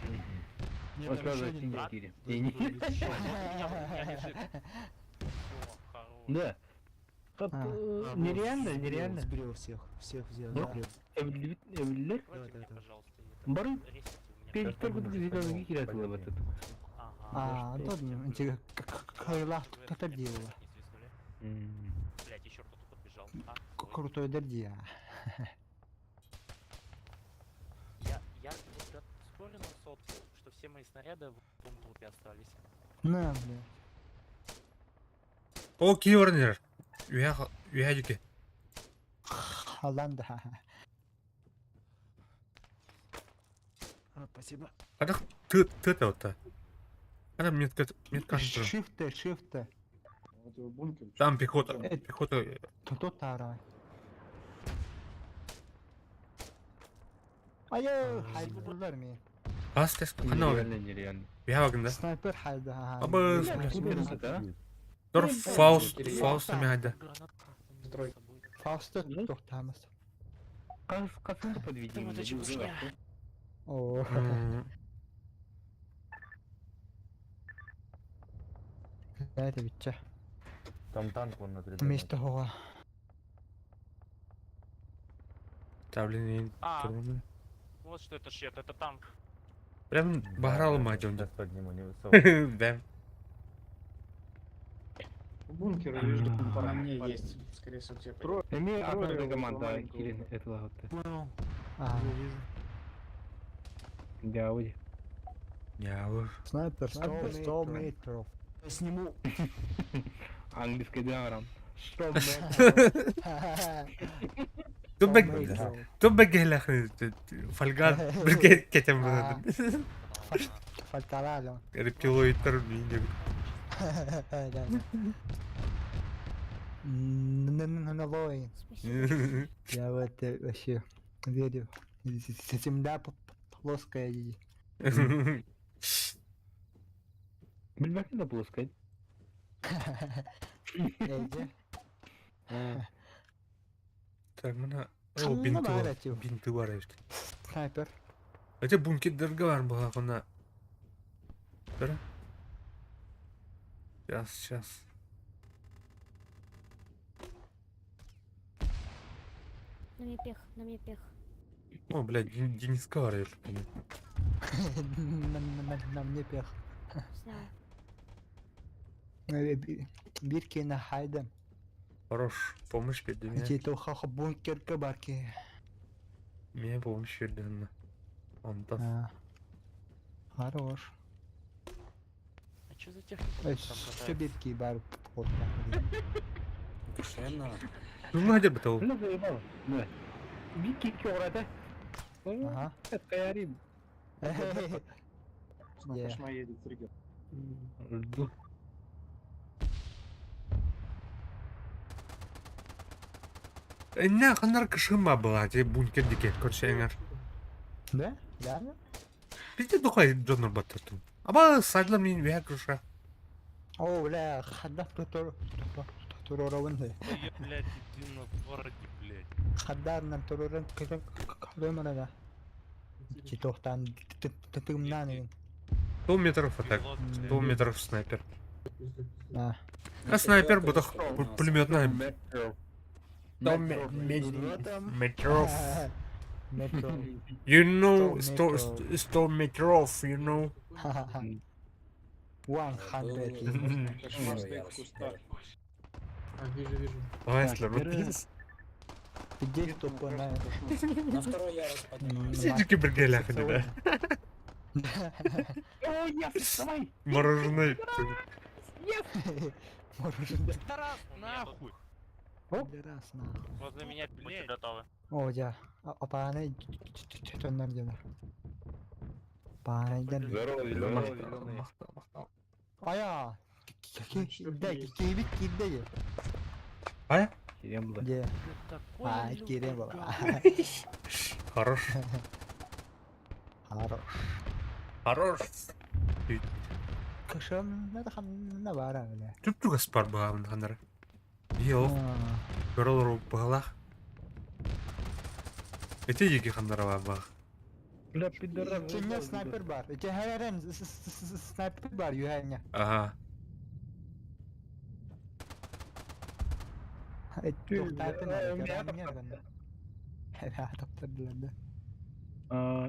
Рассказывай синдикири. Да. Нереально, нереально. Сбрил всех. Всех взял. Evliler. Бары перестор буду зеленый кирят было в этот. А, тут не кıyılak tahta diye var. Блять, еще кто-то подбежал. Крутой дерди ya. Я спорю на сотку, что все мои снаряды в том трупе остались. Ne bile. О, кивернер. Уядики. Halan da. Спасибо. Ада ты вот-то. Ада метка. Shift. Вот его бункер. Там пехота. Пехота. Тут тара. Ayo, hayırlılar mı? Астес. Хана. Нереально, нереально. Бягында. Sniper hayda. Абас, блядь. Дор Фаустами айда. Faust'ta toxtamız. Касымды подведение. Oo. Nerede bitecek? Там танк вон на 3D. Вместо hova. Давление. Вот что это шет, это танк. Прям баграл мать он. Сейчас подниму, не высовывай. Да. Бункер лежит. На мне есть. Скорее всего, тебе Имею одна Трое команда маленького. Кирин этого вот. Aa. Дяуди. Яур. Снайпер 100 метров. Сниму. Английский диаграмм. 100 метров. Тубек гелах фалгар бирге кетем А. булады. Фальталало. Рептилоидтер бийинде. Налой. Я в это вообще верю. Земля плоская. Bilmem ne плоская. Эйди. Так, мына Кымны бинты бар бар. әйтеу. Бинты бар эшти. Снайпер. Эте бункердерге бар буга кына. Бер. Сейчас. На мне пех. О, блядь, Дениска бар еш. На мне пех. Знаю. Биркина хайдем. Хорош, помощь берди мне. Эти тоха бункерка барки. Мне помощь берди. Онтас. Хорош. А что за техника? Что бирки бар. Ну, надо бы того. Ну, заебало. Да. Вики кёрата. Ага. Это каярим. Жду. Не, ханар кышыма была, те бункер дике, көрсеңер. Да? Да? Пизде духай Джоннор баттыртым. Аба садла мен вя кыша. О, бля, хадда туроровын. Блядь, иди на городе, блядь. Хаддарнан турорын кырымына да. Читохтан тытымнан. 100 метров атак, 100 метров снайпер. А. А снайпер бутах пулеметная. Метро. 100 метров. Метро. You know, 100 100 метров, you know. 100. Вайслер, вот пиздец. Здесь тупо на... На второй ярус поднимай. Сидики бергеля ходили, О, я вставай! мороженое. Мороженое. Тарас, нахуй! Раз, на. Возле меня будьте готовы. О, я. А паны... Что нам делать? Паны... Здорово, Ая! Да, кибит кидde. А? Керем было. Где? Такой А, Кирем был. Хорош. Хорош. Хорош. Кышым, надо ханна бара, бля. Тут туга спар багавын ханар. Йо, көрөлөр багалах. Эти еги ханара баг. Бля, пидорас. Кимде снайпер бар. Эти хәрәрен снайпер бар, юхәңә. Ага. Туктайтын бар, нервен. Хәбә таптырдылар да.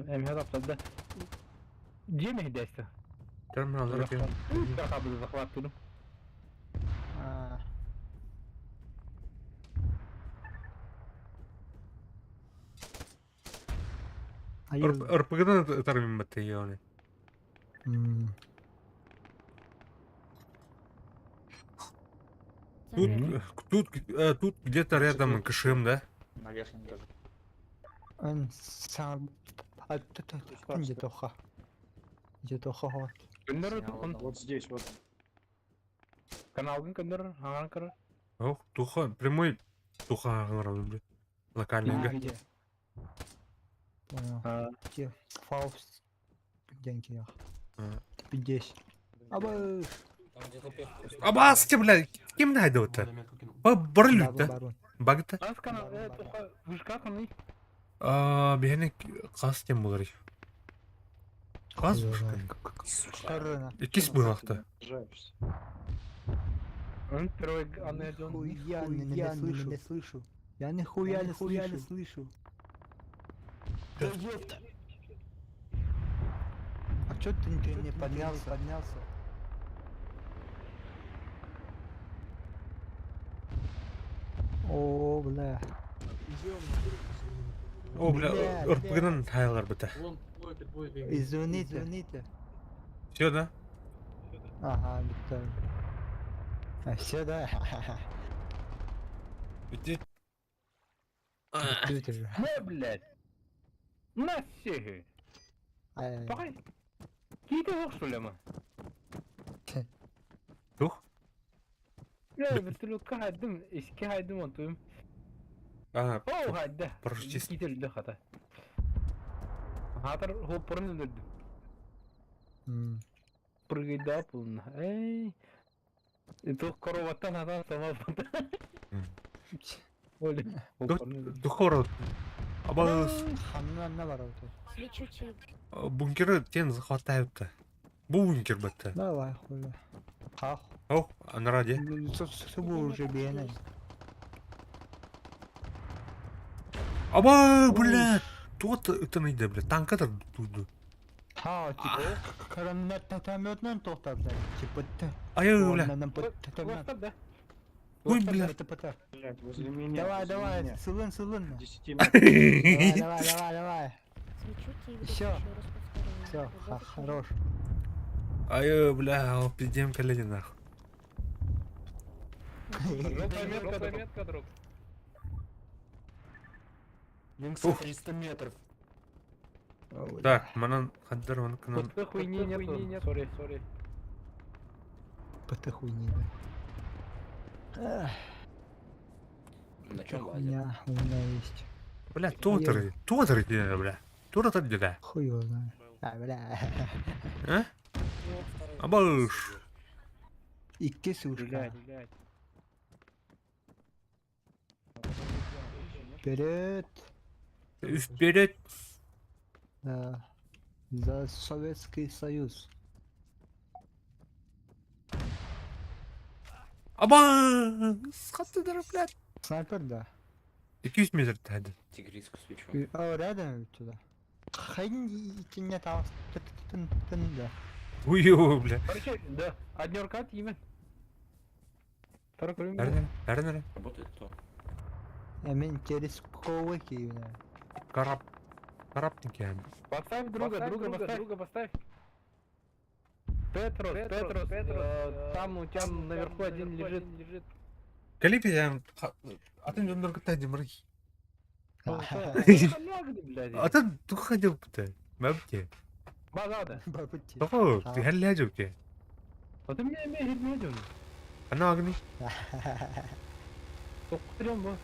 Эмхед аптада. Джеме дәсте. Терминалдар екен. Кабызы захват тудым. РПГдан тармим бітті яғни. Тут где-то рядом КШМ, да? На верхнем этаже. Он сам... Где тоха? Где тоха вот? Вот здесь вот. Канал Кандер, Анкара. Ох, туха, прямой туха ағынырады. Локальный. Где? Понял. Где? Фауст. Деньги я. 50. Абы. Абасты, блядь, кем найду это? Барылют, да? Багта? Аз канал, туха, вышка канал. Бігені қас тем болар. Қас вышка? Екес бұлақты. Он второй, Я не слышу. Я нихуя не слышу. Да ёпта. А чё ты не поднялся? О, бля. О, бля, ұрпығынан тайлар біті. Извините. Все, да? Ага, Виктор. А все, да? Иди. Ты же. Не, блядь! На сеги! Ай, Пахай! Киите жоқ, что ли, ама? Тух? Вертолетка хайдым, ишке хайдым онтуым. А, О, хайда! парашютист. Кителді хата. Хатыр хоппырын өндірді. м. Прыгайда пулна. Эй! Это короваттан атан самал пулна. Оля, хоппырын өндірді. Духород. Абаз. Хамнанна бар вот. Свечу тигр. Бункеры тен захватают-то. Бункер бы-то. Давай, хули. Хах. О, а на раде. Собой уже бены. Аба, блядь. Тот это найди, блядь. Танка-то тут. Ha, типа, гранатометнан тоқтап, типа, Ай, бля. Ластап, да? Ой, блядь. Блядь, возле меня. Давай, сылын. 10 метров. Давай. Свечу тигр. Всё. Еще раз повторяю. Все, хорош. Ай, бля, пиздем колени нахуй. Желтая метка, друг. Ух. 300 метров. Так, манан хаддар он к нам. Вот хуйни нет. Сори. По хуйни, да. На чем лазер? Хуйня у меня есть. Бля, тотары где, бля. Тотары где? Хуй его знает. А, бля. А? Абаш. Икки сушка. Блядь. Вперед. Вперед. Да. За Советский Союз. Аба! Схаттыдар, блядь. Снайпер, да. 200 метр тады. Тигриску свечу. А, рядом ведь туда. Хайн не там. Да. Уйо, бля. Короче, да. Однерка от имя. Второй колен. Әрін. Работает то. Мен через ковыки, бля. Караптың кәм. Поставь друга поставь. Петрос, там у тебя наверху один лежит. Калипи я... Атын жондар кітті мұрый. Халягды, блядь. Атын тұққа деп біті. Мәбіте. Багада. Бабути. Тұқы, тихәлі әжіп ке. А ты мне хитмедиум. Ана агни. Тоқтырем bu.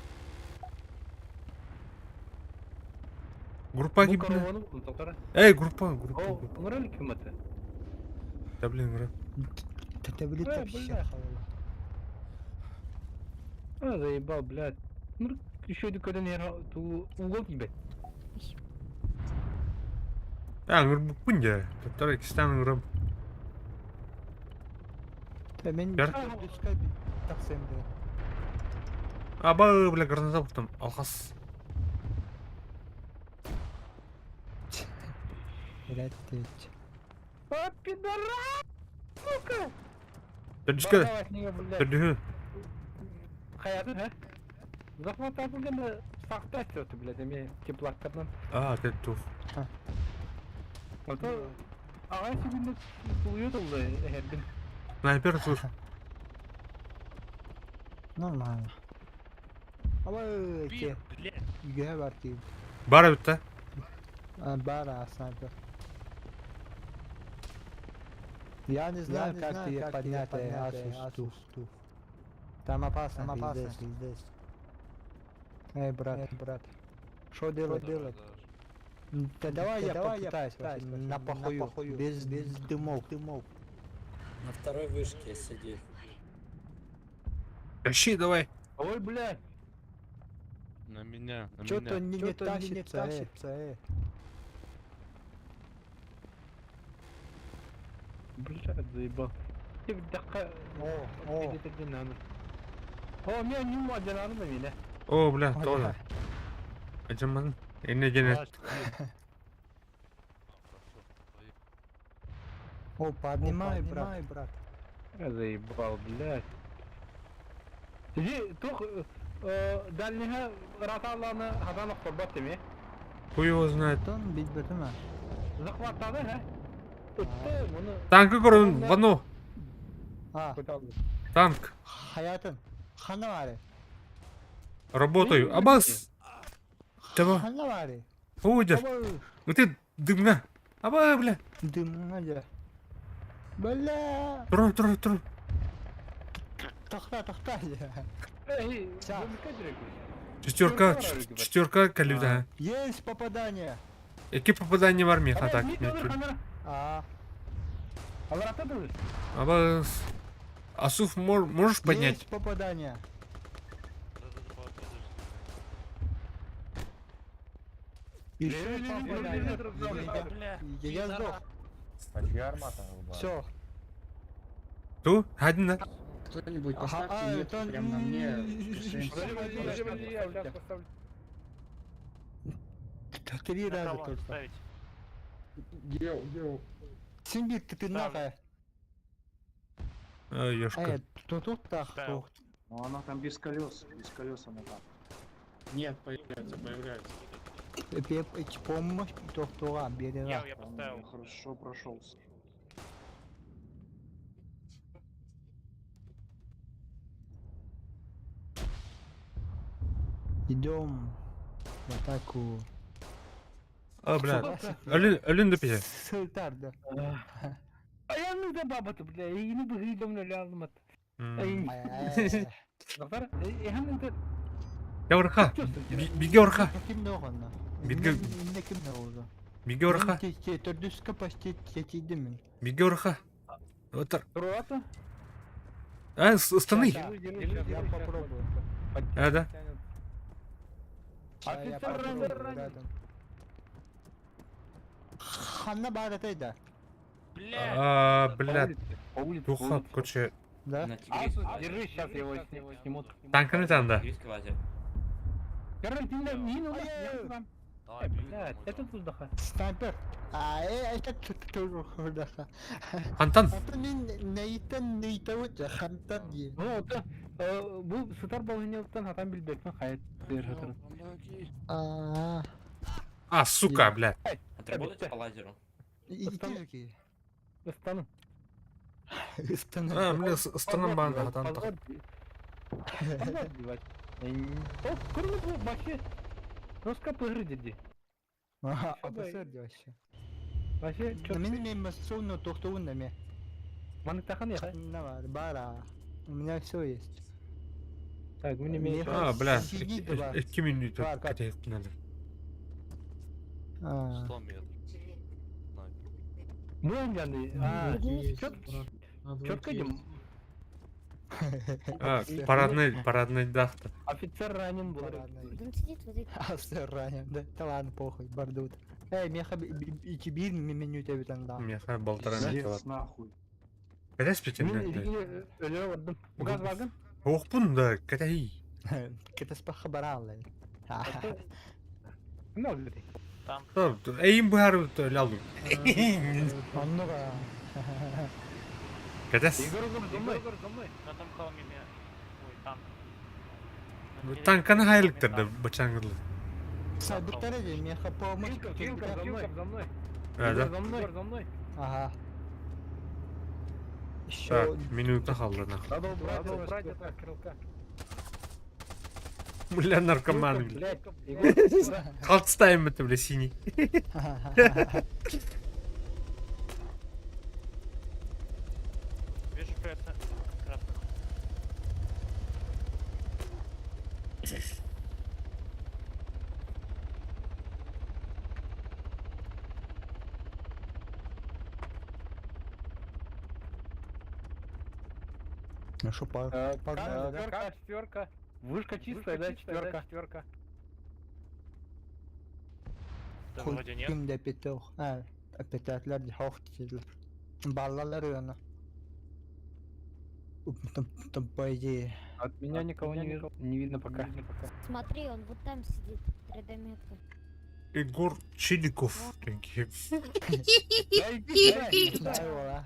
Группа Bu gibi. karavanı buldum Toktara. Эй, группа. O, umurali kıymeti. Да блин, бра. Таблица бля. вообще. А, заебал, блядь. Ну, еще один когда не ту угол тебе. А, группа пунья. Который кистан группа. Мен Бер. табличка таксем, бля. Аба, бля, граната бұқтым. Алқас. Рятеть. А, пидорас! Сука! Төрдішкі. Бақалас неге, блядь. Төрдігі. Hayatın ha? Zahmet tabılgen de sakta açıyordu bile demeye çıplaklardan. А, ты туф. Hatta ağaç dibinde buluyordu her gün. Снайпер туф. Нормально. Ama те. Yüge var ki. Бара бітті. Бара, снайпер. Я не знаю, как тебе поднять Асус. Там опасно, здесь. Эй, брат. Что делать? Да давай я попытаюсь на похую, без дымов. На второй вышке сиди. Ищи, давай. Ой, блядь. На меня. Что-то не тащится, Блядь, заебал. Ты в dakika. О. Getirdin lan. O, men yum ajanarım da yine. О, бля, тоже. Acımadın. Eline gene. О, поднимай, брат. Заебал, блядь. Сиди, тух, дальнего раталаны хазанов корбат деме. Хуй его знает. Тон бит бітіме. Захватады, а? Tuttu bunu. Tankı korun, Vano. А, Koyalım. Танк. Hayatın. Хана var. Работаю. Абас. Давай. Хана var. Уйдешь. Baba. Ну ты дымна. Аба, бля. Dım hadi. Bella. Тур. Tahta ya. Эй, Всё. вымыкай direkt. Четверка калюда. Есть попадание. Эки попадания в армии Hadi, так. bir kalır kamera. А, Allah atadır. Абас. Асуф, можешь поднять? есть попадание. Еще попадание. Я сдох. Все. Ту? Один на. Кто-нибудь поставьте метку прямо на мне. Три раза Кого только. ставить? Симбит, ты нахуй. Ёшка. Тут так. Ставил. Ну она там без колес она там. Нет, появляется. Помощь, то берега. Я поставил. Хорошо прошелся. Идем в атаку. А, бля. Ölün de pide. Сылтар, да. Ayağını babası bile. Yeni bir hıylamla lazım at. Doktor, hem de Ya orka. Bilge orka. Kim ne oldu? Bilge- Ne kim ne oldu? Bilge orka. Tördüska почти geçti mi? Bilge orka. Otur. Круато. Станы. Я попробую. Да. Я попробую рядом. Ханна бардатайда. Бля. По улице. Туха, короче. Да? На тигриске лазер. Держи, сейчас его снимут. Танкını там да. Тигриске лазер. Короче, ты не нужно. Блядь, это тут даха. Снайпер. Это тоже. Хантан. Это не это хантан değil. Bu Star Balonya'dan hatan bilbekten hayat verir hatırım. Сука, бля. Отработайте по лазеру. İki. Istanım. Бля, станам банда хатан. О, kırmızı bu başı. Roska pıhırı dedi. Обосер вообще. Başı çok. Benim эмоционно тохтуун me. Manık takan ya. Не var, бара. У меня все есть. Так, bu ne mi? Бля. Сидит два. 2 minut Var, var. кетет. А, Bu öncendi. Ha, çok четко идем. Парадный дахта. Офицер ранен был. Он сидит вот эти. Все ранен, да? Да ладно, похуй, бардут. Меха, bir minüte bir tane daha. Меха полтора минуты var. Нахуй. Кәдә спитен, Мен бля. ilgili ölüye vardım. Bu gaz vardım. Оқпун да, кәдә. Кетеспа хабараллы. Ne oldu? Эйм бухар лалу. Аннуга. Кәдәс. Игорь за мной. На том холме меня. Ой, танк. Танканы хайлыктырды бычаңгылы. Sabıklar edeyim, meha помощь. Килка за мной. Да. За мной. Ага. Еще... Так, минута қалды нахуй. Надо убрать это крылка. Бля, наркоман. бля. Блядь, Егор. Қалт это, бля, синий. Вижу какая-то красная. Ну что, погнали, да? Четверка. Вышка чистая, да? Четверка. Да вроде нет. Kimde pitoh? Ha, petaklar hoş çizdiler. Ballalar yana. Там по идее. От меня никого не видно пока. Смотри, он вот там сидит. 3D-метка. Егор Чиликов. Да, его, а?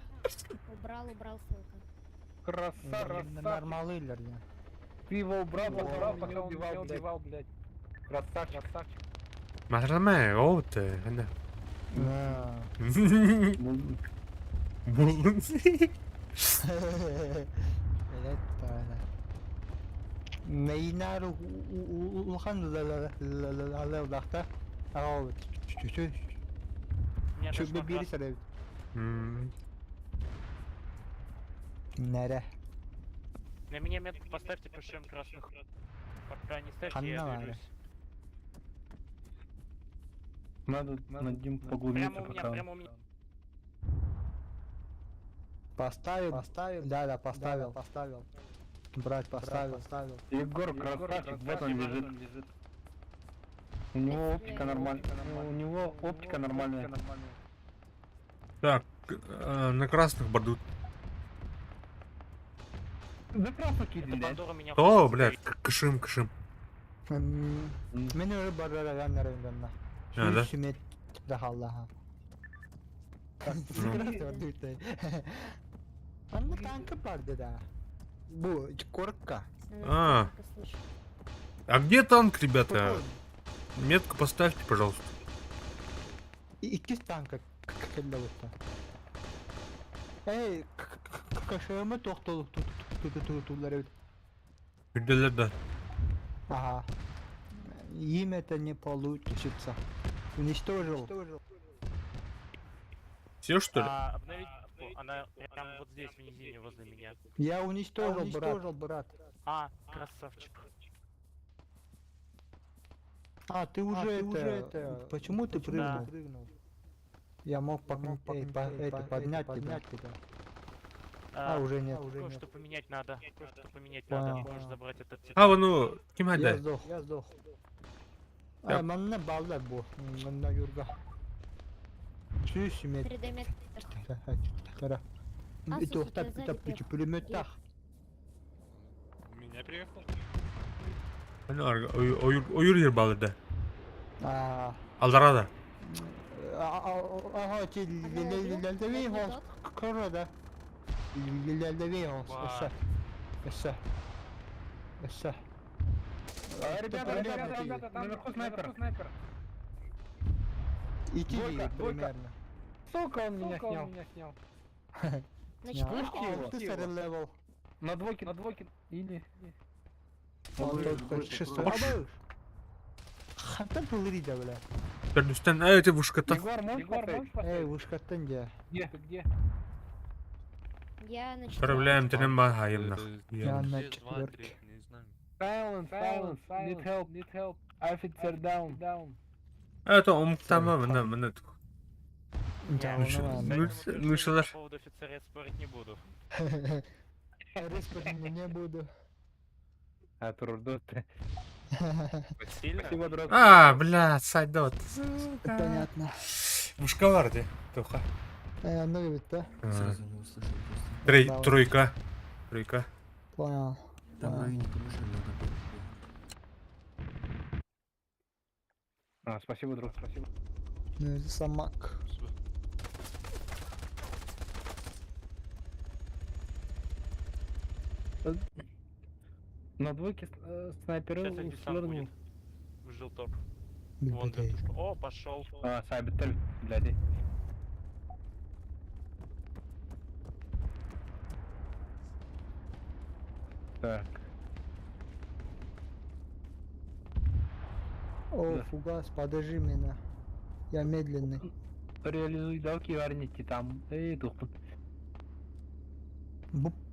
Убрал ссылку. Красавчик. Нормалыйлар ya. Ты его убрал, пока он меня убивал, блядь. Красавчик. Махраме, оуте. Buldun. Evet böyle. Meynar uhan lakta. Aa, Меня şu дошло biri красное. sarı. М, Nere? На меня метку поставьте по шеям красных. Пока не ставьте, Ханна я Лара. движусь. Надо над ним поглубиться Прямо у меня, пока. прямо у меня. Поставил. Да, поставил. Брать, поставил. Егор красавчик, вот он лежит. У него оптика нормальная. У него оптика нормальная. Так, на красных бордут. Да красок Это иди, да? Пандора меня О, хочет блядь, сбрить. кышым. Мен уже барарганнарымданна. Ha, da. Sümet daha Allah'a. Sigara dürtey. Anne tankı vardı da. Bu korka. А. А где танк, ребята? Метку поставьте, пожалуйста. İki tanka kelle olsa. Ey, kaşığımı toktoluk tutulları. Где-то. Ага. Им это не получится. Уничтожил. Все, что ли? Обновить. Она прямо вот здесь, в низине, возле меня. Я уничтожил, брат. А, красавчик. А, ты уже это... Почему ты Да. прыгнул? Я мог поднять тебя. А, уже нет. Кое-что поменять надо. Кое-что поменять Понял. надо. Можешь забрать этот А, титан. ну, кем Я отдай? сдох. Ya- Manna bağlar bu. Manna yurga. Şu simet. 3D метка. Tara. А, Bir слушайте, tohta сзади bir вверх. pülümü tak. Меня приехал? Oyur yer bağladı. Aa. Aldara da. Aha ki lelde vi hos. Korada. Lelde vi hos. Essa. Ребята, наверху снайпер. İki Двойка, değil двойка. примерно. Сука, он меня снял. На Ya, четверке? altı sarı level. На двойке. Или... Шестой. Абы. Хантан пылырый да бля. Ben üstten evet vuşkata. Егор, можешь поставить? Эй, вышкаттан ja. Где? Я на четверке. Отправляем трем багаем Я на Здесь два, четверке. три, не знаю. Silence. Need help. Officer down. Evet o tamam ben Да, Лучше- ну ладно. Лучшалар. По поводу офицера я спорить не буду. Респект не буду. А, трудно. Сильно? Спасибо, друг. А, бля, сайдот. Понятно. Вушка vardı. Тоха. Ну и это. Тройка. Понял. А, спасибо, друг, спасибо. Ну это самак. На двойке снайперы Сейчас один сам свернул. будет. Жил топ. Вон Блядь. вертушка. О, пошел. А, сайбер, блядь. Так. О, Да. фугас, подожди меня. Я медленный. Реализуй далки варните там. Эй, тухпут.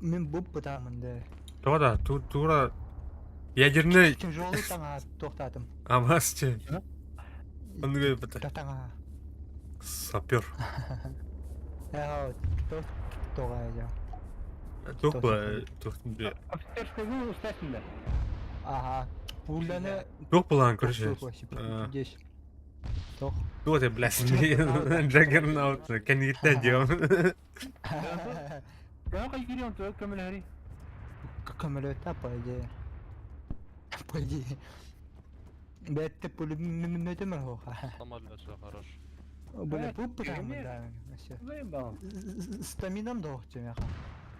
Мен буп пытамын. Тода, тура. Ядерный Тяжелый таңа тоқтатым. амасте. Он говорит, Таңа. сапер. Я тоғайда. Тух, бля. Офицерская вилла устасында. Ага. Пуляны... Тух план, короче. Здесь. Тох. Кто ты, блядь, Джаггернаут, кандидат идем. Я хочу он твой камеры. Как амулета, по идее. По идее. Да это пулеметы махоха. Самолет, все хорошо. Бля, буп пытамын да. Заебал. Стаминам доқты мяха.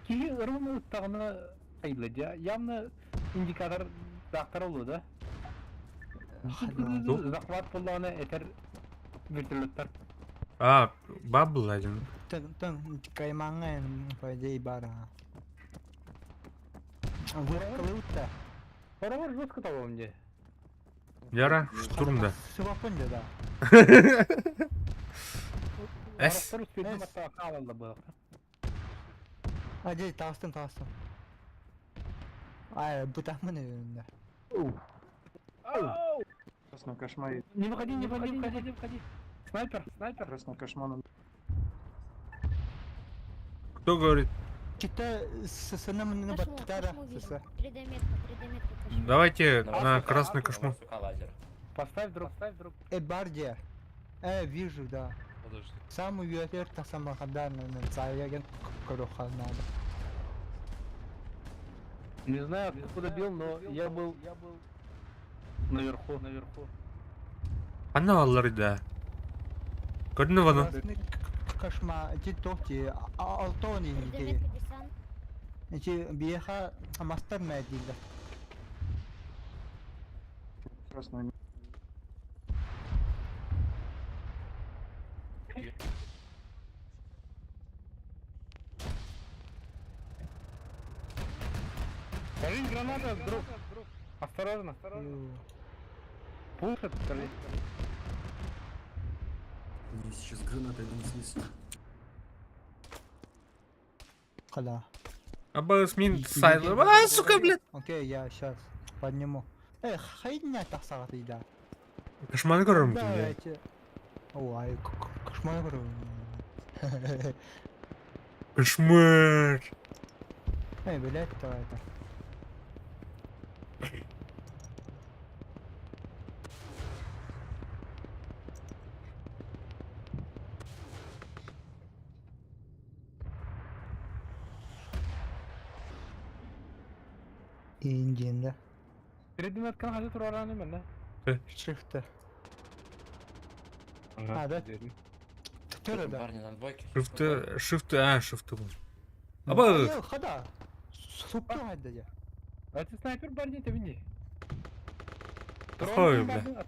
Киги ырмы тағына айблады. Явно индикатор дақтар олу да. Захват болуына этер вертолеттар. А, бабл один. Кайманга, по идее, бара. Вырута. Oralar жестко того мне. Яра, штурмда. Свапонда, да. Эс. Araçlar üstüne hatta kalındı bu. Hadi tastım. Ay, bu tahmin önünde. Красный кошмар. Не выходи. Снайпер. Красный кошмар. Кто говорит? Kita senang Кошму, batara. кошму видим. 3D метка кошму. Давайте На на вас красный СУК, кошмар. на вас СУК лазер. Поставь друг. Барди. Вижу, да. Подожди. Самый ветер та сама хадарна на царяген корохал надо. Не знаю, откуда бил, но я был наверху. Аналары, да. Көрдүнү баны? Кошма, эти токи, алтони 3D не метка десант. эти биеха мастер медига. Красный. Скажи, граната, друг. Осторожно. Пушит, скажи. Мне сейчас гранатой не снесли. Куда? АБС мин сайла. А, сука, блядь! Окей, я сейчас подниму. Хайдня так сагаты, да. Кошмар көрөм Да, кимде? эти... Ой, кошмар говорю. Кошмар! Блять, давай это. Индинда. Перед метканы хажы турараны мен, Шифты. А, да? Тыры, да. Парни на двойке. Шифты был. АБС! Хада. Супер хада я. А ты снайпер барни тебинди. Ой, бля.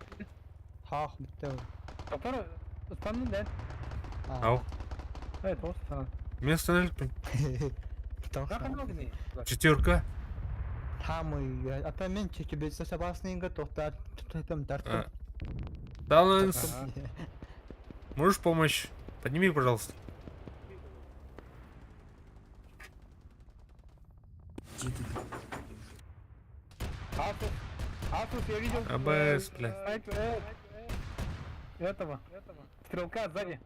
Хах, бітті. Который станын да. Ау. Осы станын. Мен остановились. Как оно гни? Четверка. Хамы, а то мен тебе собасненько тоқтар там тартып. Баланс. Можешь помочь? Подними, пожалуйста. Асус, я видел. АБС, бля. Снайпер. Этого. Стрелка сзади.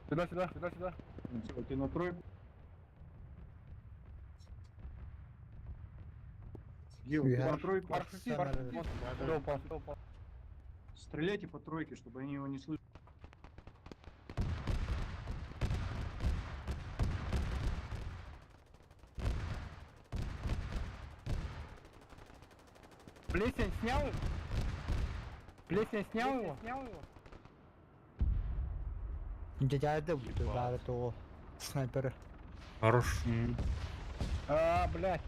Сюда. Ты на тройку. Стреляйте по тройке, чтобы они его не слышали. Плесень снял его? Дядя бары того снайперы. Хорош. А, блядь.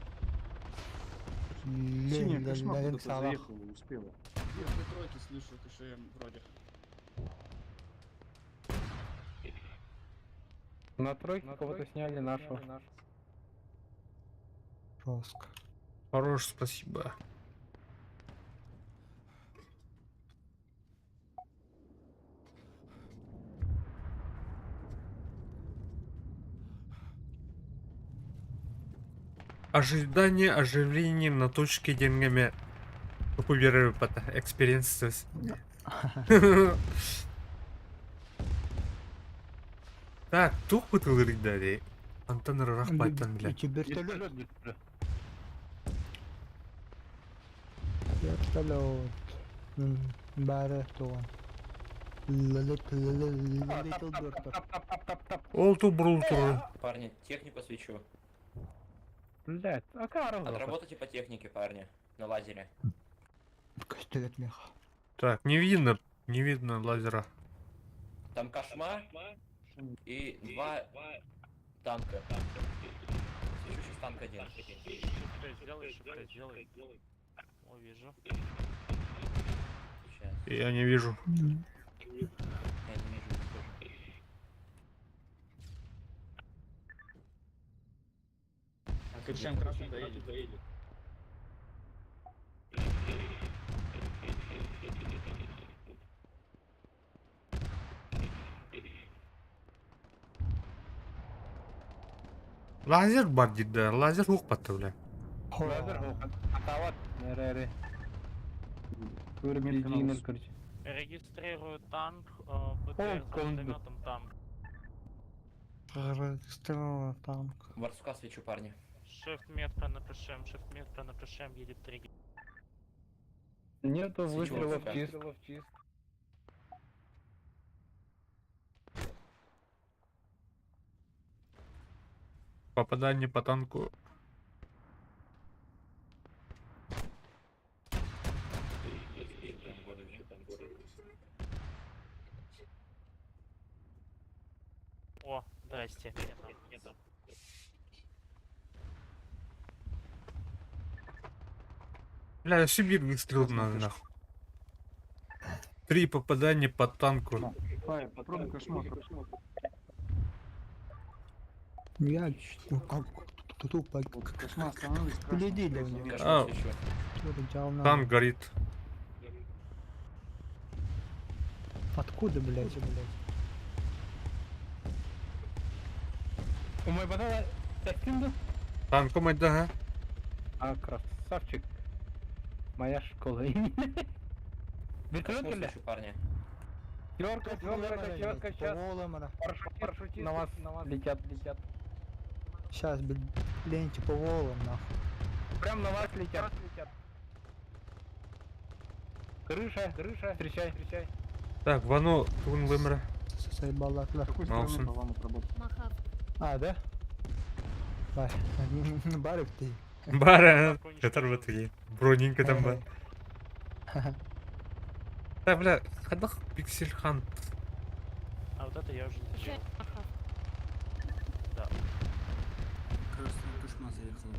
Синяя кошмар Ленин куда-то Салах. заехала, успела. Я по тройке слышу КШМ вроде. На тройке кого-то сняли нашего. Жестко. Хорош, спасибо. Ожидание, оживление на точке деньгами. Популярный experiences. Так, тух бутылырык дали. Антон рахматтан бля. Вертолет. Вертолет. Бары того. Little Bird. Олту брултуру. Парни, технику свечу. Блядь, а как Отработайте по технике, парни. На лазере. Костылет меха. Так, не видно лазера. Там кошмар и 2 танка. Свечу сейчас танк один. Сделай. О, вижу. Сейчас. Я не вижу. Я не вижу их тоже. Кричам красный доедет. Лазер бар дейді, лазер оқпатты бля. Лазер атават. Нере. Көріп білдігінер көрді. Регистрирую танк, БТР с гранатометом танк. Зарегистрировал танк. Барсука свечу, парни. Shift метка напишем, едет 3. Нету Свечу выстрелов отсюда. чист. Попадание по танку. О, здрасте. Бля, Сибирь выстрел надо нахуй. 3 попадания по танку. Пай, попробуй кошмар. Я ну как тупо. Кошмар становись красным. Гляди, да у него. А, Танк. танк горит. Откуда, блядь? У мой батала тестинду? Танку мать да. А, красавчик. Моя школа. Вертолет Кошмар или? свечу, парни. Четверка, сейчас. Воломана. Парашютисты на вас летят. Сейчас, блин, по волам, нахуй. Прям на вас летят. Крыша, встречай. Так, вано, тун вымра. Сайбалак, С какой Маусом. стороны по вам отработать? Махав. А, да? Бай, барик ты. Бара, который вот такие. Броненько там бар. Да, бля, ходах пиксель хант. А вот это я уже не Еще делал. Махав. Да. Красный кошмар заехал.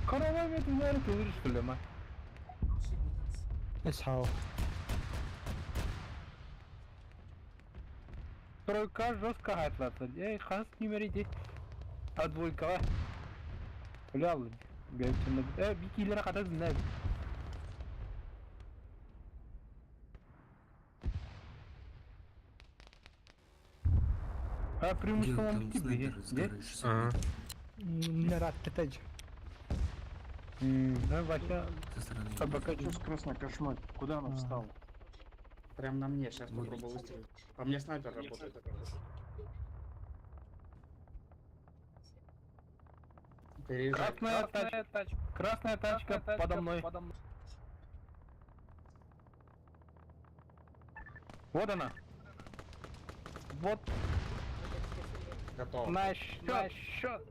Коровами ты знаешь, ты вырежь, что ли, ма? Исхау. Тройка жестко атласа. Эй, хас не мерите. А двойка. Бля, гайчина. Бикилера хата знает. А преимущественно тебе, где? Ага. Не рад китайчик. Да, Вася. Обокачусь красный кошмар. Куда она встала? Прям на мне, сейчас попробую выстрелить. По мне снайпер работает. Переезжай. Красная тачка подо мной. Вот она. Вот Готово. на счет.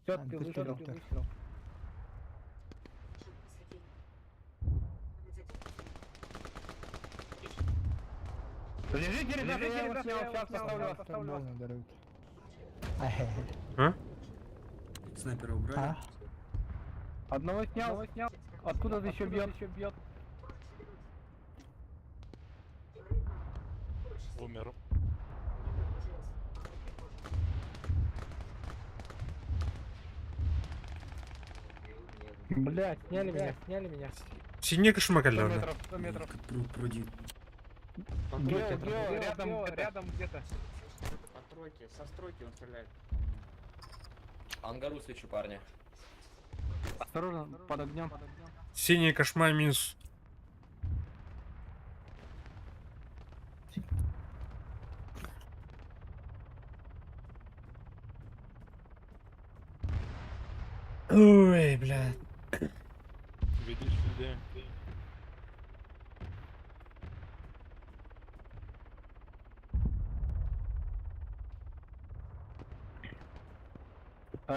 Все, ты выстрел. Лежите, ребята, я его снял, сейчас поставлю вас. А? Снайпера убрали. Одного снял. Откуда ты еще бьет? Умер. Блять, сняли меня. Синий кошмар 100 кальдона. метров, 100 метров. Рядом где-то. По тройке, со стройки он стреляет. Ангару свечу, парни. Осторожно, под огнем. Синий кошмар минус. Ой, бля. Видишь людей?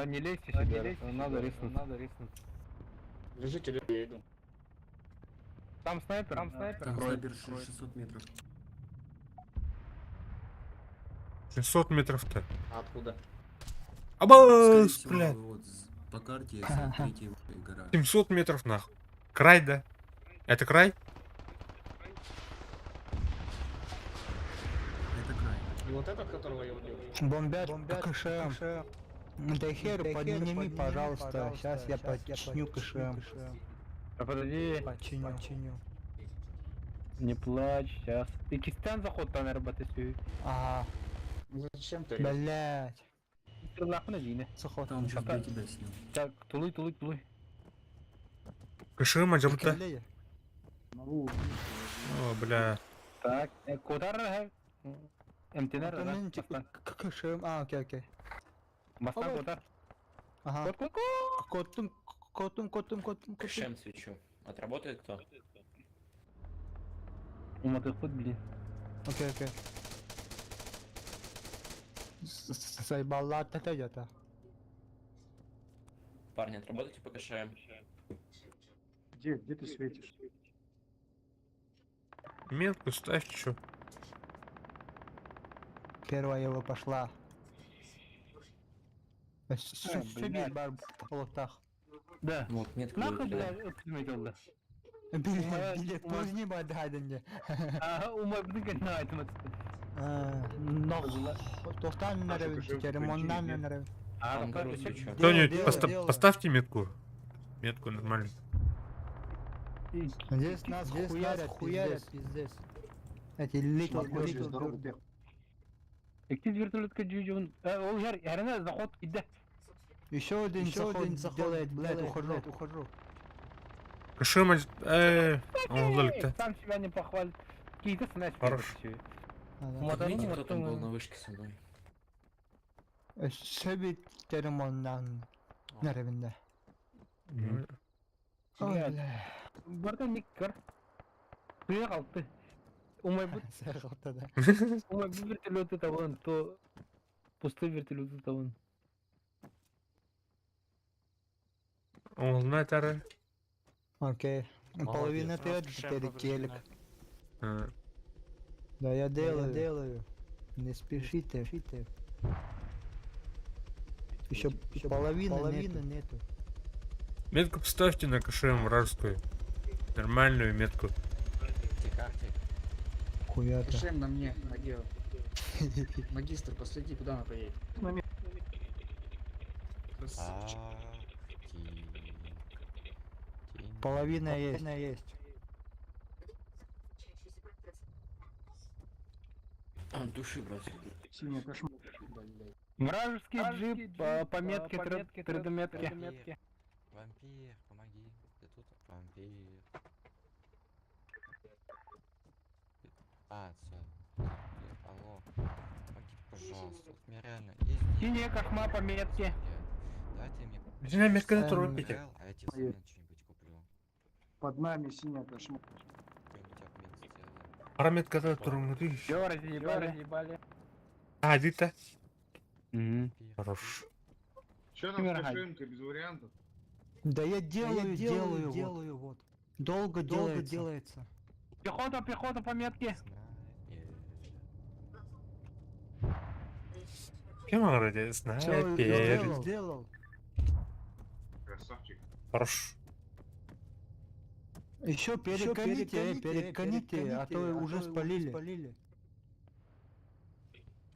Не лезьте себе, надо риснуть. Лежите, я иду. Там снайпер. Там снайпер 600 метров. 600 метров-то. А откуда? Обос, блядь. По карте, если третья гора. 700 метров нахуй. Край, да? Это край? Это край. И вот этот, которого я убил. Бомбят КШМ. Дайхер, подними, пожалуйста. Сейчас я починю КШМ. А подожди, Починю. не плачь, сейчас. Ты кистян заход там работать. Ага, Зачем ты? блять. Ты нахуй на дine. Заход. Там сейчас для тебя снял. Так, тулуй. КШМ acıbıta. Келлея. Могу. О, бля. Так, котар है. МТНР, Атомен да? КШМ. А, окей. Мастан котар. Ага. Кот. Котум. Кэшем свечу. Отработает кто? Уматых ход, блин. Окей. Заебала это. Парни, отработайте по кэшем. Где ты светишь? Метку ставь, чё. Первая его пошла. блядь. Все бар в лотах. Да. Вот, метку Нахуй, дают, бля, отметил, да. Билет поздний бададенде. Умай, блин, на этом Но тохтан наравин, ремонтан наравин. Там гору свечу. Кто-нибудь делай. поставьте метку. Метку нормально. Здесь нас хуярят, пиздец. Эти little bird. Актив вертолетка джуджун. Ол ярына заход иде. Еще один заход делает, блядь, ухожу. КШМ он залит. Сам себя не похвалит. Какие-то смеш. Хорош. Поднимите, кто там был на вышке со мной. Себит ремонтан наравин. Бардан никар. Приехал ты. Умай будь. Да. Умай будь вертолеты того, то пустой вертолеты того. Он знает, ара. Окей. Половина ты теперь телек. А. Да, я делаю. Не спешите. Еще половины нету. Метку поставьте на КШМ вражескую. Нормальную метку. Хуя-то. Кэшем на мне, Магио. Магистр, последи, куда она поедет? Половина есть. Души бросил. Синяя кошмар. Вражеский джип по метке, 3D-метке. Вампир, помоги. Ты тут вампир. Всё. Алло. Помоги, пожалуйста. Вот мне реально есть. Синяя кошма по метке. Дайте мне. Синяя метка на трубе. А я тебе взамен что-нибудь куплю. Под нами синяя кошмар. Какой-нибудь обмен сделаем. Параметка на трубе. Все, разъебали. А, где-то. Угу. Хорош. Что там с кошелькой без вариантов? Да я делаю вот. Долго делается. Пехота по метке. Кем он вроде снайпер. Сделал. Красавчик. Хорош. Еще переконите, а то уже спалили.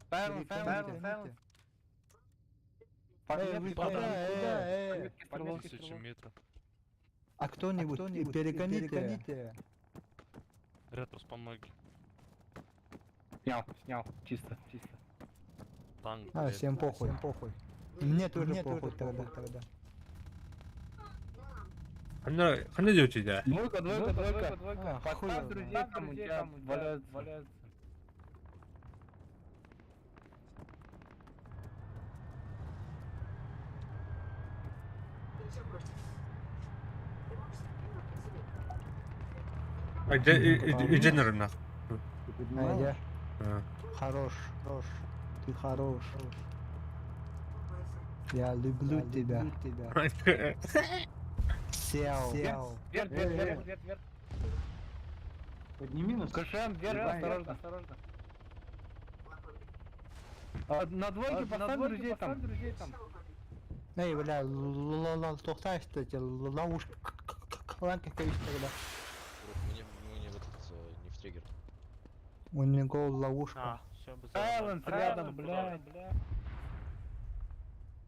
Файл. Вы Куда? 1000 метров. А кто-нибудь перегоните. Ретус, помоги. Снял. Чисто. Танк. А, блядь. всем похуй. Мне тоже похуй тогда. Она идет тебя. Двойка. А, Поставь хуй друзей, там у тебя валяются. А где инженер нахуй? Я А. хорош. Ты хорош. Я люблю тебя. Сяо. Вверх. Подними нас. КШМ, вверх, осторожно. На двойке поставь друзей там. Не, бля, тоқта işte, ловушка, кланка işte бля. Мы не в этот, не в триггер. У него ловушка. А, все бы Баланс рядом, блядь.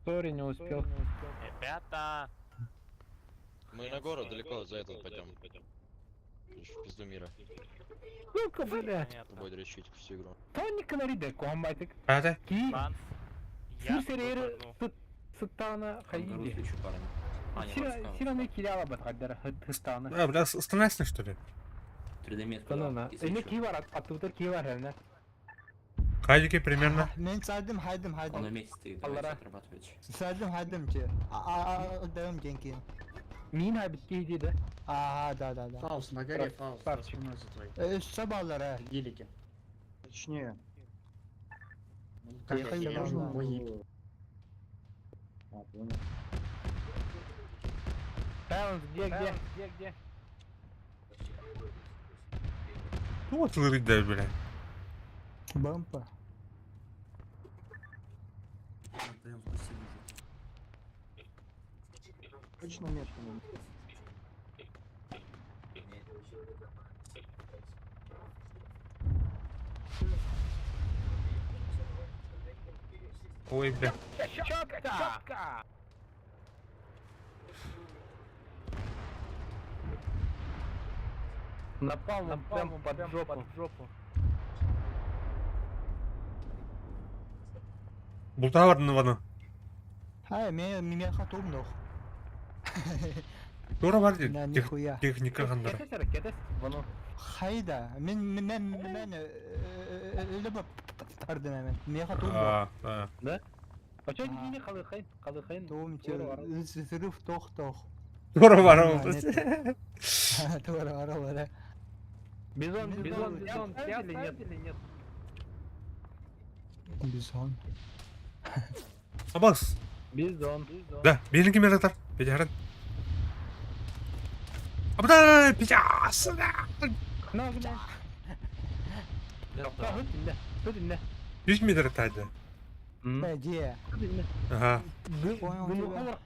Сори, не успел. Ребята! Мы на гору далеко за этот пойдем. В пизду мира. Ну-ка, блядь. Понятно. Будет решить всю игру. Тоник нариде, комбайтик. Hadi. Ки, Банс. Я сирсерер, выпрыгну. сытана, Ангару хайди. встречу парни. А, не, вот Сираны киляла бат, хыстана. А, бля, остановься, что ли? 3D метка. Kanana. Ne ki var? Atıvdır ki var herhalde. Кайдики примерно. Ben saydım haydım Он haydım. вместе стоит, Аллара. давайте отрабатывать. Saydım haydım ki. Devam genki. Min ha bitkiydi de. Да. Фаус, на горе Фаус. Парчик. Спиной за твоей. Sabahlara. Гелики. Точнее. Поехали Я нужен на- мой. А, понял. Balance где? Ну вот вырыдай, бля. Бампа. Точно нет. Ой, бля. Четко! Напал прям под жопу. Булта var mı bana? Hayır, ben hatım yok. Doğru var Ya, ya. nihуя. Техника kandır. Harekete. Bunu. Hayda. Ben öyle pardon hemen. Ben hatım yok. А, а. Açın yine kalıkayın. Doğum sırf toh. Doğru var oldu. Doğru var. Bizon, снят или нет? Bizon. Абас. Bizon. Да, беленький мертв. Пидярин. Абда, пидяс. Ne oldu? Hadi dinle. 100 метр тайdı. Где? Ага. Понял Bunu тебя.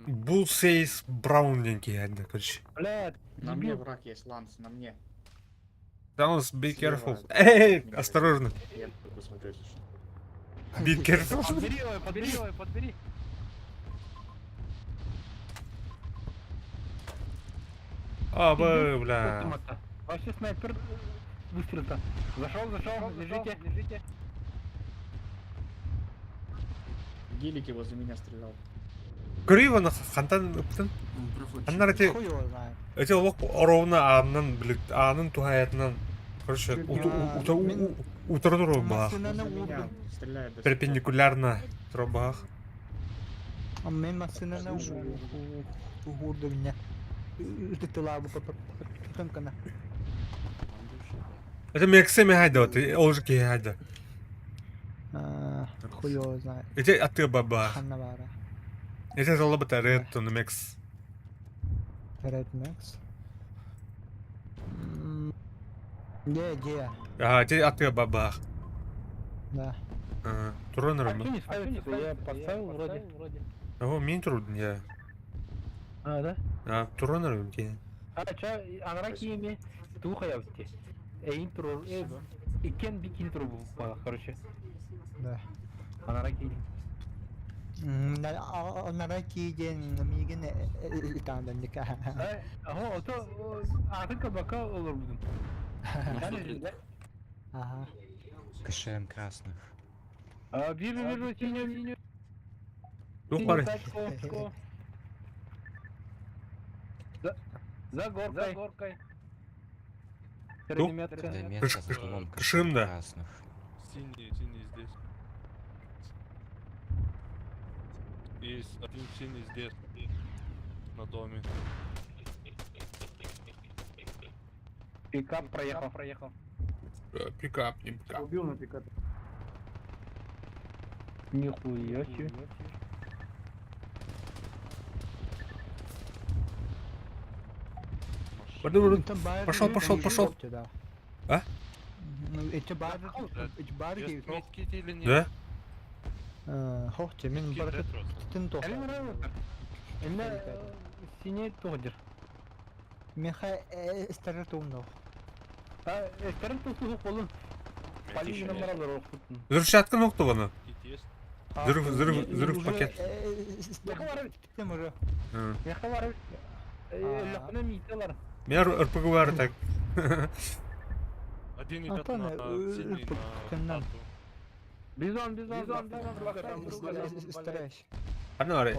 Бул сейс браунненький, yani, короче. Блядь, На мне враг есть, Ланс, на мне. Sounds be careful. Слева. Эй, осторожно. Я посмотрю, если что. Be careful. подбери. Абы, бля. Вообще снайпер выстрел-то. Зашел, лежите. Гелики возле меня стрелял. Görüyor musun? Kantan öptün. Onlar eti, Хуй его знает. eti olak orovuna anın bilik, anın tuhayatından. Короче, утырдыру бах. Машинаны Возле меня vurdum. стреляет. до сих пор. Перпендикулярно тробах. Ben машинаны vurdu beni. Tuttular bu tutunkana. Это Мексами хайда, вот, олжики хайда. Хуй его знает. Эти аты баба. Ханна бара. Эти залабата ред, то на Мекс. Red Max. Где? А, эти аты баба. Да. Туронер А что мы. не ставится? Я поставил вроде. Ого, мне трудно, я. А, да? А, туронер мне. Анракиями туха yaptı. Intro, iken bir intro bu bana короче. Да. Анраки. Onlara giyeceğin migin itandan nikah. Aha o da artık baka olur bugün. Ага. КШМ красных. Вижу синюю. Yok var. За горкой. Ну, Метка. Метка за столом Крышим, да. красных. Синий здесь. Есть один синий здесь. На доме. Пикап проехал. Пикап, не пикап. Убил на пикапе. Нихуя себе. Пошел. А? Ну, эти бары Есть гей. метки или нет? Да? Хохче, мен Кит баракет ретро. тын тоқ. Әлі мұрай отыр. Әлі сине тоғдыр. Меха эстері туымдау. Эстерін тұсығы қолын. Полигина маралар оқытын. Взрывчатка нокты вона. Кит есть. Взрыв пакет. Яқа барып, Тем уже. яқа барып. Лақына мейтелар. Мен РПГ бар так. Один идет Антон, на синий, канал. на хату. Бизон. Стараюсь. Ана аре.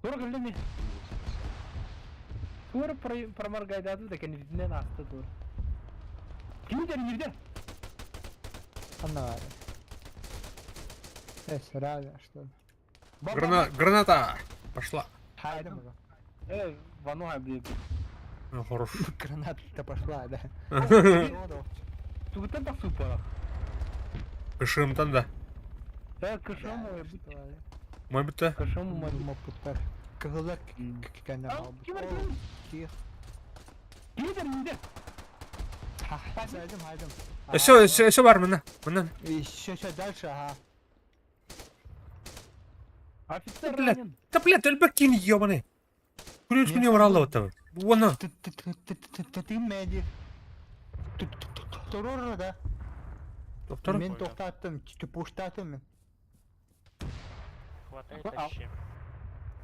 Тура көлдеме. Тура проморгайдады да кәне бізінен асты тура. Кемедер ерде? Она. Сразу, что ли? Граната. Пошла. Хайдем уже. Вану абдеп. Ну, хорош. Граната-то пошла, да. Тугутан так супа. Кышымтан да. Кышам ой бут. Мой бітті. Кышам мой. Мопуттар. Кығылак канал. Тих. Кемедер ерде? Хайдем. Еще бар мына. Еще дальше, ага. Офицер Блядь. ранен. Да, блядь, альбакин ебаный. Ключ мне врала вот там. Вона. Ты медик. Второй, да? Второй? Мен тоқтаттым, пуштаттым. Хватай, тащи.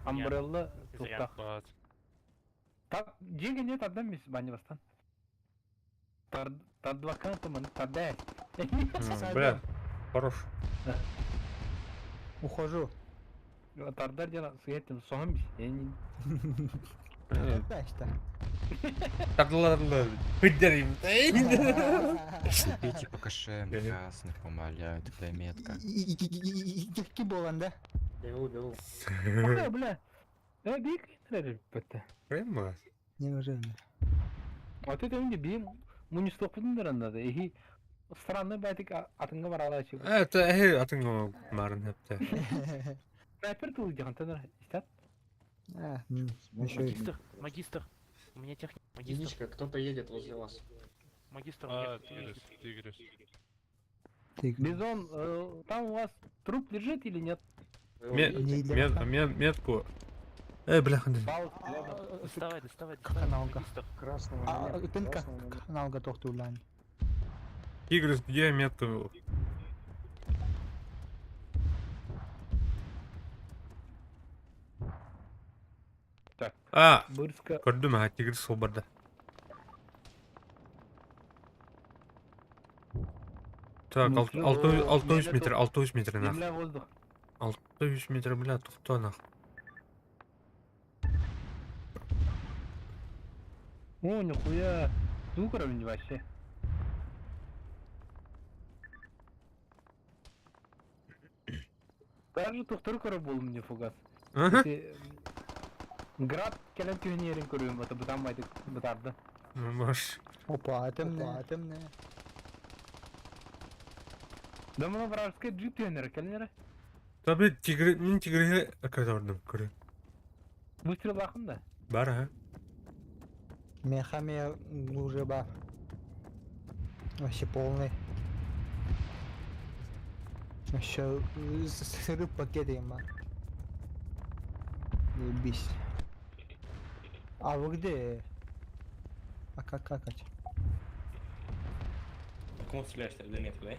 Амбрелла Зря. туқтақ. Бат. Так, деньги нет, отдам мисс Банивастан. Тардваканты ман, тардай. Бля, хорош. Ухожу. Тардар дена сыгеттім, соғым бис. Да, что? Тарларлар. Хыддарим. Купите по кашем, красных, умоляю, такая метка. Ки болан, да? Беру. Бля. Бейк нерер бітті. Прямо. Неужели? Вот это önce benim munistok anda da. Странный байтик атыңга бара алачы. Это атыңга барын хепте. Снайпер тулы деген тенер. Истат? Магистр. У меня техника. Магистр. Единичка, кто-то едет возле вас. Магистр, у меня Тигрис. Бизон, там у вас труп лежит или нет? Метку. Бляха. Доставай. Каналга. Магистр. Красного. Тынка каналга тоқтулан. Тигрис, где метку? Так. Бырска. Көрдім, тигрис сол барда. Так, 600 метр, 600 метр нах. Земля, воздух. 600 метр, бля, тухто нах. О, нихуя. Звук уровень вообще. Даже тухтыр көріп болым не фугас. Град келен түйінерін көруім бата бұдан байды бұтарды. Маш. Опа, атым не. Да мұны вражеская джип түйінері келінері. Таби мен тигрге акадордым көрі. Выстрел ақында? Бар, а? Мехами уже бар. Вообще полный. Еще сыры пакеты им бар. Ебись. А вы где? А как какать? Кому стреляешь, ты до метра, да?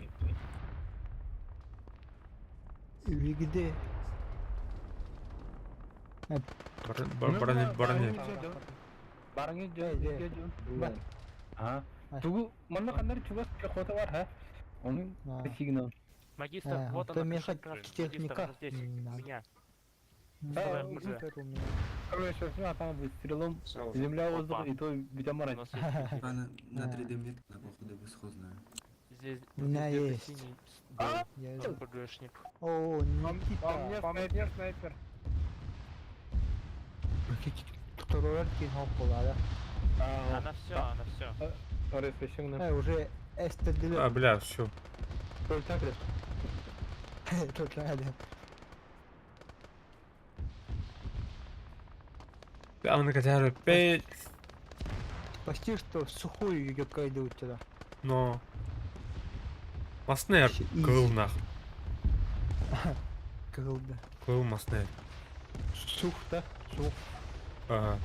Вы где? Баране. Бараңе жөн. Тугу, мұны қандар чугас пехота бар, ха? Оның сигнал. Магистр, вот она. Техника. Здесь, у меня. Короче, там выстрелом, земля, воздух, и то битамара. На 3D метка, походу, бесхозная. Здесь У меня есть. синий. Я ПГшник. О, Никита. Снайпер. Второй кинул полада. Она все. Уже S-1. Бля, все. Тут рядом. Главное, хотя 5. Почти что сухую какая-то у тебя. Но. Маснер, кыл нах. Кылды. Кыл маснер. Сух, да? Сух. Ага.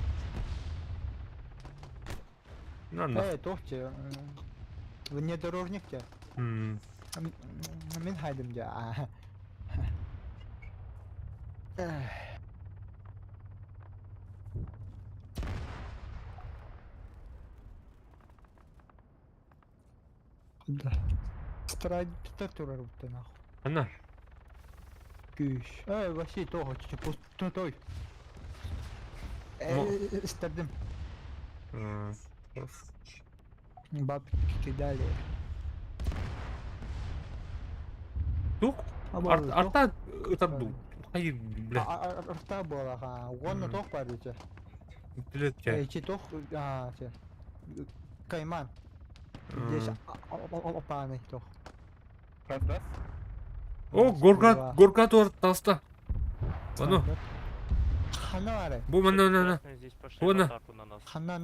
Ну, нах. Тохче. Внедорожникте. М. Мен хайдым ja. Да. Страдта турар бутта нахуй. Ана. Күш. Вообще того, пустой той. Стардым. Бабки кидали. Тук? Арта ытабду. Hayır, bile. Арта была, гонна тох парите. Билетке. Чи тох, Кайман. Здесь опаный тох. Раз. О, горгат ортасында. Ано. Ханаре. Бу мана. Здесь пошли в Вон. атаку на нас. Хана.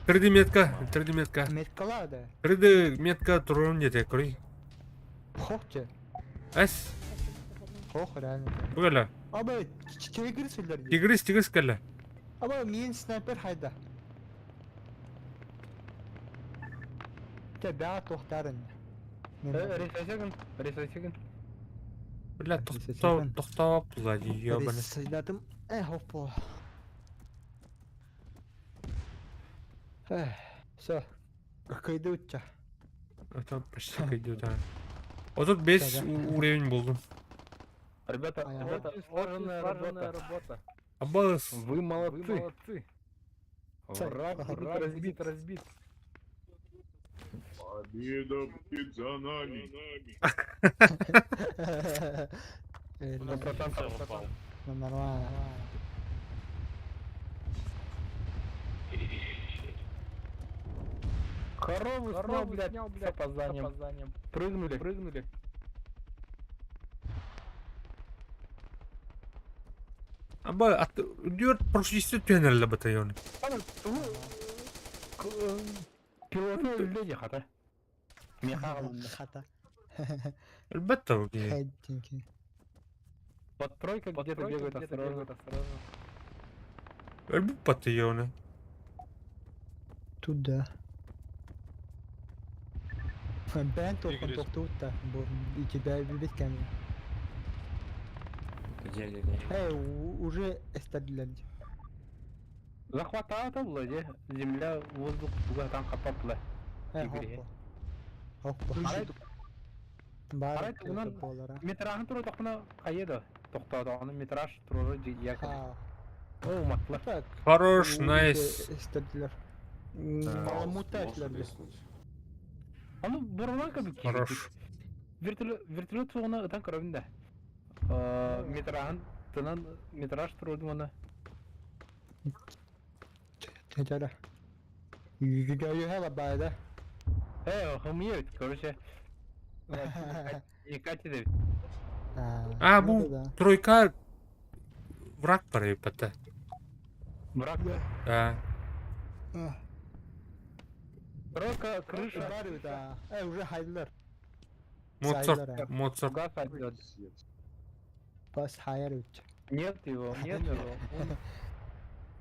3D метка. Меткалада. 3D метка турун дете кори. Хохче. Эс. Хох реально. Бугала. Аба чегир сүлдер. Тигрис калла. Аба мен снайпер хайда. Тебя тохтарын. Ресайсагын. Бля, тоқтап бұлады, ебаны. Ресайдатым, хоппо. Все. Кайда утча. Это почти кайда, да. Вот тут 5 уровень болдым. Ребята, слаженная работа. Аббас. Вы молодцы. Враг разбит. Победа будет за нами. 100% Нормально. Корову снял, блядь, с опозданием. Прыгнули. Абба, дört прошли төнерлі батальоны. Пилоты өлді хата. Хата. Әлбәттә, окей. Хайдинки. Подтройка где-то бегает осторожно. Әлбәт батальоны. Туда. Ben тохтута. И тебя видеть камень. Где? Уже стреляли. Захватал там вроде. Земля, воздух, там капапла. Хоппа. Бар болара. Метражын туры тоқына қайеді. Тоқтады, оны метраж туры жия. О, матлы. Хорош, найс. Стреляли. Муташлар. Оны бұрыннан кәбі кейді. Хорош. Вертолет соғына ұтан көрімді. Метражын тынан метраж тұрудың оны. Тәжәрі. Үйгідәйі хәлі байды. Хымиет, короче. Не катит. Бу тройка враг пари пата. Враг? Да. Тройка, крыша. Уже хайдлер. Моцарт. Газ отдет. Пас хайрыч. Нет его.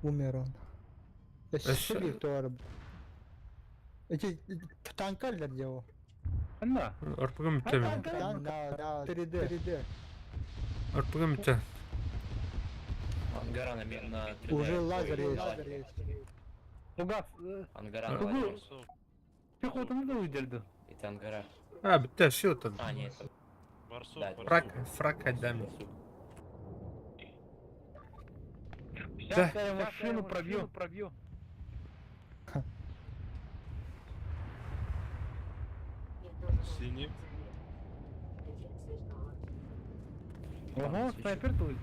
Умер он. Эшли тор. Эти танкерлер делал. Анна. Арпагам тем. Да, 3D. Арпагам тем. Ангара на 3D. Уже лазер есть. Угас. Ангара на Пехотаны да выдерді. Это ангара. Бітті, все там. Нет. Фраг отдам. Сейчас я машину пробью. Синий. Ого, снайпер тут.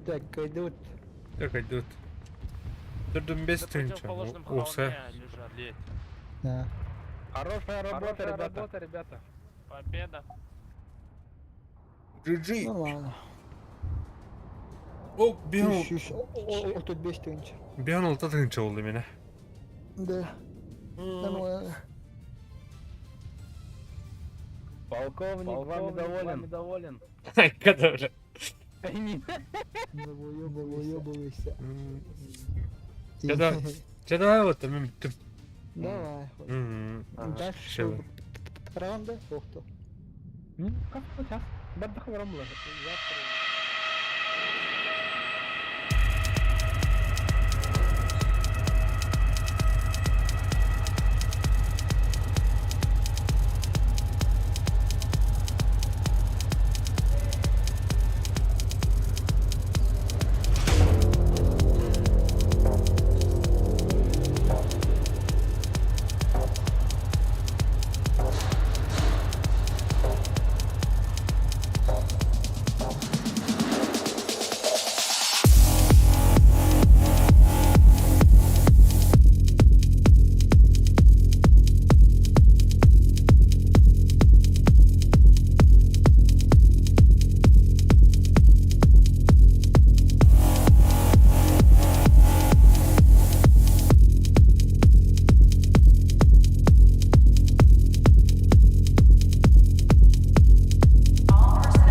Так, идут. Как идут? Дұрдың бес түйінші. Осы. Да. Хорошая работа, ребята. Победа. GG. Нормально. О, бегал. Тут 5 түйінші. Бегал 6 түйінші oldu mene. Да. Нормально. Полковник, вами доволен. Который. Завоебывайся. Че давай вот там. Давай. Дальше Шева. Ранда, охто. Как сейчас? Баддаха врамла. Завтра.